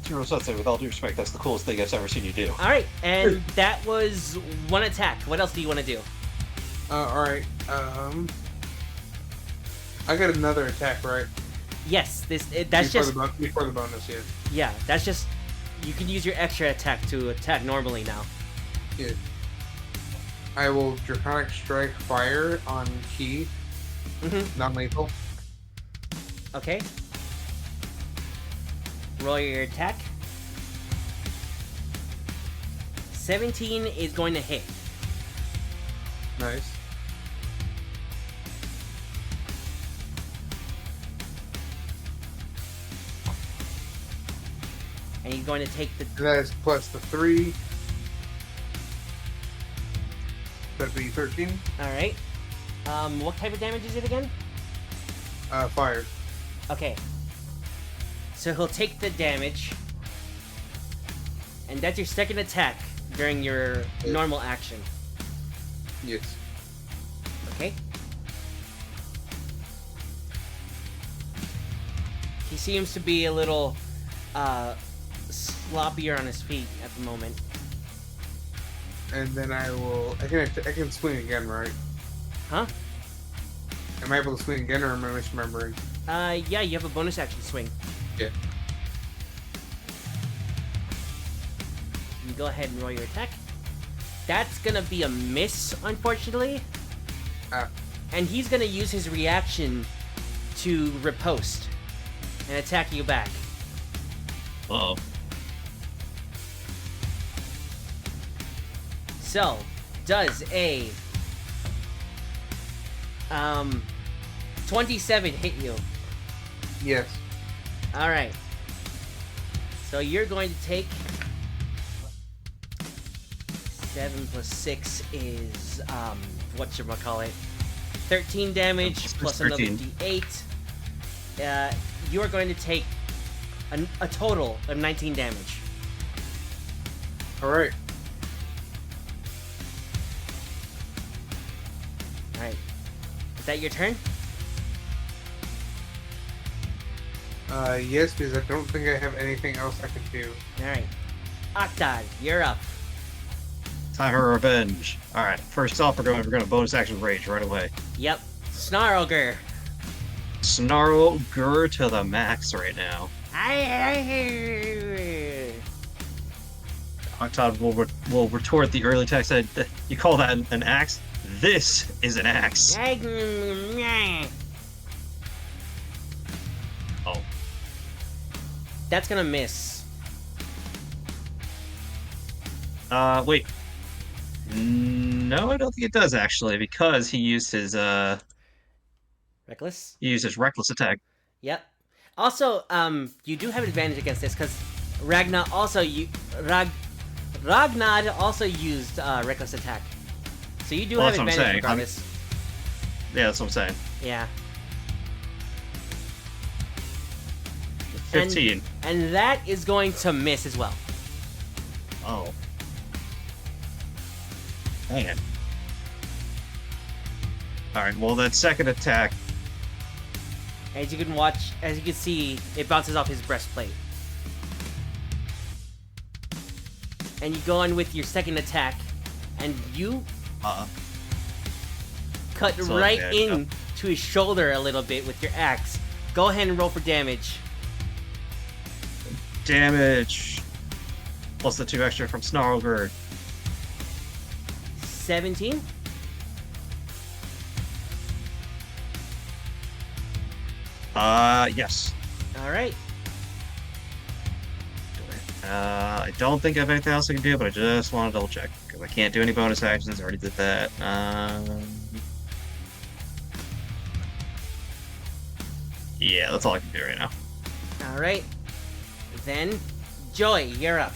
Zero Sunset, with all due respect, that's the coolest thing I've ever seen you do. Alright, and that was 1 attack. What else do you want to do? Alright, I got another attack, right? Yes, that's Before just... before the bonus, yeah. Yeah, that's just... You can use your extra attack to attack normally now. Yeah. I will Draconic Strike Fire on Key. Mm-hmm. Non-lethal. Okay. Roll your attack. 17 is going to hit. Nice. And he's going to take the... And that is plus the 3. That'd be 13. Alright. What type of damage is it again? Fire. Okay. So he'll take the damage. And that's your second attack during your normal action. Yes. Okay? He seems to be a little sloppier on his feet at the moment. And then I can swing again, right? Huh? Am I able to swing again, or am I misremembering? Yeah, you have a bonus action swing. Yeah. You go ahead and roll your attack. That's gonna be a miss, unfortunately. Ah. And he's gonna use his reaction to riposte and attack you back. Uh-oh. So, does a 27 hit you? Yes. Alright. So you're going to take 7 plus 6 is whatchamacallit, 13 damage plus another 13. d8. You are going to take a total of 19 damage. Alright. Alright. Is that your turn? Yes, because I don't think I have anything else I can do. Alright. Octad, you're up. Time for revenge. Alright, first off, we're gonna bonus action rage right away. Yep. Snarlger. Snarl Gur to the max right now. Octod will retort the early text said, "You call that an axe? This is an axe." Oh, That's gonna miss. wait. No, I don't think it does actually, because he used his Reckless? reckless attack. Yep. Also, you do have advantage against this because Ragnar also Ragnad also used reckless attack, so you do Well, have that's what I'm advantage saying. regardless. Yeah, that's what I'm saying. Yeah. 15. And that is going to miss as well. Oh. Man. Alright, well, that second attack. As you can see, it bounces off his breastplate. And you go on with your second attack, and you cut So right bad, in to his shoulder a little bit with your axe. Go ahead and roll for damage. Damage. Plus the 2 extra from Snarlbird. 17. Yes. Alright. I don't think I have anything else I can do, but I just want to double check. Because I can't do any bonus actions, I already did that. Yeah, that's all I can do right now. Alright. Then, Joy, you're up.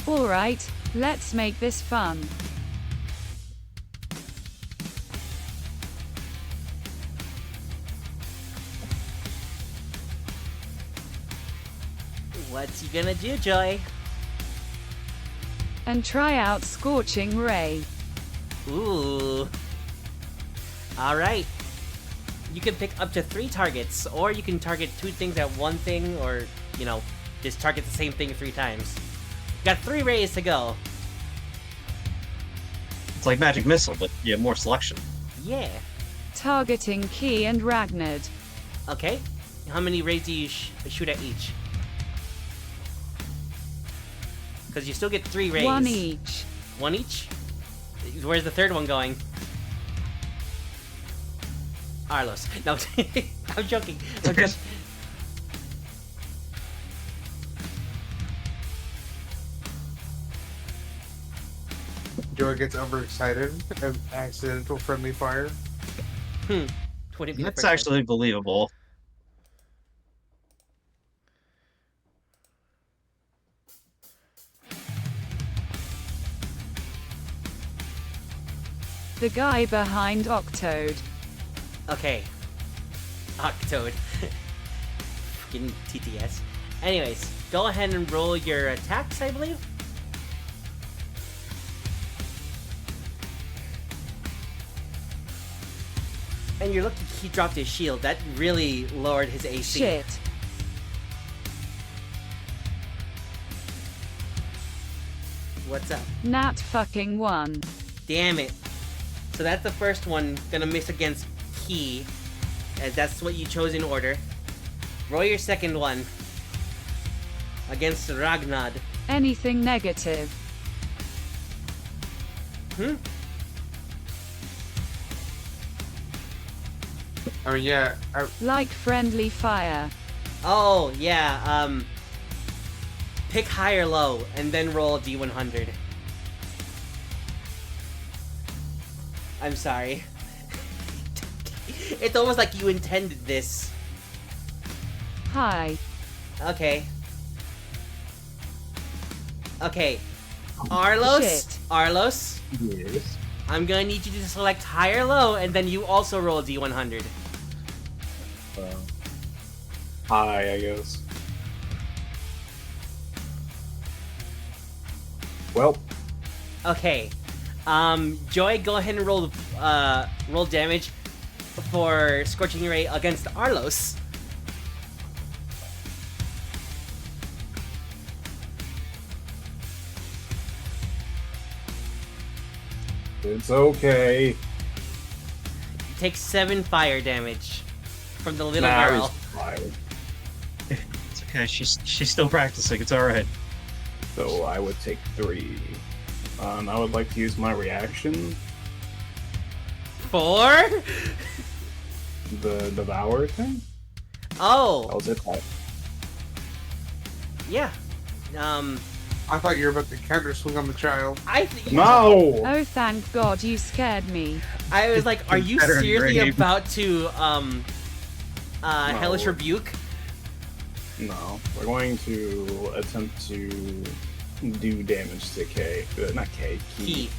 Alright, let's make this fun. What's he gonna do, Joy? And try out Scorching Ray. Ooh. Alright. You can pick up to 3 targets, or you can target 2 things at one thing, or, you know, just target the same thing 3 times. You got 3 rays to go. It's like Magic Missile, but you have more selection. Yeah. Targeting Key and Ragnard. Okay. How many rays do you shoot at each? Because you still get 3 rays. 1 each. 1 each? Where's the third one going? Arlos. No, I'm joking. I'm joking. Joy gets overexcited of accidental friendly fire. 20 feet That's per actually believable. The guy behind Octode. Okay. Octode. Fucking TTS. Anyways, go ahead and roll your attacks, I believe. And you're lucky he dropped his shield. That really lowered his AC. Shit. What's up? Nat fucking 1. Damn it. So that's the first one. Gonna miss against Key, as that's what you chose in order. Roll your second one. Against Ragnad. Anything negative. Hmm? I mean, yeah, Like friendly fire. Oh, yeah, pick high or low, and then roll a D100. I'm sorry. It's almost like you intended this. Hi. Okay. Okay. Arlos. Shit. Arlos. Yes. I'm gonna need you to select high or low, and then you also roll a D100. High, I guess. Well, Okay. Joy, go ahead and roll damage for Scorching Ray against Arlos. it's okay. You take 7 fire damage from the little Nah, girl. it's fine. It's okay. She's still practicing. It's all right. So I would take 3. I would like to use my reaction. 4? The devour thing. Oh, That was it. yeah. I thought you were about to counter swing on the child. No. Oh, thank God you scared me. I was like, are you Better seriously grave. about to Hellish Rebuke? No, we're going to attempt to do damage to K. Not K. Key.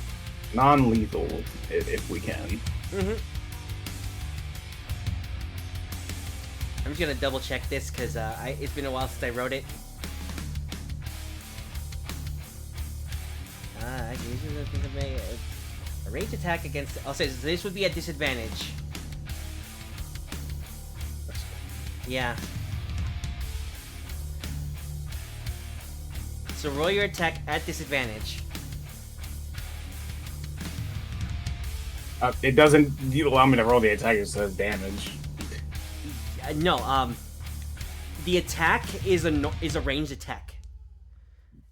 Non-lethal, if we can. Mm-hmm. I'm just gonna double check this because it's been a while since I wrote it. I can usually think of a range attack against. I'll say this would be a disadvantage. Yeah. So roll your attack at disadvantage. It doesn't allow me to roll the attack, it says damage. No, the attack is a ranged attack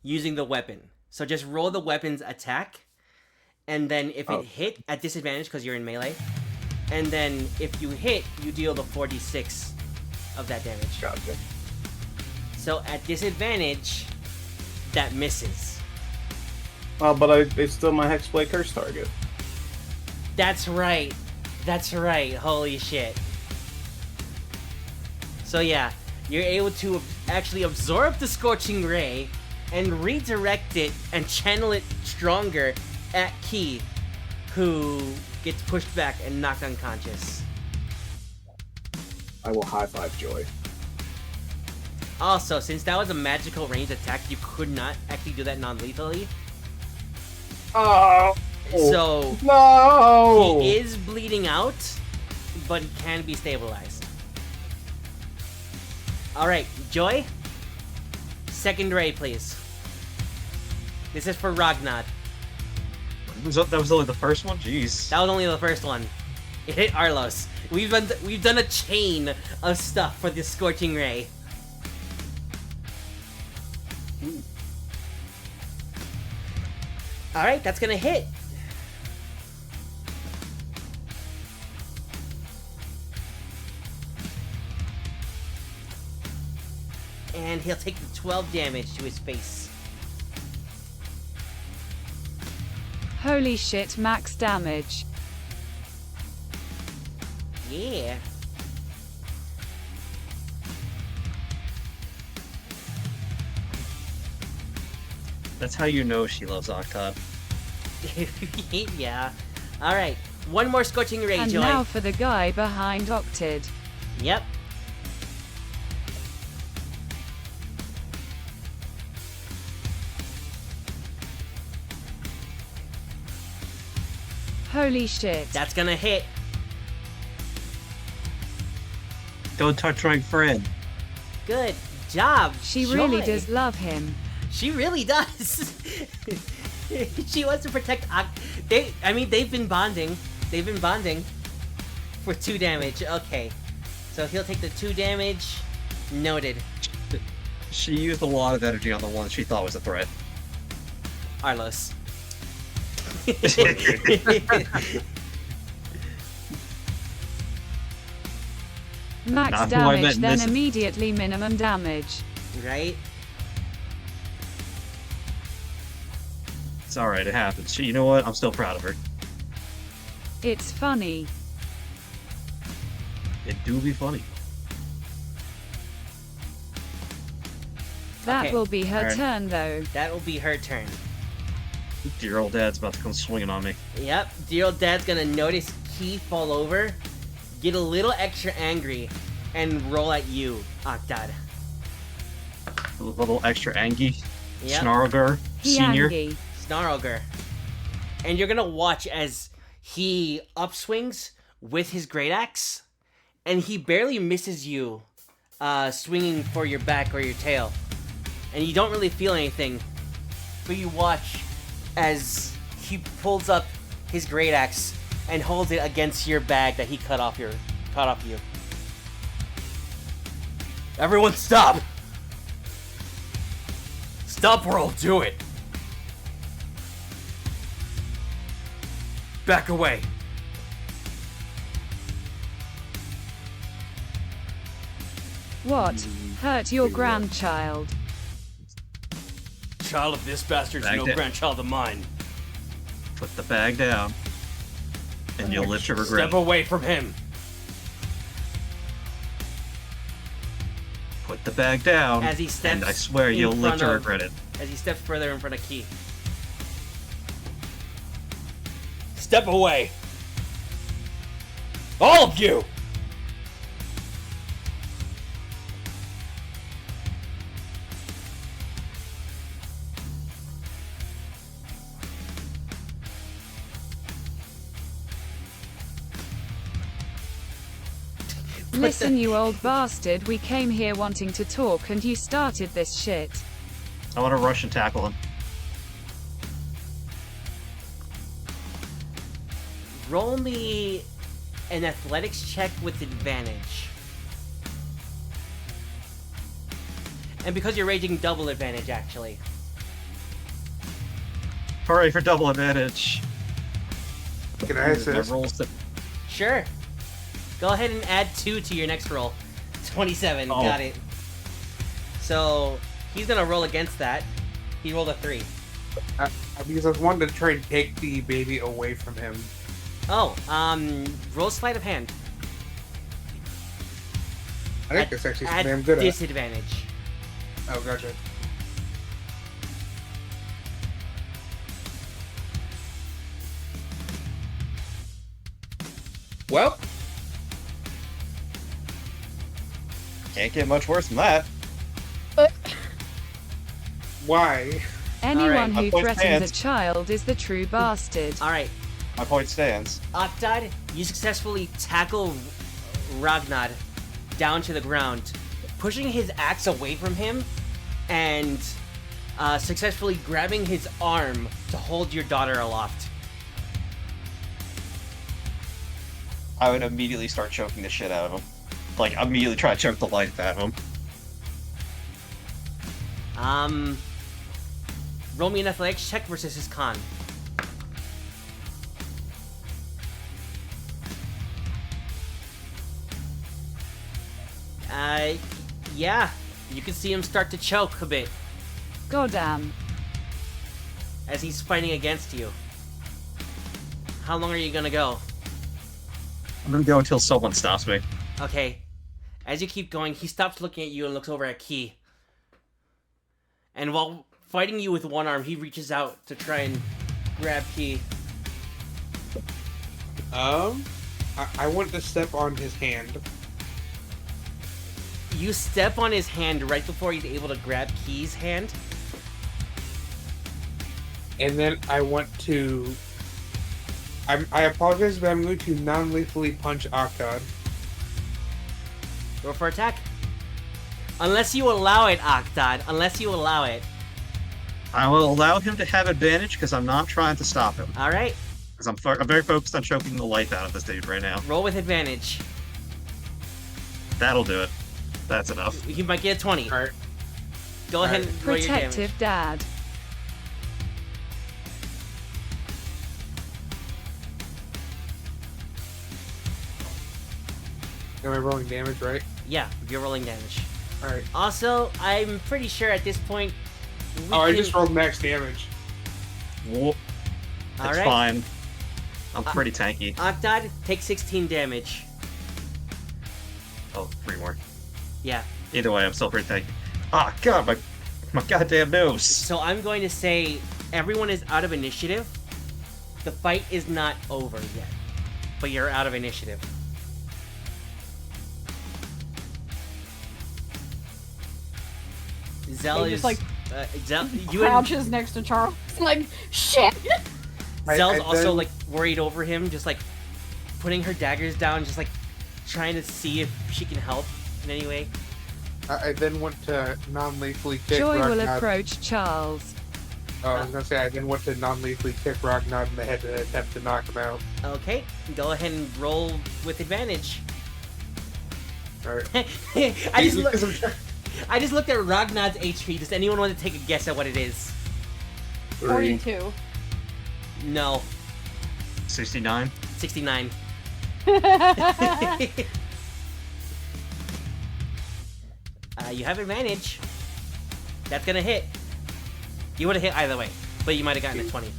using the weapon. So just roll the weapon's attack, and then if it hit at disadvantage because you're in melee, and then if you hit, you deal the 4d6 of that damage. Gotcha. So at disadvantage, that misses. Well, but it's still my Hexblade Curse target. That's right. That's right. Holy shit. So yeah, you're able to actually absorb the Scorching Ray and redirect it and channel it stronger at Key, who gets pushed back and knocked unconscious. I will high-five Joy. Also, since that was a magical ranged attack, you could not actually do that non-lethally. Oh! So, No! he is bleeding out, but he can be stabilized. Alright, Joy? Second ray, please. This is for Ragnar. That was only the first one? Jeez. That was only the first one. It hit Arlos. We've done a chain of stuff for this Scorching Ray. Alright, that's gonna hit. And he'll take the 12 damage to his face. Holy shit, max damage. Yeah. That's how you know she loves Octot. Yeah. Alright. One more Scorching Ray, And Joy. now for the guy behind Octid. Yep. Holy shit. That's gonna hit. Don't touch my friend. Good job. She Joy. really does love him. She really does. She wants to protect they've been bonding. They've been bonding for 2 damage. Okay. So he'll take the 2 damage. Noted. She used a lot of energy on the one she thought was a threat. Arlos. Max Not who I damage, meant, then this is- immediately minimum damage. Right? It's alright, it happens. You know what? I'm still proud of her. It's funny. It do be funny. That Okay. will be her Alright. turn, though. That will be her turn. Dear old dad's about to come swinging on me. Yep, dear old dad's gonna notice Key fall over, get a little extra angry, and roll at you, Octad. A little extra Angie. Yep. Snarlgar. Senior. Hiangi. Snarlgar. And you're gonna watch as he upswings with his great axe, and he barely misses you, swinging for your back or your tail. And you don't really feel anything, but you watch as he pulls up his great axe and holds it against your bag that he cut off you. Everyone stop! Stop or I'll do it! Back away. What? Hurt your grandchild. Child of this bastard's Back no down. grandchild of mine. Put the bag down. And you'll live to regret Step it. away from him. Put the bag down. As he steps and I swear in you'll live front to of- regret it. As he steps further in front of Key. Step away. All of you! Listen, you old bastard, we came here wanting to talk and you started this shit. I want to rush and tackle him. Roll me an athletics check with advantage. And because you're raging, double advantage, actually. Hooray for double advantage. Can I That assist? rolls to... Sure. Go ahead and add 2 to your next roll. 27, Oh. got it. So, he's gonna roll against that. He rolled a 3. Because I wanted to try and take the baby away from him. Oh, roll sleight of hand. I think that's actually At something I'm good at. disadvantage. Oh, gotcha. Well, Can't get much worse than that. why? Anyone my who point threatens stands. a child is the true bastard. Alright, My point stands. Octad, you successfully tackle Ragnar down to the ground, pushing his axe away from him and successfully grabbing his arm to hold your daughter aloft. I would immediately start choking the shit out of him. Like, immediately try to choke the life out of him. Roll me an athletics check versus his con. Yeah, you can see him start to choke a bit Goddamn. as he's fighting against you. How long are you gonna go? I'm gonna go until someone stops me. Okay. As you keep going, he stops looking at you and looks over at Key. And while fighting you with one arm, he reaches out to try and grab Key. I want to step on his hand. You step on his hand right before he's able to grab Key's hand. And then I want to... I apologize, but I'm going to non-lethally punch Octod. Roll for attack. Unless you allow it, Octod. Unless you allow it. I will allow him to have advantage because I'm not trying to stop him. Alright. Because I'm very focused on choking the life out of this dude right now. Roll with advantage. That'll do it. That's enough. You might get a 20. Alright. Go ahead and roll your damage. Protective dad. Am I rolling damage, right? Yeah, you're rolling damage. Alright. Also, I'm pretty sure at this point... we Oh, I can- just rolled max damage. Whoop. It's Alright. fine. I'm pretty tanky. Octod, take 16 damage. Oh, 3 more. Yeah. Either way, I'm still pretty tanky. Ah, God, my My goddamn nose. So I'm going to say everyone is out of initiative. The fight is not over yet, but you're out of initiative. Zell He is just, like, Zell. You and Crouches next to Charles. Like, shit! Zell's I also then- like worried over him, just like putting her daggers down, just like trying to see if she can help in any way. I then went to non-lethally kick Joy will Ragnarok. approach Charles. Oh, I was gonna say I then went to non-lethally kick Ragnar in the head to attempt to knock him out. Okay, go ahead and roll with advantage. Alright. I just looked at Ragnar's HP. Does anyone want to take a guess at what it is? 42. No, 69. 69. You have advantage. That's gonna hit. You would have hit either way, but you might have gotten a 20.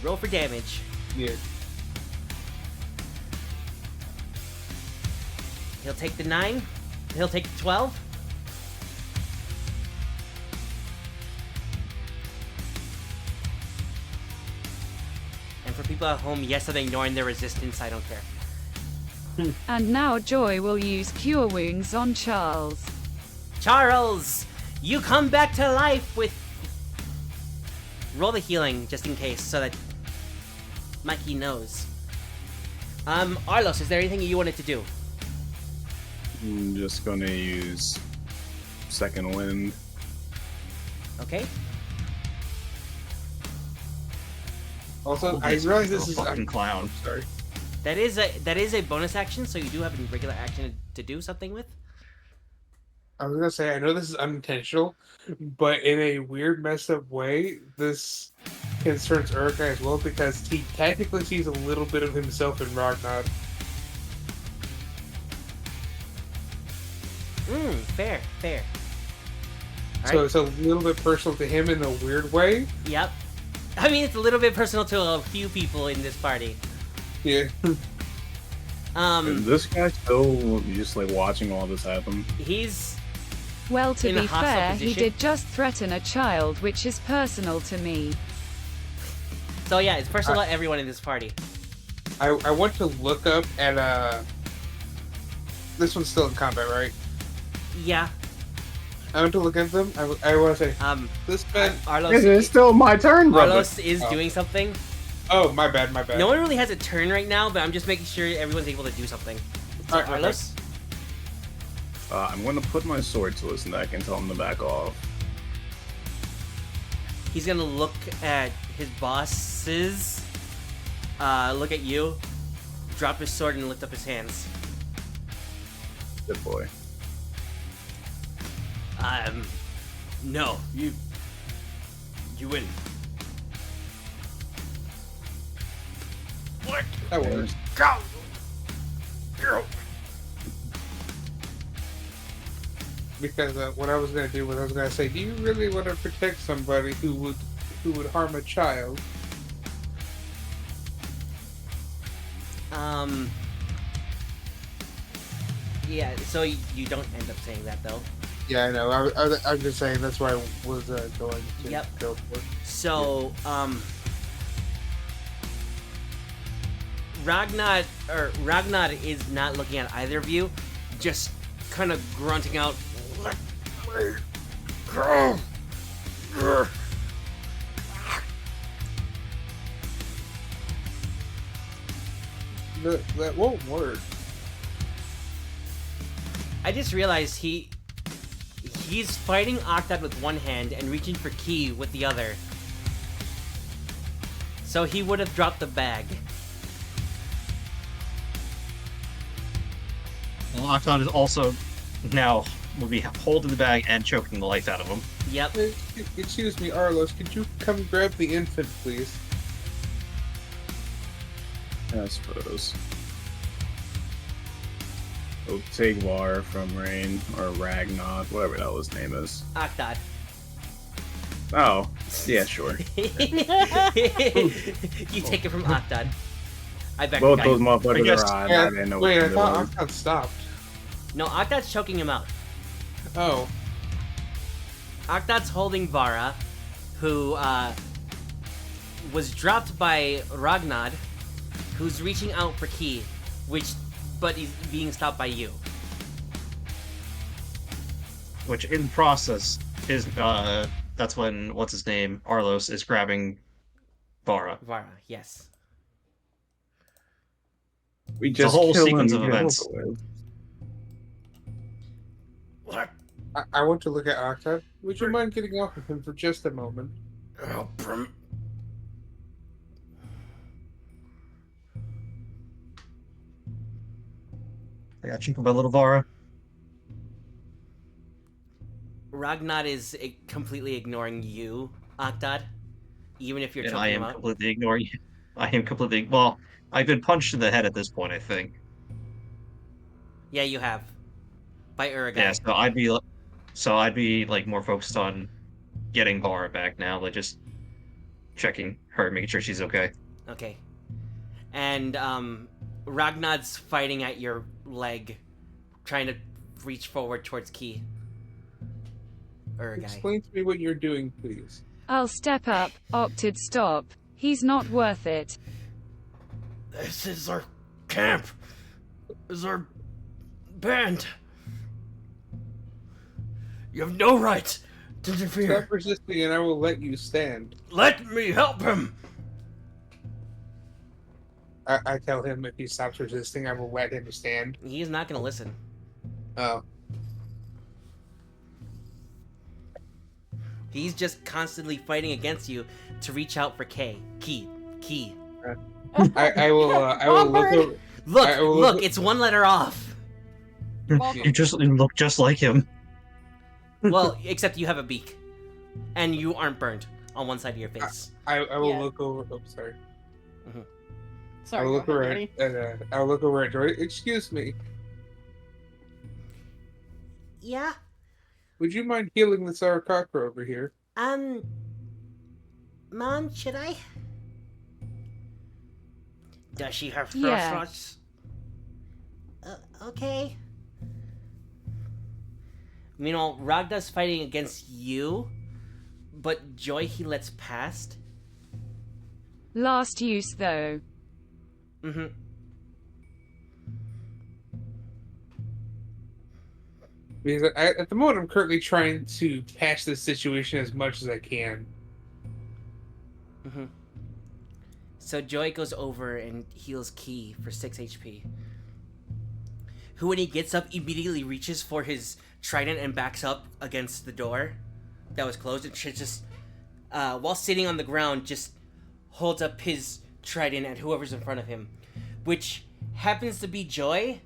Roll for damage. Yeah. He'll take the 9. He'll take the 12. And for people at home, yes, I'm ignoring their resistance. I don't care. And now Joy will use Cure Wounds on Charles. Charles, you come back to life with... Roll the healing, just in case, so that Mikey knows. Arlos, is there anything you wanted to do? I'm just gonna use Second Wind. Okay. Also, I This realize this little is fucking clown. sorry. That is a bonus action, so you do have a regular action to do something with. I was gonna say I know this is unintentional, but in a weird, messed up way, this concerns Urka as well because he technically sees a little bit of himself in Ragnar. Fair. So Alright. it's a little bit personal to him in a weird way. Yep. I mean, it's a little bit personal to a few people in this party. Yeah. And this guy still just like watching all this happen. He's Well, to In a be hostile fair, he position? did just threaten a child, which is personal to me. so yeah, it's personal to everyone in this party. I want to look up at this one's still in combat, right? Yeah. I want to look at them. I want to say this man. Arlos. It's still my turn, brother. Arlos is doing something. Oh, my bad. No one really has a turn right now, but I'm just making sure everyone's able to do something. So, Alright, okay. Arlos. I'm gonna put my sword to his neck and tell him to back off. He's gonna look at his bosses, look at you, drop his sword, and lift up his hands. Good boy. No, you win. What? That works. Go! Go! Because what I was gonna do was I was gonna say, do you really want to protect somebody who would harm a child? Yeah, so you don't end up saying that, though. Yeah, I know. I'm just saying that's why I was going to Yep. go for it. So, Ragnar is not looking at either of you, just kind of grunting out, "Let me go." That won't work. I just realized he's fighting Octad with one hand and reaching for Key with the other. So he would have dropped the bag. Well, Octon is also now will be holding the bag and choking the life out of him. Yep. Excuse me, Arlos. Could you come grab the infant, please? I suppose. Oh, Tigwar from Rain, or Ragnar, whatever the hell his name is. Octad. Oh, yeah, sure. You take it from Octad. I bet. Both guys. those motherfuckers guess- are on. Yeah, I didn't know wait, I what to thought do. Octad stopped. No, Octad's choking him out. Oh. Octad's holding Vara, who was dropped by Ragnar, who's reaching out for Key, but he's being stopped by you. Which in process is that's when what's his name Arlos is grabbing Vara. Vara, yes. We a just whole kill sequence him of and get events. over with. What? I want to look at Octad. Would you mind getting off of him for just a moment? Oh, I got you, my little Vara. Ragnar is completely ignoring you, Octad, even if you're And choking I him am out. completely ignoring you. I am completely well. I've been punched in the head at this point. I think. Yeah, you have. By Uragai. Yeah, so I'd be like more focused on getting Vara back now, like just checking her, making sure she's okay. Okay. And Ragnar's fighting at your leg, trying to reach forward towards Key. Uragai. Explain to me what you're doing, please. I'll step up. Octad, stop. He's not worth it. this is our camp. This is our band. You have no right to interfere. Stop resisting and I will let you stand. Let me help him. I tell him if he stops resisting, I will let him stand. He's not gonna listen. Oh. He's just constantly fighting against you to reach out for Key. I will look over. Look, I will look, look- it's one letter off. You look just like him. Well, except you have a beak. And you aren't burned on one side of your face. I will Yeah. look over. Oh, sorry. Sorry, I will go look ahead, over Eddie. at. I'll look over at Jordan. Excuse me. Yeah? Would you mind healing the Sarakakra over here? Mom, should I? Does she have Yeah. frostbites? Okay. Meanwhile, Ragda's fighting against you, but Joy he lets past. Last use, though. Mm-hmm. Because at the moment, I'm currently trying to patch this situation as much as I can. Mm-hmm. So Joy goes over and heals Key for 6 HP. Who, when he gets up, immediately reaches for his trident and backs up against the door that was closed. And just, while sitting on the ground, just holds up his trident at whoever's in front of him, which happens to be Joy.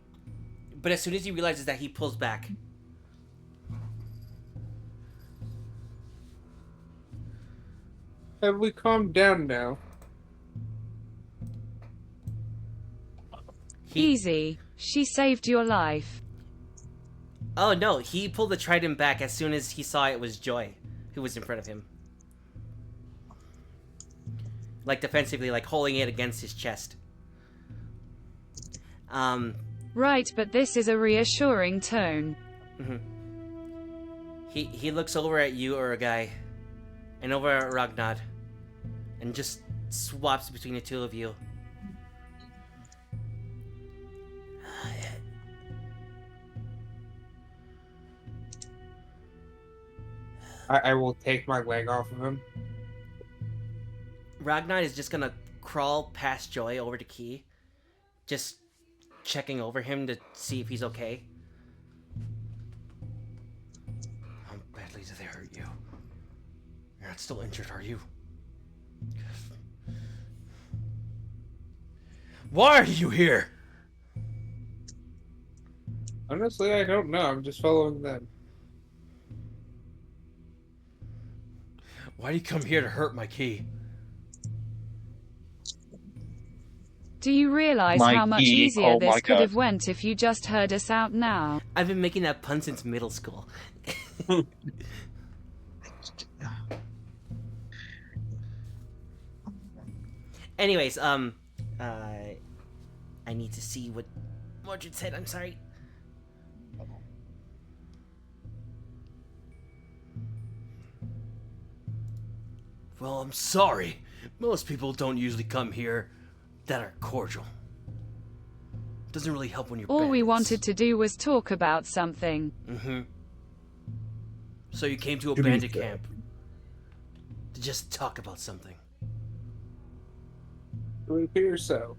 But as soon as he realizes that, he pulls back. Have we calmed down now? Easy. She saved your life. Oh no, he pulled the trident back as soon as he saw it was Joy who was in front of him. Like defensively, like holding it against his chest. Right, but this is a reassuring tone. Mm-hmm. He looks over at you, Uragai, and over at Ragnar, and just swaps between the two of you. I will take my leg off of him. Ragnar is just gonna crawl past Joy over to Key, just checking over him to see if he's okay. How badly did they hurt you? You're not still injured, are you? Why are you here? Honestly, I don't know. I'm just following them. Why do you come here to hurt my Key? Do you realize My how much key, easier oh my this could God. have went if you just heard us out now? I've been making that pun since middle school. Anyways, I need to see what Mordred said. I'm sorry. Well, I'm sorry. Most people don't usually come here that are cordial. Doesn't really help when you're All we bandits. wanted to do was talk about something. Mm-hmm. So you came to a To be bandit fair. camp to just talk about something. It would appear so.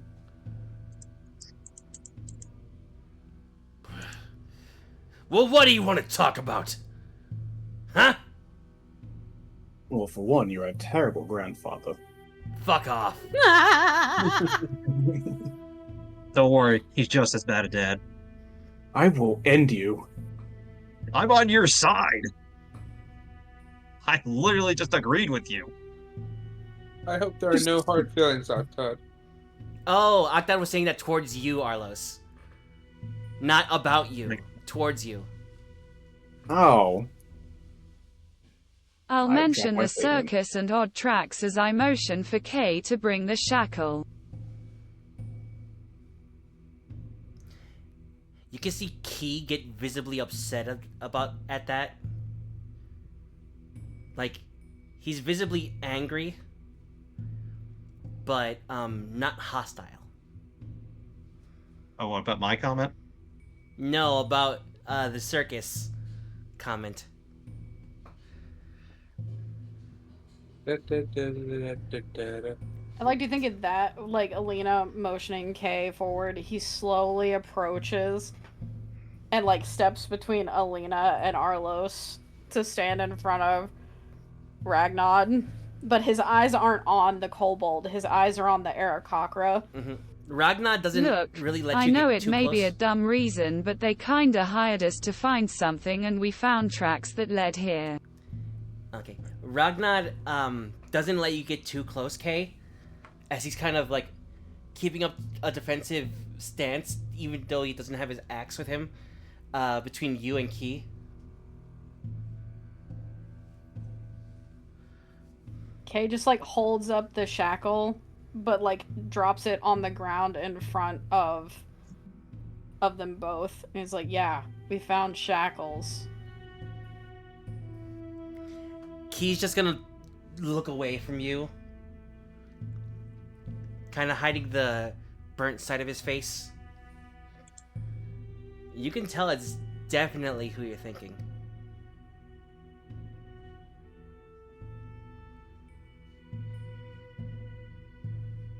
Well, what do you want to talk about? Huh? Well, for one, you're a terrible grandfather. Fuck off. Don't worry, he's just as bad a dad. I will end you. I'm on your side. I literally just agreed with you. I hope there are no hard feelings, Octod. Oh, Octad was saying that towards you, Arlos. Not about you. Towards you. Oh. I'll I mention dropped my the statement. circus and odd tracks as I motion for Kay to bring the shackle. You can see Key get visibly upset at that. Like, he's visibly angry, but not hostile. Oh, what about my comment? No, about the circus comment. I like to think of that, like Alina motioning Kay forward. He slowly approaches and like steps between Alina and Arlos to stand in front of Ragnar. But his eyes aren't on the kobold. His eyes are on the Aarakocra. Mm-hmm. Ragnar doesn't Look, really let I you know get it too may close. be a dumb reason, but they kinda hired us to find something and we found tracks that led here. Okay. Ragnar doesn't let you get too close, Kay, as he's kind of like keeping up a defensive stance, even though he doesn't have his axe with him, between you and Key. Kay just like holds up the shackle, but like drops it on the ground in front of them both. And he's like, "Yeah, we found shackles." Key's just gonna look away from you, kind of hiding the burnt side of his face. You can tell it's definitely who you're thinking.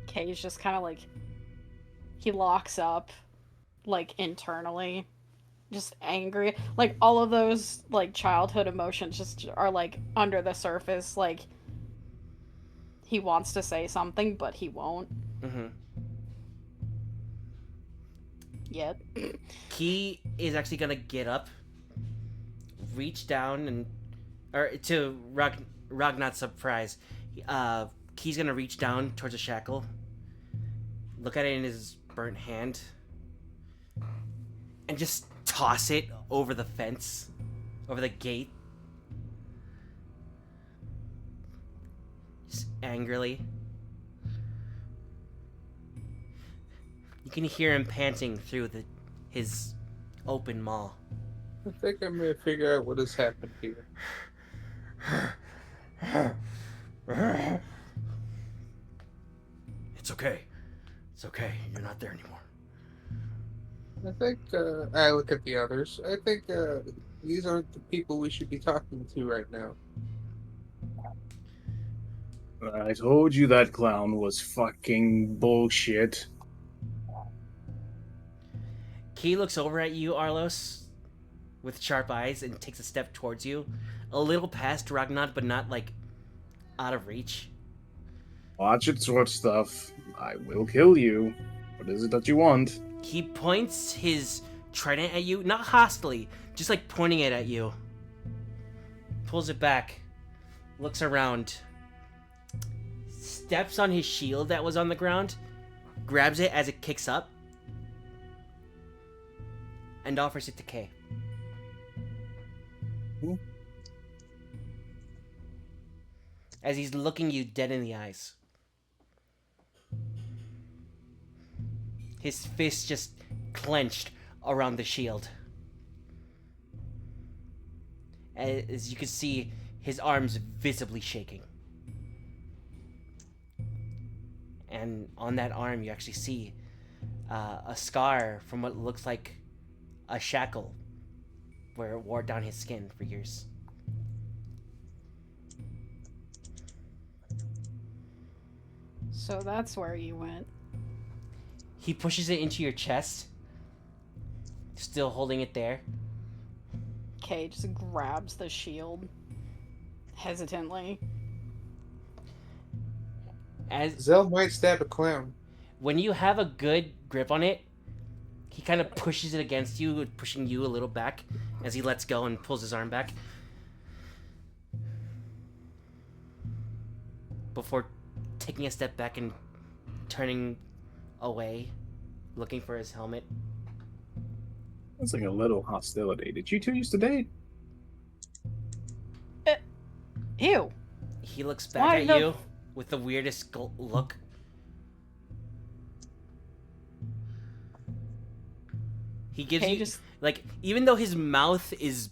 Kay's just kind of like, he locks up, like internally, just angry. Like all of those like childhood emotions just are like under the surface. Like he wants to say something, but he won't Mm-hmm. yet. Key is actually gonna get up, reach down, and or to Ragnar's surprise, Key's gonna reach down towards the shackle, look at it in his burnt hand, and just toss it over the fence, over the gate, just angrily. You can hear him panting through his open maw. I think I'm gonna figure out what has happened here. It's okay. It's okay. You're not there anymore. I think I look at the others. I think these aren't the people we should be talking to right now. I told you that clown was fucking bullshit. Key looks over at you, Arlos, with sharp eyes, and takes a step towards you, a little past Ragnar, but not like out of reach. Watch it, sort stuff. I will kill you. What is it that you want? He points his trident at you, not hostilely, just like pointing it at you. Pulls it back, looks around, steps on his shield that was on the ground, grabs it as it kicks up, and offers it to Kay. As he's looking you dead in the eyes. his fist just clenched around the shield. As you can see, his arms visibly shaking. And on that arm, you actually see a scar from what looks like a shackle where it wore down his skin for years. So that's where you went. He pushes it into your chest, still holding it there. Kay just grabs the shield hesitantly. As Zell might stab a clown. when you have a good grip on it, he kind of pushes it against you, pushing you a little back as he lets go and pulls his arm back. Before taking a step back and turning away, looking for his helmet. That's like a little hostility. Did you two used to date? Ew. He looks back Why at the you with the weirdest look. He gives Kay you, just like, even though his mouth is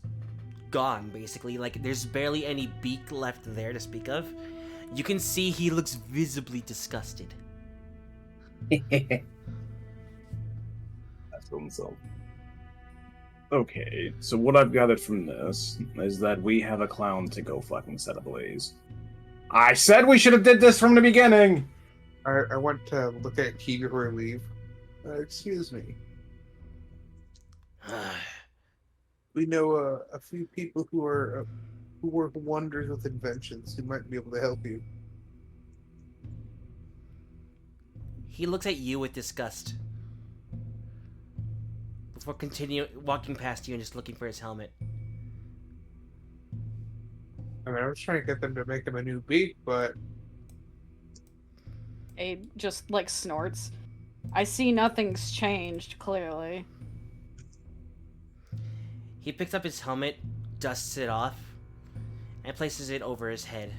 gone, basically, like, there's barely any beak left there to speak of, you can see he looks visibly disgusted. That's himself. Okay, so what I've gathered from this is that we have a clown to go fucking set ablaze. I said we should have did this from the beginning! I want to look at Key before we leave. Excuse me. We know a few people who work wonders with inventions who might be able to help you. He looks at you with disgust. Before walking past you and just looking for his helmet. I mean, I was trying to get them to make him a new beak, but Abe just like snorts. I see nothing's changed, clearly. He picks up his helmet, dusts it off, and places it over his head.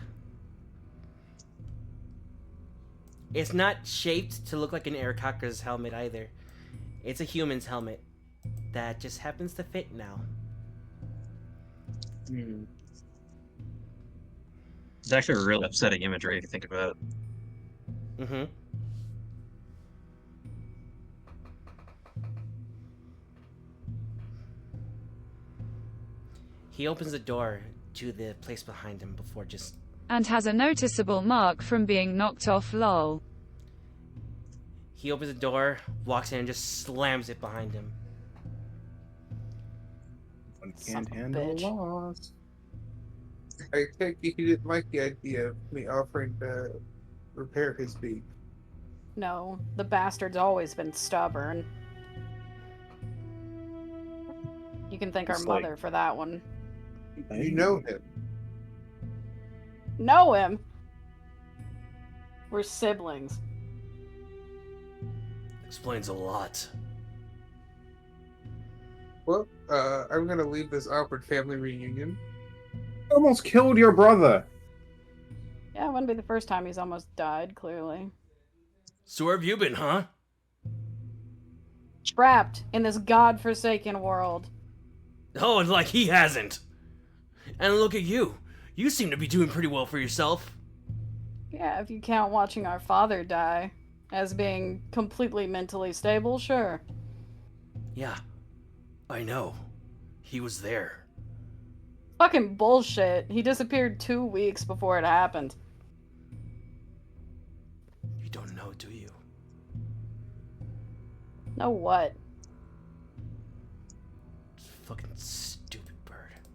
It's not shaped to look like an Arakaka's helmet either. It's a human's helmet that just happens to fit now. It's actually a really upsetting imagery if you think about it. Mm-hmm. He opens the door to the place behind him before just... And has a noticeable mark from being knocked off, lol. He opens the door, walks in, and just slams it behind him. One Son can't of a handle bitch. loss. I think he didn't like the idea of me offering to repair his beak. No, the bastard's always been stubborn. You can thank It's our like- mother for that one. You know him. Know him? We're siblings. Explains a lot. Well, I'm gonna leave this awkward family reunion. Almost killed your brother! Yeah, it wouldn't be the first time he's almost died, clearly. So where have you been, huh? Trapped in this godforsaken world. Oh, and like he hasn't. And look at you. You seem to be doing pretty well for yourself. Yeah, if you count watching our father die as being completely mentally stable, sure. Yeah, I know. He was there. Fucking bullshit. He disappeared 2 weeks before it happened. You don't know, do you? Know what? Fucking stupid bird.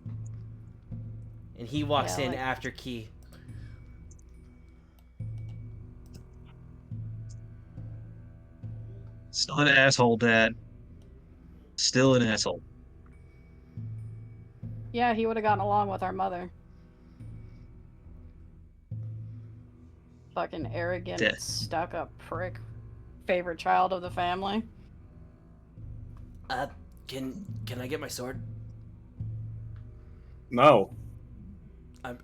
And he walks Yeah, in like- after Key. Still an asshole, Dad. Still an asshole. Yeah, he would have gotten along with our mother. Fucking arrogant, Dead. stuck-up prick. Favorite child of the family. Can I get my sword? No. I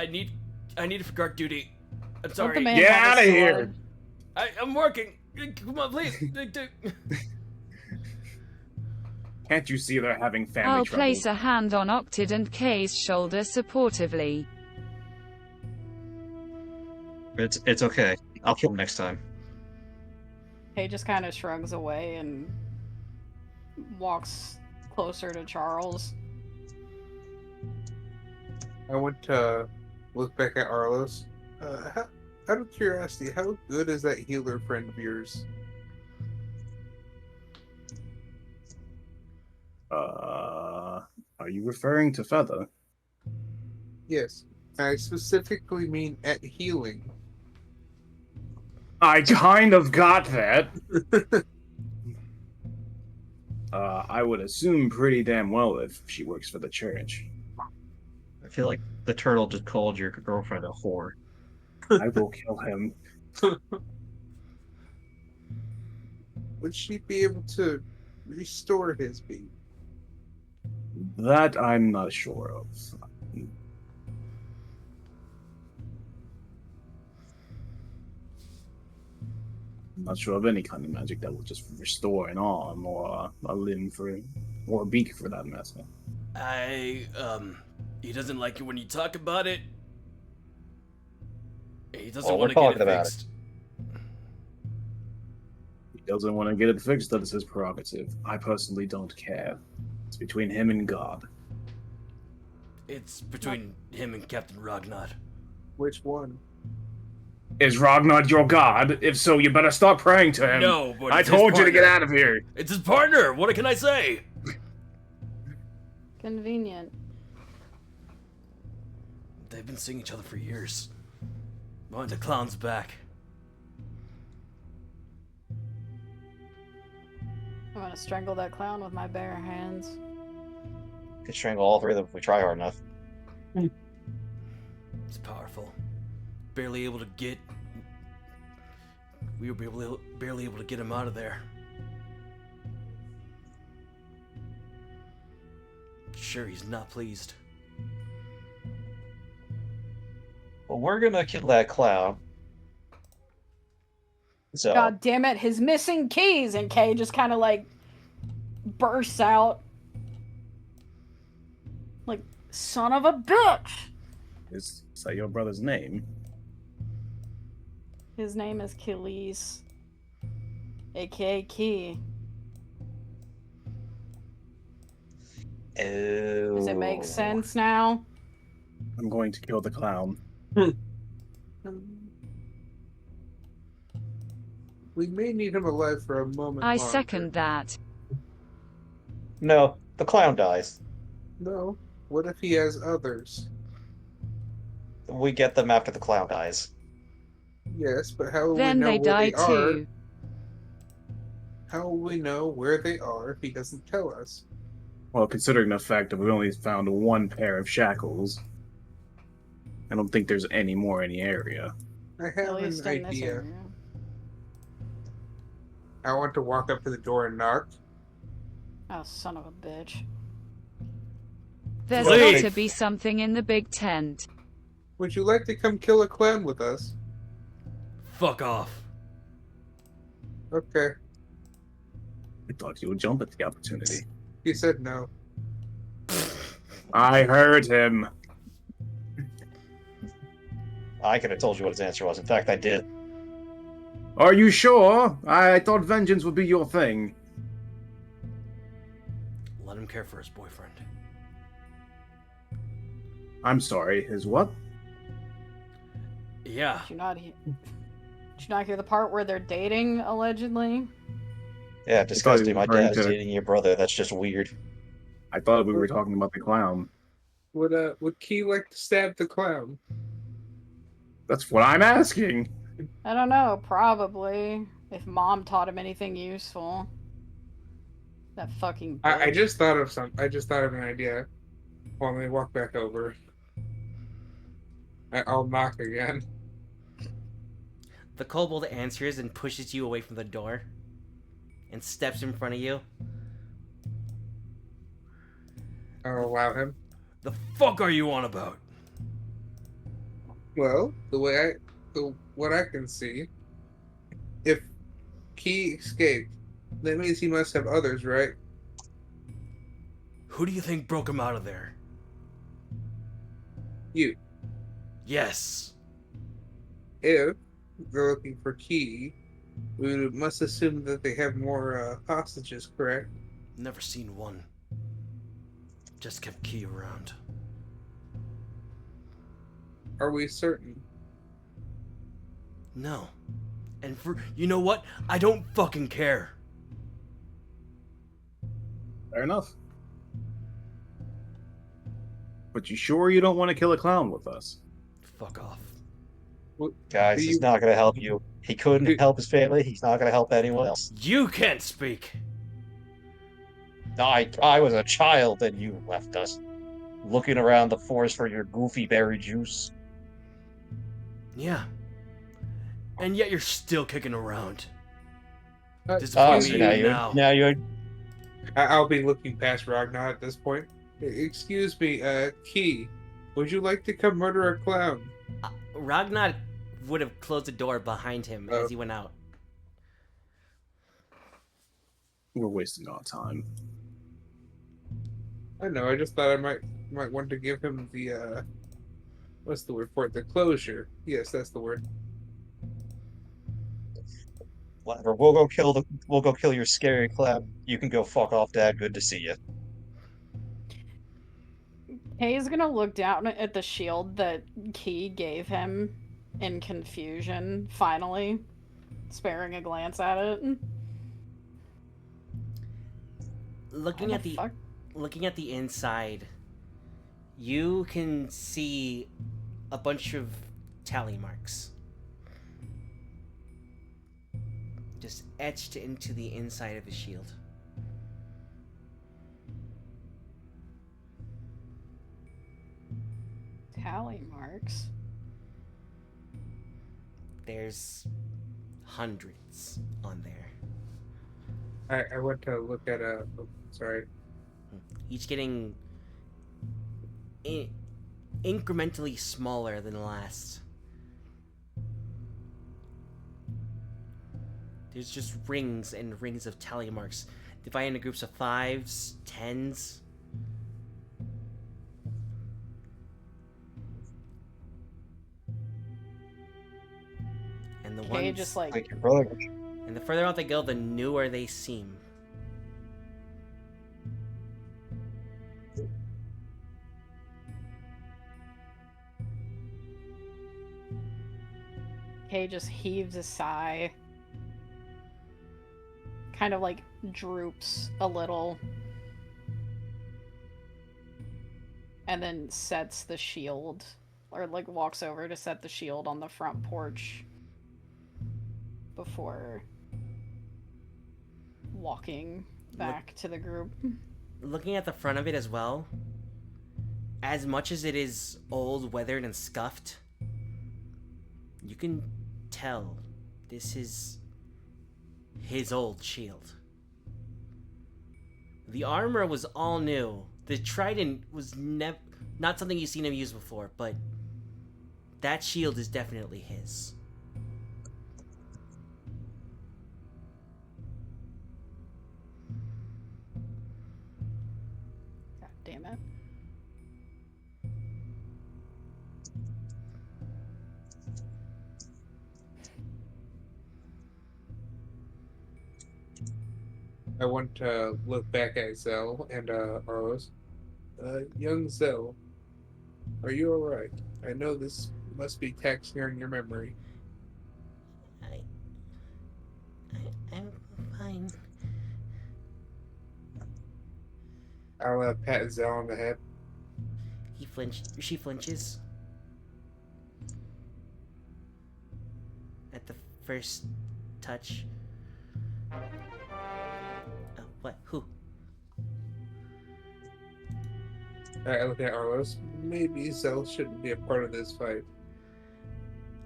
need it for guard duty. I'm Let sorry. the man Get have outta his here. sword. I'm working. Come on, please. Can't you see they're having family I'll trouble? place a hand on Octid and Kay's shoulder supportively. It's okay. I'll kill him next time. Kay just kind of shrugs away and walks closer to Charles. I want to look back at Arlos. Out of curiosity, how good is that healer friend of yours? Are you referring to Feather? Yes. I specifically mean at healing. I kind of got that. I would assume pretty damn well if she works for the church. I feel like the turtle just called your girlfriend a whore. I will kill him. Would she be able to restore his being? That I'm not sure of. I'm not sure of any kind of magic that will just restore an arm or a limb or a beak for that matter. He doesn't like it when you talk about it. He doesn't Well, want we're to get talking it about fixed. He doesn't want to get it fixed, that is his prerogative. I personally don't care. It's between him and God. It's between him and Captain Ragnar. Which one? Is Ragnar your god? If so, you better stop praying to him. No, but I it's his told you to get partner. out of here. It's his partner. What can I say? Convenient. They've been seeing each other for years. But the clown's back. I'm gonna strangle that clown with my bare hands. Could strangle all three of them if we try hard enough. It's powerful. Barely able to get. We were barely able to get him out of there. Sure, he's not pleased. Well, we're gonna kill that clown. So God damn it, his missing keys! And Kay just kind of like bursts out. Like, son of a bitch! Is that your brother's name? His name is Achilles, aka Key. Does it make sense now? I'm going to kill the clown. We may need him alive for a moment I longer. second that. No, the clown dies. No. What if he has others? We get them after the clown dies. Yes, but how will Then we know they where die they are? too. How will we know where they are if he doesn't tell us? Well, considering the fact that we only found one pair of shackles, I don't think there's any more in the area. I At have least an in this idea. area. I want to walk up to the door and knock. Oh, son of a bitch. There's Leave. got to be something in the big tent. Would you like to come kill a clown with us? Fuck off. Okay. I thought you would jump at the opportunity. He said no. I heard him. I could have told you what his answer was. In fact, I did. Are you sure? I thought vengeance would be your thing. Let him care for his boyfriend. I'm sorry, his what? Yeah. Did you not hear the part where they're dating, allegedly? Yeah, disgusting. you My were referring dad's to- dating your brother. That's just weird. I thought we were talking about the clown. Would Key like to stab the clown? That's what I'm asking. I don't know, probably. If Mom taught him anything useful. That fucking bitch. I just thought of I just thought of an idea. Well, let me walk back over. I'll knock again. The kobold answers and pushes you away from the door and steps in front of you. I'll allow him. The fuck are you on about? Well, what I can see, if Key escaped. That means he must have others, right? Who do you think broke him out of there? You. Yes. If they're looking for Key, we must assume that they have more hostages, correct? Never seen one. Just kept Key around. Are we certain? No. And you know what? I don't fucking care. Fair enough. But you sure you don't want to kill a clown with us? Fuck off. Guys, Do he's you- not going to help you. He couldn't do- help his family. He's not going to help anyone else. You can't speak. I was a child and you left us. Looking around the forest for your goofy berry juice. Yeah. And yet you're still kicking around. Uh, Disappoint So me now you're I'll be looking past Ragnar at this point. Excuse me, Key. Would you like to come murder a clown? Ragnar would have closed the door behind him as he went out. We're wasting our time. I know. I just thought I might want to give him the what's the word for it? The closure. Yes, that's the word. whatever. We'll go kill your scary clown. You can go fuck off, Dad. Good to see you. Kay's gonna look down at the shield that Key gave him in confusion, finally, sparing a glance at it. Looking Why the fuck? looking at the inside, you can see a bunch of tally marks just etched into the inside of his shield. Tally marks. There's hundreds on there, I went to look at sorry. each getting incrementally smaller than the last. There's just rings and rings of tally marks divided into groups of 5s, 10s. And the Kay ones, just like Like your brother. and the further out they go, the newer they seem. Kay just heaves a sigh. Kind of like droops a little. And then sets the shield. Or like walks over to set the shield on the front porch. Before walking back to the group. Looking at the front of it as well, as much as it is old, weathered, and scuffed, you can tell this is his old shield. The armor was all new. The trident was not something you've seen him use before, but that shield is definitely his. God damn it. I want to look back at Zell and Arlos. Young Zell, are you alright? I know this must be taxing on your memory. I'm fine. I'll pat Zell on the head. She flinches at the first touch. Oh, what? Who? I look at Arlos. Maybe Zell shouldn't be a part of this fight.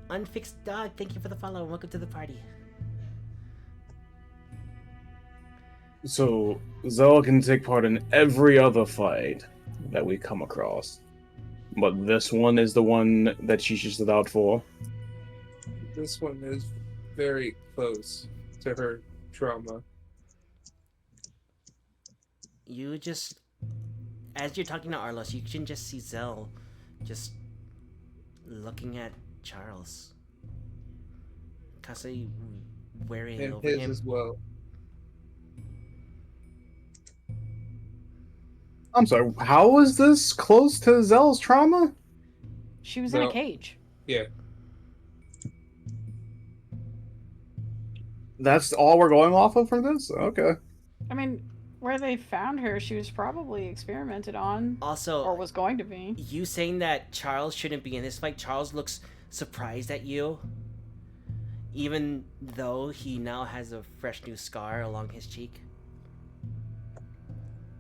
Unfixed Dog, thank you for the follow and welcome to the party. So Zell can take part in every other fight that we come across, but this one is the one that she's just out for. This one is very close. to her trauma. You just, as you're talking to Arlos, you can just see Zell just looking at Charles, constantly wary And over his him. as well. I'm sorry, how was this close to Zell's trauma? She was in a Well, cage. yeah. That's all we're going off of from this? Okay. I mean, where they found her, she was probably experimented on, Also, or was going to be. you saying that Charles shouldn't be in this fight, Charles looks surprised at you, even though he now has a fresh new scar along his cheek.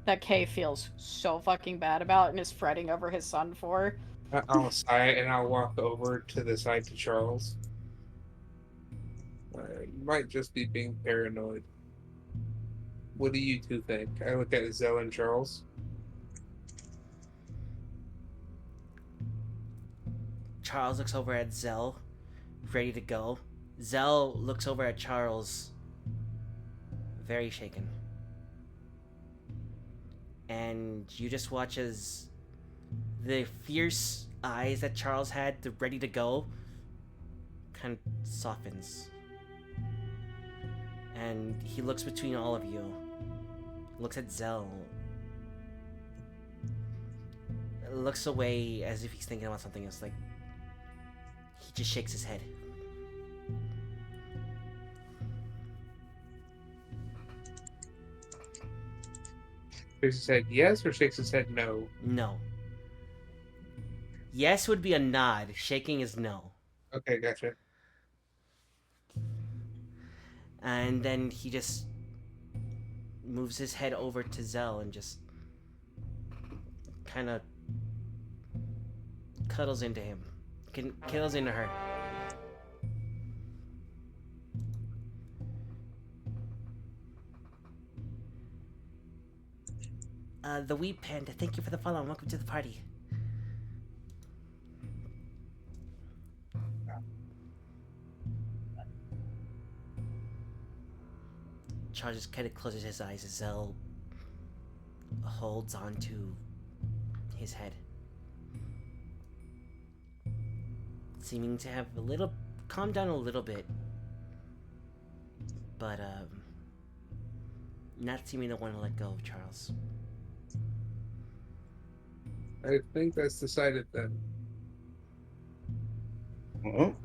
That Kay feels so fucking bad about and is fretting over his son for. I'll sigh and I'll walk over to the side to Charles. You might just be being paranoid. What do you two think? I look at Zell and Charles. Charles looks over at Zell, ready to go. Zell looks over at Charles, very shaken. And you just watch as the fierce eyes that Charles had, the ready to go, kind of softens. And he looks between all of you, looks at Zell, looks away as if he's thinking about something else, like he just shakes his head. Shakes his head yes or shakes his head no? No. Yes would be a nod, shaking is no. Okay, gotcha. And then he just moves his head over to Zell and just kind of cuddles into him. Cuddles into her. The Wee Panda, thank you for the follow and welcome to the party. Charles just kind of closes his eyes as Zell holds onto his head, seeming to have calmed down a little bit, but not seeming to want to let go of Charles. I think that's decided then. Well,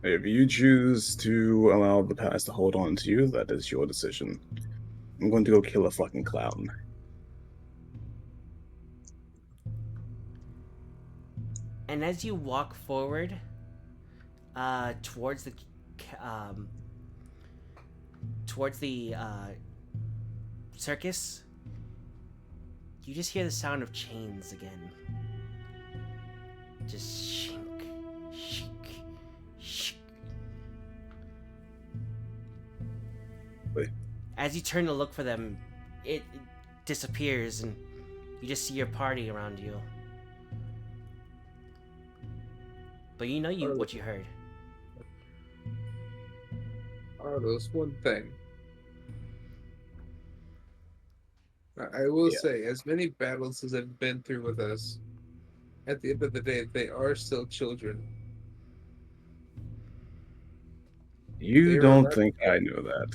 if you choose to allow the past to hold on to you, that is your decision. I'm going to go kill a fucking clown. And as you walk forward, towards the circus, you just hear the sound of chains again. Just shink, shink, shink. Wait. As you turn to look for them, it disappears, and you just see your party around you. But you know what you heard. Arlos, one thing. I will say, as many battles as I've been through with us, at the end of the day, they are still children. You They are don't allowed- think I know that.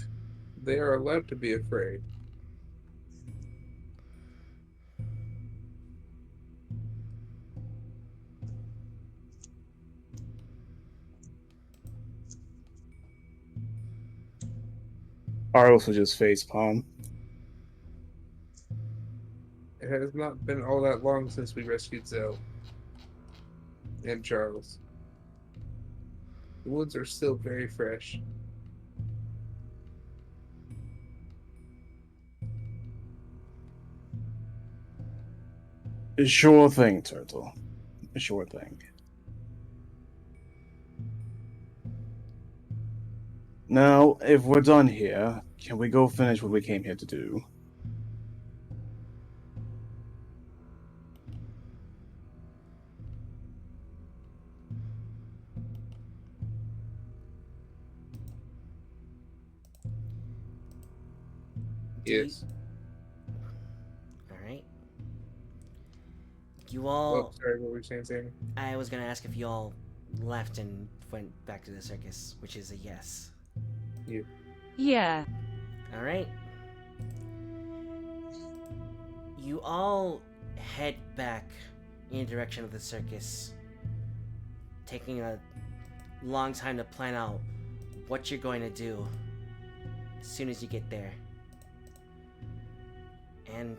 They are allowed to be afraid. Arlos will just facepalm. It has not been all that long since we rescued Zell and Charles. The wounds are still very fresh. Sure thing, Turtle. Sure thing. Now, if we're done here, can we go finish what we came here to do? Yes. All right. You Oh, all. sorry, what were you saying, Sammy? I was gonna ask if you all left and went back to the circus, which is a yes. Yeah. All right. You all head back in the direction of the circus, taking a long time to plan out what you're going to do as soon as you get there. And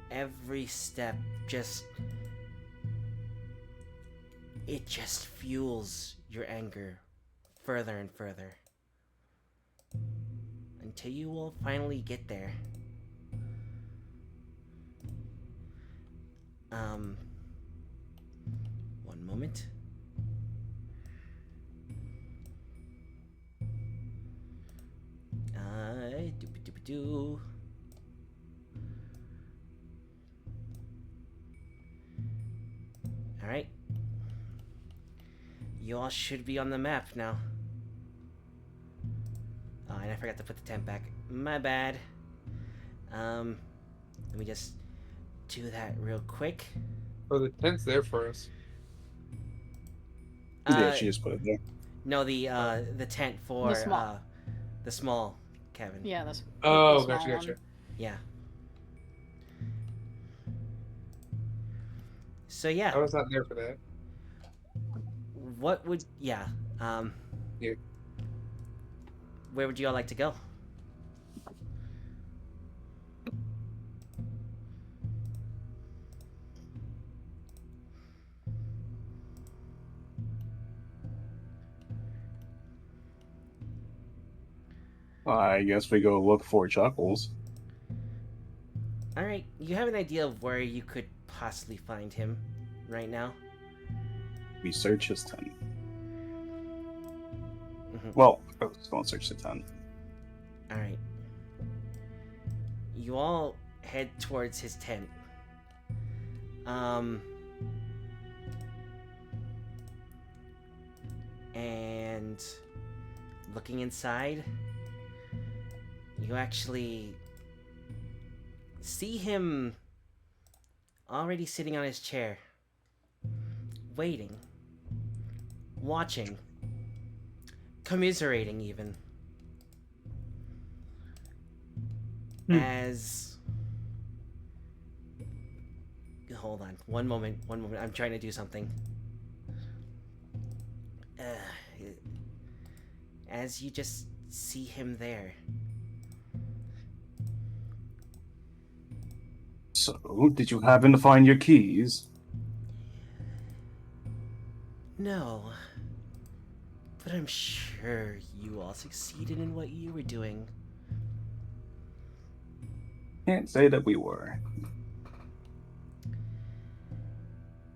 every step just fuels your anger further and further until you will finally get there. One moment. Doop-a-doop-a-doo. Alright. You all should be on the map now. Oh, and I forgot to put the tent back. My bad. Let me just do that real quick. Oh, the tent's there for us. Yeah, she just put it there. No, the tent for the small cabin. Yeah, that's. Oh, the small gotcha, gotcha. one. Yeah. So yeah. I was not there for that. What would yeah? Yeah. Where would you all like to go? I guess we go look for Chuckles. All right, you have an idea of where you could possibly find him right now? We search his tent. Mhm. Well, I was going to search the tent. All right. You all head towards his tent. And looking inside, you actually see him already sitting on his chair, waiting, watching, commiserating even. As hold on one moment, I'm trying to do something. As you just see him there. So, did you happen to find your keys? No, but I'm sure you all succeeded in what you were doing. Can't say that we were.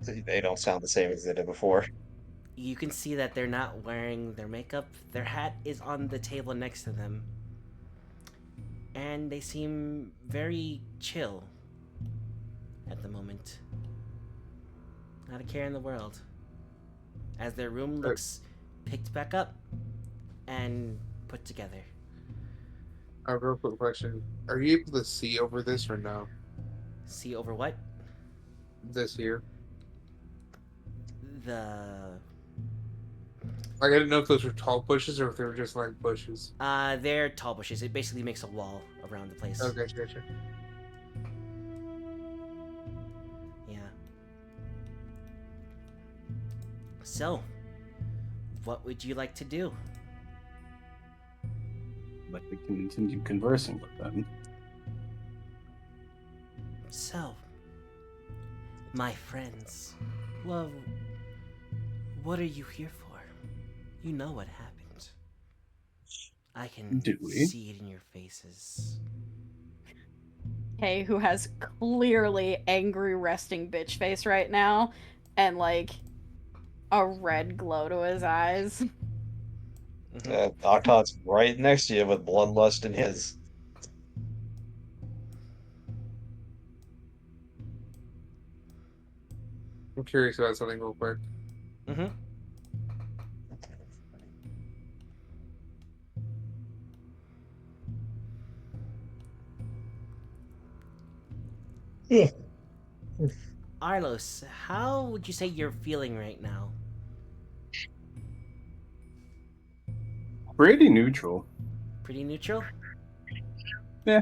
They don't sound the same as they did before. You can see that they're not wearing their makeup. Their hat is on the table next to them. And they seem very chill at the moment. Not a care in the world. As their room looks picked back up and put together. A real quick question. Are you able to see over this or no? See over what? This here. The... Like, I didn't know if those were tall bushes or if they were just like bushes. They're tall bushes. It basically makes a wall around the place. Oh, gotcha. Yeah. So, what would you like to do? Like we can continue conversing with them. So, my friends, well, what are you here for? You know what happened. I can Do we? see it in your faces. Hey, who has clearly angry resting bitch face right now, and like a red glow to his eyes. Octod's right next to you with bloodlust in his. I'm curious about something real quick. Mm-hmm. Arlos, how would you say you're feeling right now? Pretty neutral. Pretty neutral? Yeah.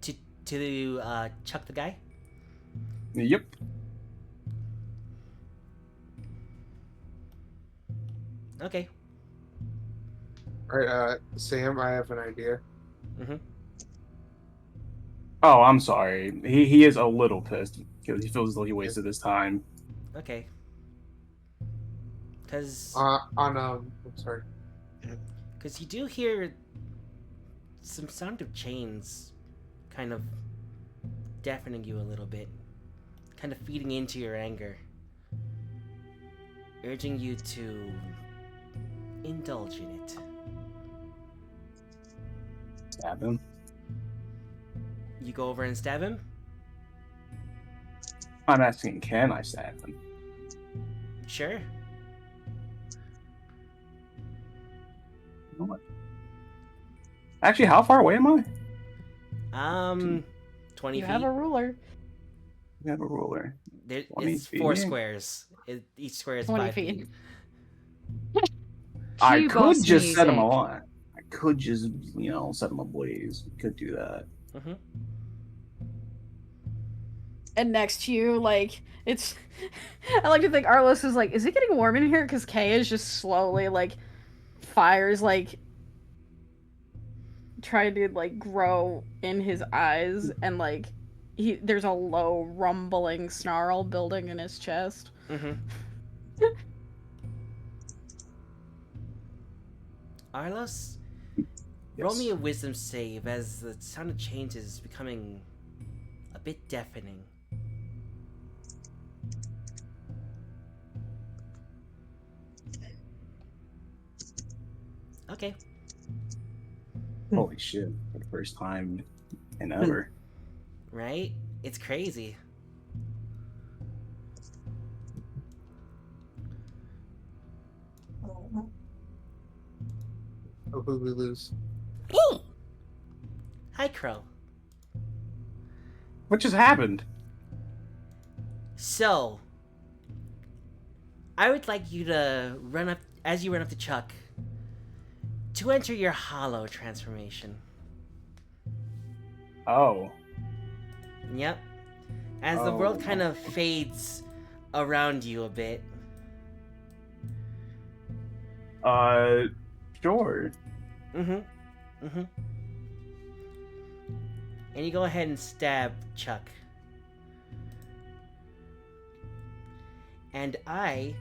To chuck the guy? Yep. Okay. Alright, Sam, I have an idea. Mm-hmm. Oh, I'm sorry. He is a little pissed because he feels as though he wasted his time. Okay. Because I'm sorry. you do hear some sound of chains kind of deafening you a little bit, kind of feeding into your anger, urging you to indulge in it. Stab him. You go over and stab him? I'm asking, can I stab him? Sure. You know what? Actually, how far away am I? 20 You feet. have a ruler. We have a ruler. There, 20 it's 4 feet? squares. Each square is 20 5 feet. feet. I Cue could boss just set him music. on. I could just, set him ablaze. Could do that. Mm-hmm. And next to you, like, it's... I like to think Arlos is like, is it getting warm in here? Because Kay is just slowly, like, fires, like, trying to, like, grow in his eyes, and, like, there's a low, rumbling snarl building in his chest. Mm-hmm. Arlos, roll me a wisdom save as the sound of change is becoming a bit deafening. Okay. Holy shit. For the first time in ever. Right? It's crazy. Oh, who we lose? Hi, Crow. What just happened? So, I would like you to run up, as you run up to Chuck, to enter your hollow transformation. Oh. Yep. As the world kind of fades around you a bit. Sure. Mm-hmm. Mm-hmm. And you go ahead and stab Chuck. And I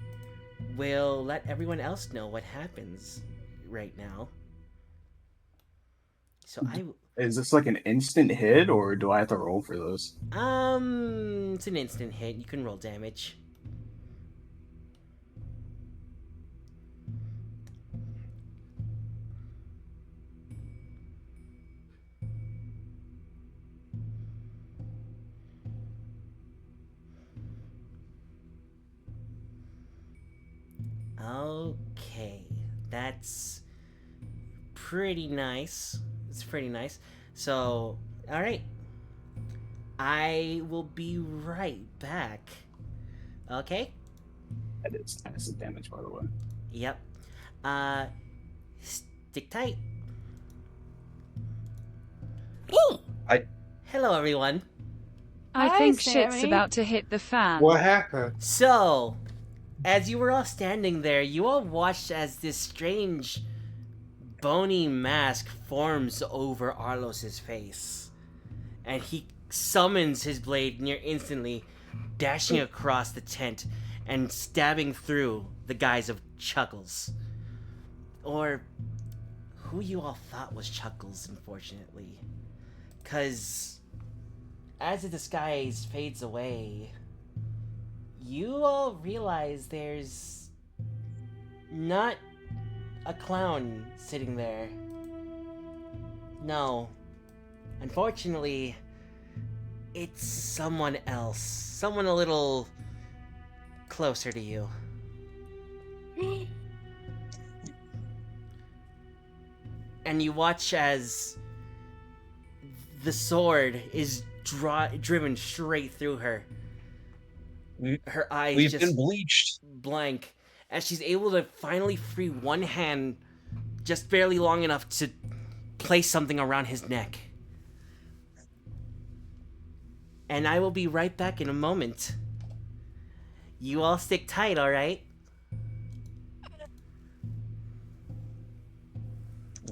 will let everyone else know what happens right now. So Is this like an instant hit, or do I have to roll for this? it's an instant hit. You can roll damage. Okay, that's pretty nice. It's pretty nice. So, all right. I will be right back. Okay? That is acid damage, by the way. Yep. Stick tight. Hello, everyone. I Hi, think shit's Sammy. about to hit the fan. What happened? So, as you were all standing there, you all watched as this strange, bony mask forms over Arlos's face. And he summons his blade near instantly, dashing across the tent and stabbing through the guise of Chuckles. Or who you all thought was Chuckles, unfortunately. 'Cause as the disguise fades away, you all realize there's not a clown sitting there. No. Unfortunately, it's someone else. Someone a little closer to you. And you watch as the sword is driven straight through her. Her eyes We've just been bleached. blank, as she's able to finally free one hand just barely long enough to place something around his neck. And I will be right back in a moment. You all stick tight, alright?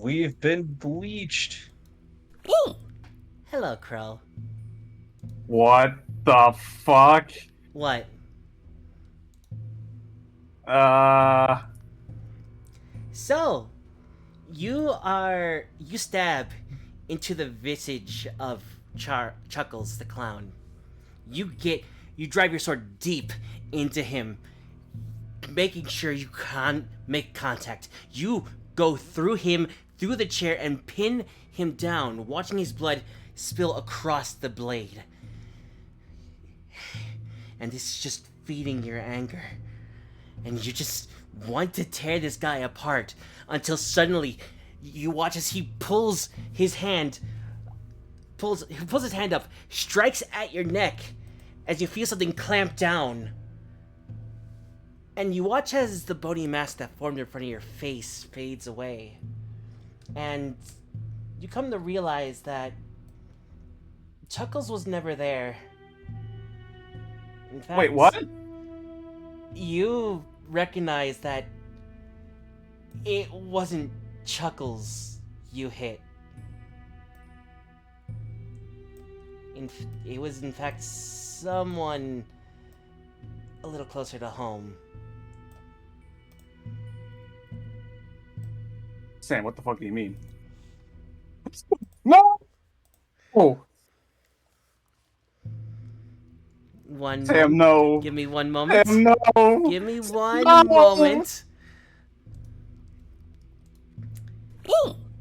We've been bleached. Hello, Crow. What the fuck? What? So, you stab into the visage of Chuckles the clown. You drive your sword deep into him, making sure you can't make contact. You go through him, through the chair, and pin him down, watching his blood spill across the blade. And this is just feeding your anger. And you just want to tear this guy apart until suddenly you watch as he pulls his hand up, strikes at your neck as you feel something clamp down. And you watch as the bony mask that formed in front of your face fades away. And you come to realize that Chuckles was never there. In fact, Wait, what? You recognize that it wasn't Chuckles you hit. It was in fact someone a little closer to home. Sam, what the fuck do you mean? No! Oh, Sam, no. Give me one moment. Sam, no. Give me one No! moment.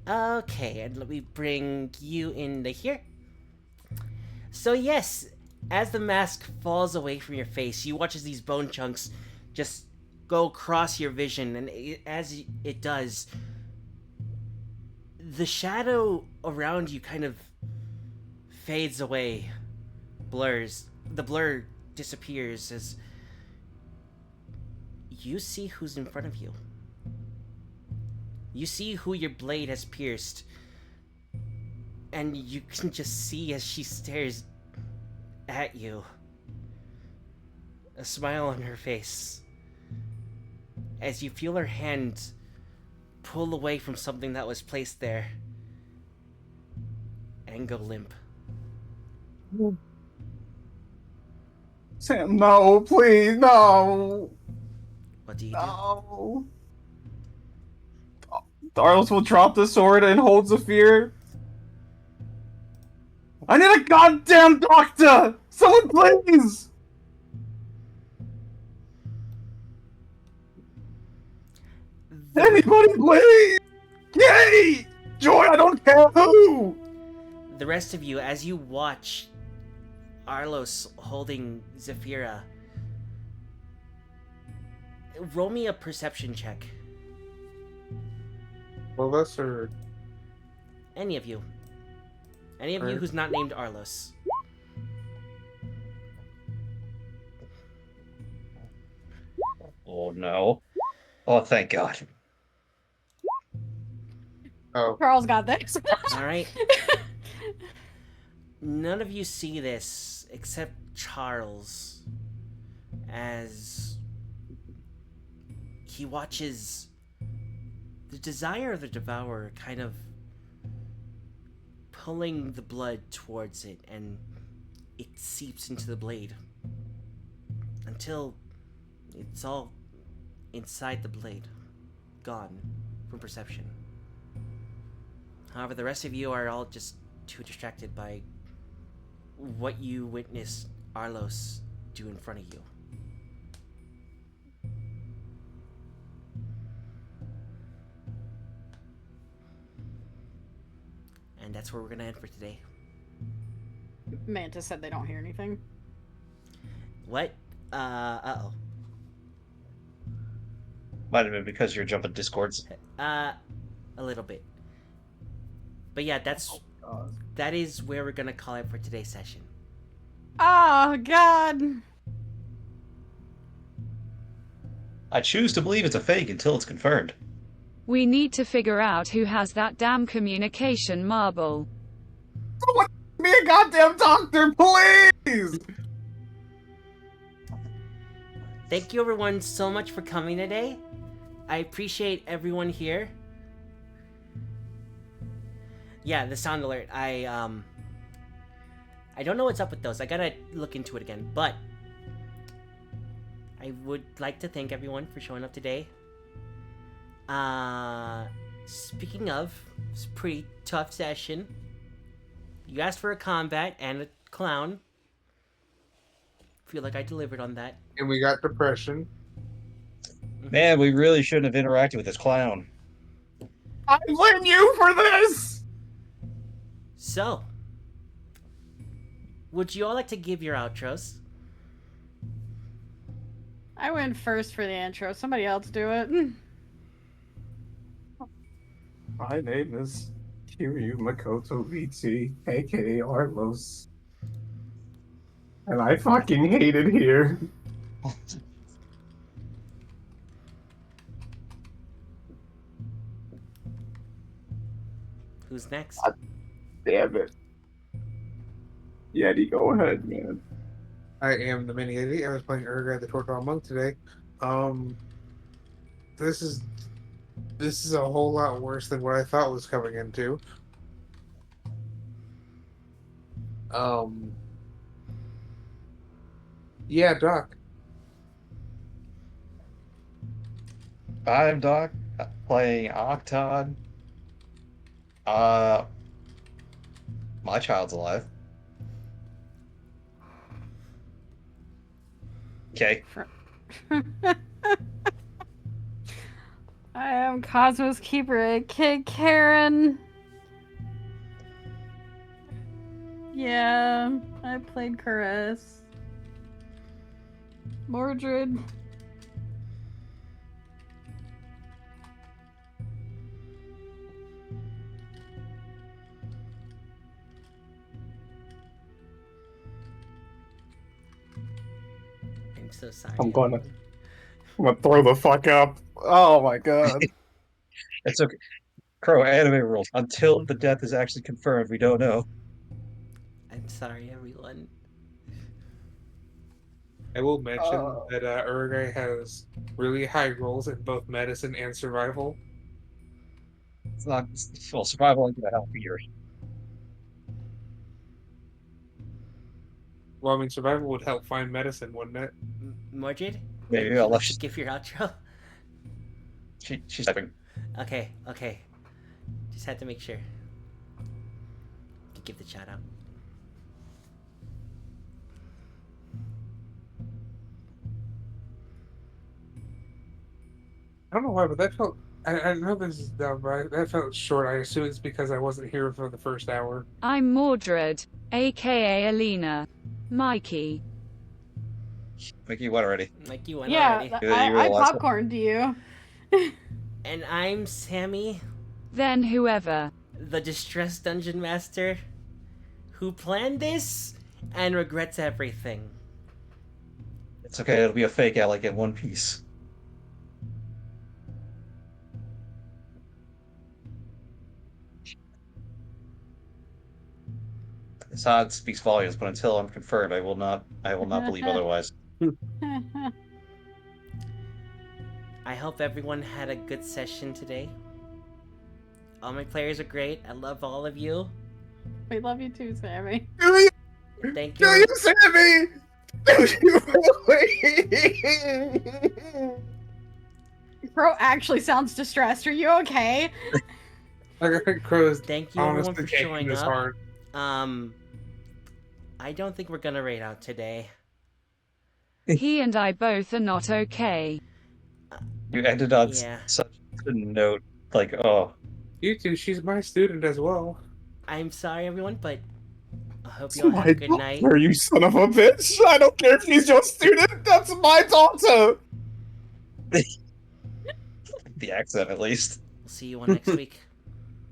Okay, and let me bring you into here. So yes, as the mask falls away from your face, you watch as these bone chunks just go across your vision, and as it does, the shadow around you kind of fades away, blurs. The blur disappears as you see who's in front of you. You see who your blade has pierced, and you can just see as she stares at you, a smile on her face, as you feel her hand pull away from something that was placed there and go limp. Sam, no, please, no. What do you do? No. Darlos will drop the sword and hold Zephyr. I need a goddamn doctor! Someone please! Anybody please! Yay! Joy, I don't care who! The rest of you, as you watch Arlos holding Zephyra, roll me a perception check. Well, us or Any of you. Any of you who's not named Arlos. Oh no. Oh, thank God. oh, Carl's got this. Alright? None of you see this except Charles, as he watches the desire of the devourer kind of pulling the blood towards it, and it seeps into the blade until it's all inside the blade, gone from perception. However, the rest of you are all just too distracted by what you witnessed Arlos do in front of you. And that's where we're gonna end for today. Mantis said they don't hear anything. What? Uh-oh. Might have been because you're jumping discords. A little bit. But yeah, that's that is where we're gonna call it for today's session. Oh, God. I choose to believe it's a fake until it's confirmed. We need to figure out who has that damn communication marble. Someone be a goddamn doctor, please! Thank you everyone so much for coming today. I appreciate everyone here. Yeah, the sound alert. I don't know what's up with those. I gotta look into it again, but I would like to thank everyone for showing up today. Speaking of, it's a pretty tough session. You asked for a combat and a clown. Feel like I delivered on that. And we got depression. Man, we really shouldn't have interacted with this clown. I blame you for this! So, would you all like to give your outros? I went first for the intro. Somebody else do it. My name is KiryuMakotoVT, aka Arlos. And I fucking hate it here. Who's next? Damn it. Yeti, go ahead, man. I am the Mini Yeti. I was playing Urga the Tortoise Monk today. This is a whole lot worse than what I thought was coming into. Yeah, Doc. I'm Doc, playing Octod. My child's alive. Okay. I am Cosmos Keeper, Kid Karen. Yeah, I played Caress. Mordred. I'm so sorry. I'm gonna throw the fuck up. Oh my god. It's okay. Crow, anime rules. Until the death is actually confirmed, we don't know. I'm sorry, everyone. I will mention that Urga has really high rolls in both medicine and survival. It's not. Well, survival ain't gonna help here. Well, I mean, survival would help find medicine, wouldn't it? Mordred? Maybe I'll let you. Give your outro. She's typing. Okay. Just had to make sure. Give the shout out. I don't know why, but that felt. I know this is dumb, but that felt short. I assume it's because I wasn't here for the first hour. I'm Mordred, aka Alina. Mikey. Mickey, what already? Like you went Yeah, already. I popcorned you. And I'm Sammy, Then whoever. the distressed dungeon master, who planned this and regrets everything. It's okay. It'll be a fake out like in One Piece. This odd speaks volumes, but until I'm confirmed, I will not believe otherwise. I hope everyone had a good session today. All my players are great. I love all of you. We love you too, Sammy. Thank Do you. you, Sammy? Do you really? Bro actually sounds distressed. Are you okay? I got Crow's Thank you everyone for honestly taking showing this up. hard. I don't think we're gonna raid out today. He and I both are not okay. You ended on Yeah. such a note, like, oh, You too. She's my student as well. I'm sorry everyone, but I hope It's you all have my a good night. daughter, you son of a bitch. I don't care if he's your student. That's my daughter. the accent at least. We'll see you all next week.